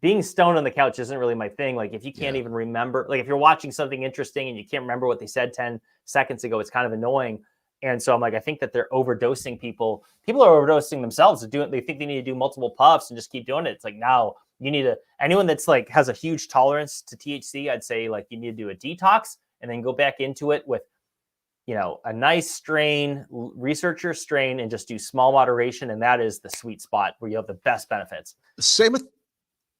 S1: Being stoned on the couch isn't really my thing. Like if you can't even remember, like if you're watching something interesting and you can't remember what they said 10 seconds ago, it's kind of annoying. And so I'm like, I think that they're overdosing people. People are overdosing themselves. They think they need to do multiple puffs and just keep doing it. It's like, now you need to, anyone that's like has a huge tolerance to THC, I'd say like you need to do a detox and then go back into it with, you know, a nice strain, researcher strain, and just do small moderation. And that is the sweet spot where you have the best benefits.
S2: Same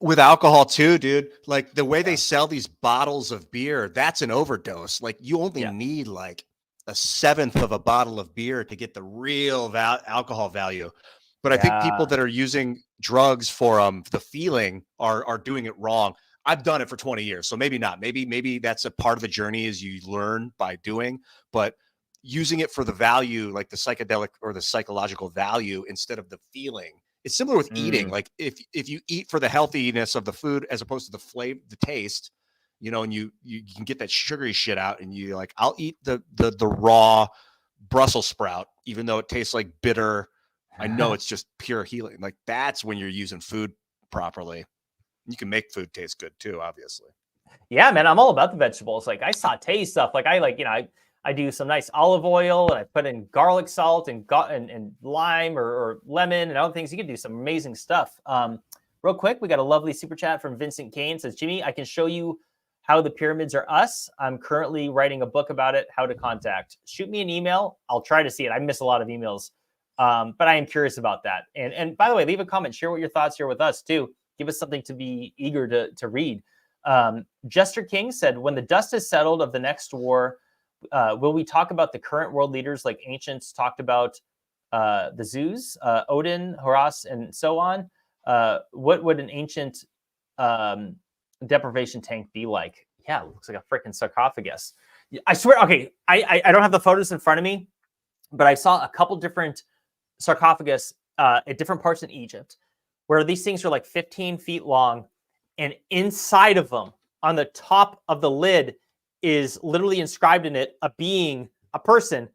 S2: with alcohol too, dude. Like the way they sell these bottles of beer, that's an overdose. Like you only need like a seventh of a bottle of beer to get the real alcohol value. But I think people that are using drugs for the feeling are doing it wrong. I've done it for 20 years, so maybe not. Maybe that's a part of the journey is you learn by doing, but using it for the value, like the psychedelic or the psychological value instead of the feeling. It's similar with eating. Like if you eat for the healthiness of the food as opposed to the flavor, the taste, you know, and you can get that sugary shit out, and you like, I'll eat the raw Brussels sprout, even though it tastes like bitter. I know it's just pure healing. Like that's when you're using food properly. You can make food taste good too, obviously.
S1: Yeah, man, I'm all about the vegetables. Like I saute stuff. Like I do some nice olive oil, and I put in garlic salt and lime or lemon and other things. You can do some amazing stuff. Real quick, we got a lovely super chat from Vincent Kane. Says, Jimmy, I can show you how the pyramids are us. I'm currently writing a book about it, how to contact. Shoot me an email. I'll try to see it. I miss a lot of emails, but I am curious about that. And by the way, leave a comment. Share what your thoughts here with us too. Give us something to be eager to read. Jester King said, when the dust is settled of the next war, will we talk about the current world leaders like ancients talked about the Zeus, Odin, Horus, and so on? What would an ancient deprivation tank be like? Yeah, it looks like a freaking sarcophagus. I swear, okay, I don't have the photos in front of me, but I saw a couple different sarcophagus at different parts in Egypt where these things are like 15 feet long, and inside of them, on the top of the lid, is literally inscribed in it a being, a person,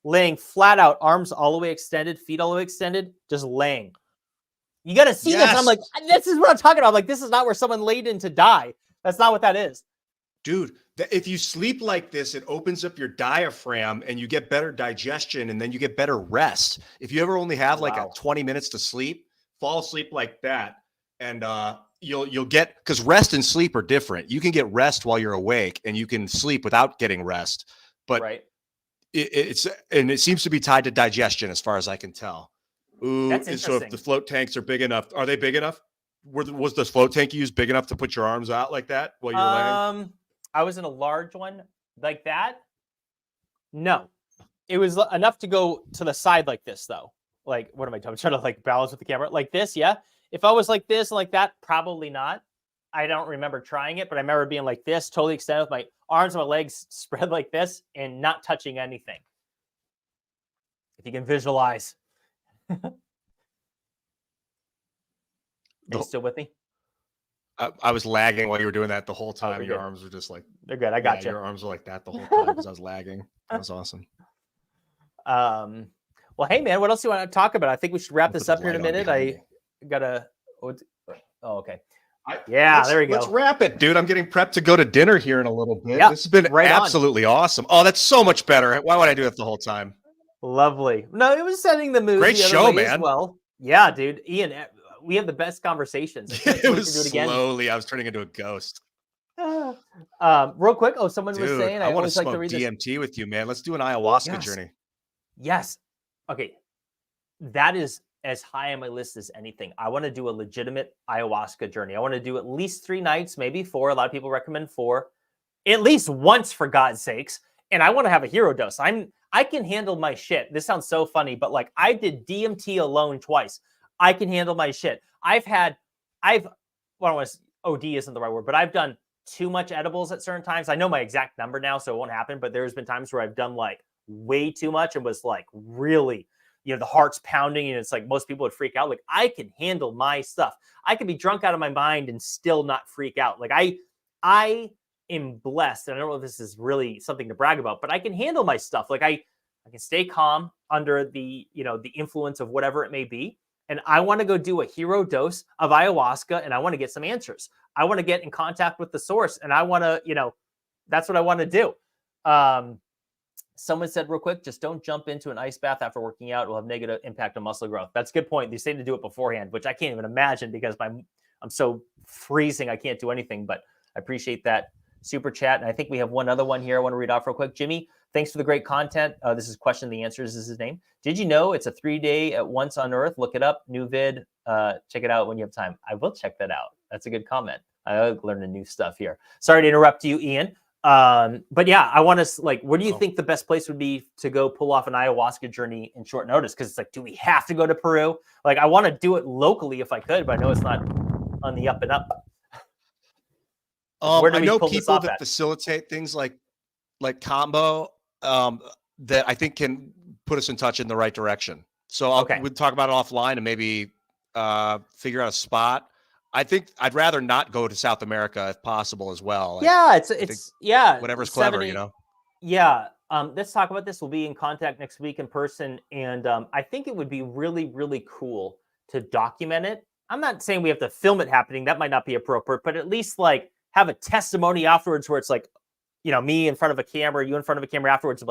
S1: laying flat out, arms all the way extended, feet all the way extended, just laying. You got to see this. I'm like, this is what I'm talking about. I'm like, this is not where someone laid in to die. That's not what that is.
S2: Dude, if you sleep like this, it opens up your diaphragm and you get better digestion, and then you get better rest. If you ever only have like a 20 minutes to sleep, fall asleep like that, and you'll get, because rest and sleep are different. You can get rest while you're awake, and you can sleep without getting rest. But it seems to be tied to digestion, as far as I can tell. Ooh, so if the float tanks are big enough, are they big enough? Was the float tank you used big enough to put your arms out like that while you're laying?
S1: I was in a large one like that. No, it was enough to go to the side like this, though. Like, what am I doing? I'm trying to like balance with the camera like this. Yeah. If I was like this and like that, probably not. I don't remember trying it, but I remember being like this, totally extended with my arms and my legs spread like this and not touching anything. If you can visualize. Are you still with me?
S2: I was lagging while you were doing that the whole time. Your arms were just like,
S1: they're good. I got you.
S2: Your arms were like that the whole time because I was lagging. That was awesome.
S1: Well, hey man, what else do you want to talk about? I think we should wrap this up here in a minute. I gotta. Oh, okay. There we go.
S2: Let's wrap it, dude. I'm getting prepped to go to dinner here in a little bit. This has been absolutely awesome. Oh, that's so much better. Why would I do it the whole time?
S1: Lovely. No, it was setting the mood.
S2: Great show, man.
S1: Well, yeah, dude. Ian, we have the best conversations.
S2: It was slowly. I was turning into a ghost.
S1: Real quick. Oh, someone was saying
S2: I want to smoke DMT with you, man. Let's do an ayahuasca journey.
S1: Yes. Okay. That is as high on my list as anything. I want to do a legitimate ayahuasca journey. I want to do at least 3 nights, maybe 4. A lot of people recommend 4. At least once, for God's sakes. And I want to have a hero dose. I can handle my shit. This sounds so funny, but like I did DMT alone twice. I can handle my shit. OD isn't the right word, but I've done too much edibles at certain times. I know my exact number now, so it won't happen, but there's been times where I've done like way too much and was like really, the heart's pounding and it's like most people would freak out. Like I can handle my stuff. I can be drunk out of my mind and still not freak out. Like I am blessed. And I don't know if this is really something to brag about, but I can handle my stuff. Like I can stay calm under the influence of whatever it may be. And I want to go do a hero dose of ayahuasca and I want to get some answers. I want to get in contact with the source and I want to, that's what I want to do. Someone said real quick, just don't jump into an ice bath after working out. It will have negative impact on muscle growth. That's a good point. They say to do it beforehand, which I can't even imagine because I'm so freezing. I can't do anything, but I appreciate that super chat. And I think we have one other one here I want to read off real quick. Jimmy, thanks for the great content. This is question the answers is his name. Did you know it's a 3-day at once on Earth? Look it up. New vid. Check it out when you have time. I will check that out. That's a good comment. I like learning new stuff here. Sorry to interrupt you, Ian. But yeah, I want to where do you think the best place would be to go pull off an ayahuasca journey in short notice? Because it's like, do we have to go to Peru? Like, I want to do it locally if I could, but I know it's not on the up and up.
S2: I know people that facilitate things like combo that I think can put us in touch in the right direction. So we'll talk about it offline and maybe figure out a spot. I think I'd rather not go to South America if possible as well.
S1: Yeah, it's
S2: whatever's clever, you know.
S1: Yeah. Let's talk about this. We'll be in contact next week in person, and I think it would be really, really cool to document it. I'm not saying we have to film it happening. That might not be appropriate, but at least have a testimony afterwards where it's me in front of a camera, you in front of a camera afterwards of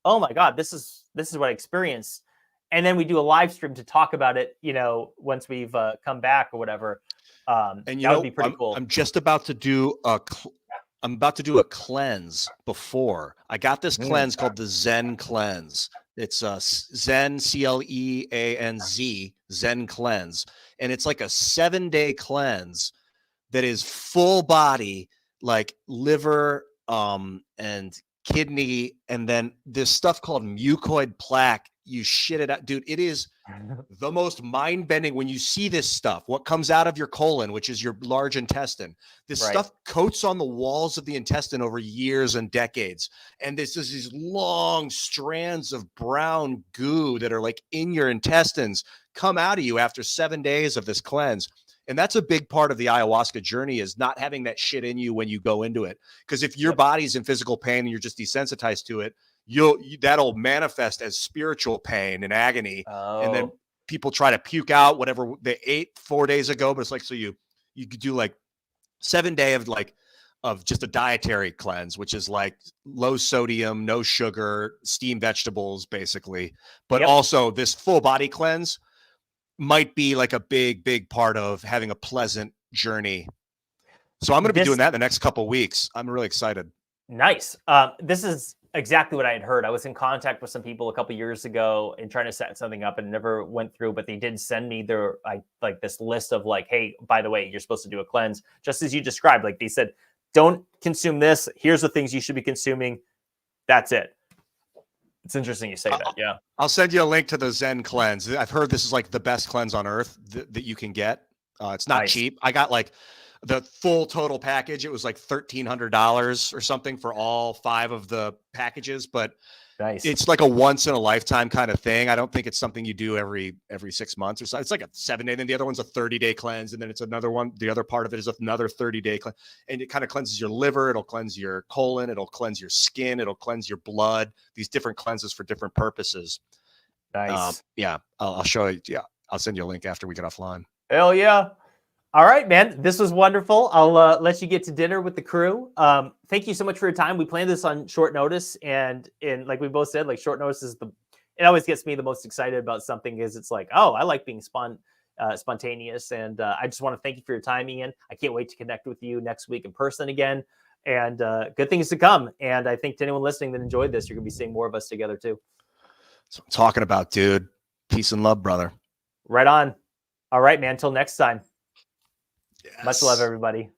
S1: oh my God, this is what I experienced. And then we do a live stream to talk about it, once we've come back or whatever.
S2: And
S1: that would be pretty cool.
S2: I'm just about to do a cleanse before. I got this cleanse called the Zen Cleanse. It's Zen, CLEANZ, Zen Cleanse. And it's like a 7-day cleanse that is full body, like liver and kidney, and then this stuff called mucoid plaque. You shit it out, dude. It is the most mind-bending when you see this stuff. What comes out of your colon, which is your large intestine, this stuff coats on the walls of the intestine over years and decades. And this is these long strands of brown goo that are in your intestines come out of you after 7 days of this cleanse. And that's a big part of the ayahuasca journey, is not having that shit in you when you go into it. Because if your body's in physical pain and you're just desensitized to it, that'll manifest as spiritual pain and agony. And then people try to puke out whatever they ate 4 days ago. But it's so you could do 7 day of just a dietary cleanse, which is low sodium, no sugar, steamed vegetables, basically. But also this full body cleanse might be a big part of having a pleasant journey. So I'm going to be doing that in the next couple of weeks. I'm really excited.
S1: Nice. This is exactly what I had heard. I was in contact with some people a couple years ago and trying to set something up, and it never went through, but they did send me their this list of hey, by the way, you're supposed to do a cleanse, just as you described. They said, don't consume this. Here's the things you should be consuming. That's it. It's interesting you say that. Yeah.
S2: I'll send you a link to the Zen Cleanse. I've heard this is the best cleanse on earth that you can get. It's not cheap. I got the full total package. It was $1,300 or something for all 5 of the packages, but it's a once in a lifetime kind of thing. I don't think it's something you do every 6 months or so. It's a 7-day, then the other one's a 30-day cleanse, and then it's another one. The other part of it is another 30-day cleanse, and it kind of cleanses your liver. It'll cleanse your colon. It'll cleanse your skin. It'll cleanse your blood. These different cleanses for different purposes.
S1: Nice.
S2: I'll show you. Yeah, I'll send you a link after we get offline.
S1: Hell yeah. All right, man. This was wonderful. I'll let you get to dinner with the crew. Thank you so much for your time. We planned this on short notice, and like we both said, short notice is it always gets me the most excited about something, is it's I like being spontaneous. And I just want to thank you for your time, Ian. I can't wait to connect with you next week in person again, and good things to come. And I think to anyone listening that enjoyed this, you're going to be seeing more of us together too.
S2: So I'm talking about, dude. Peace and love, brother.
S1: Right on. All right, man. Until next time.
S2: Yes.
S1: Much love, everybody.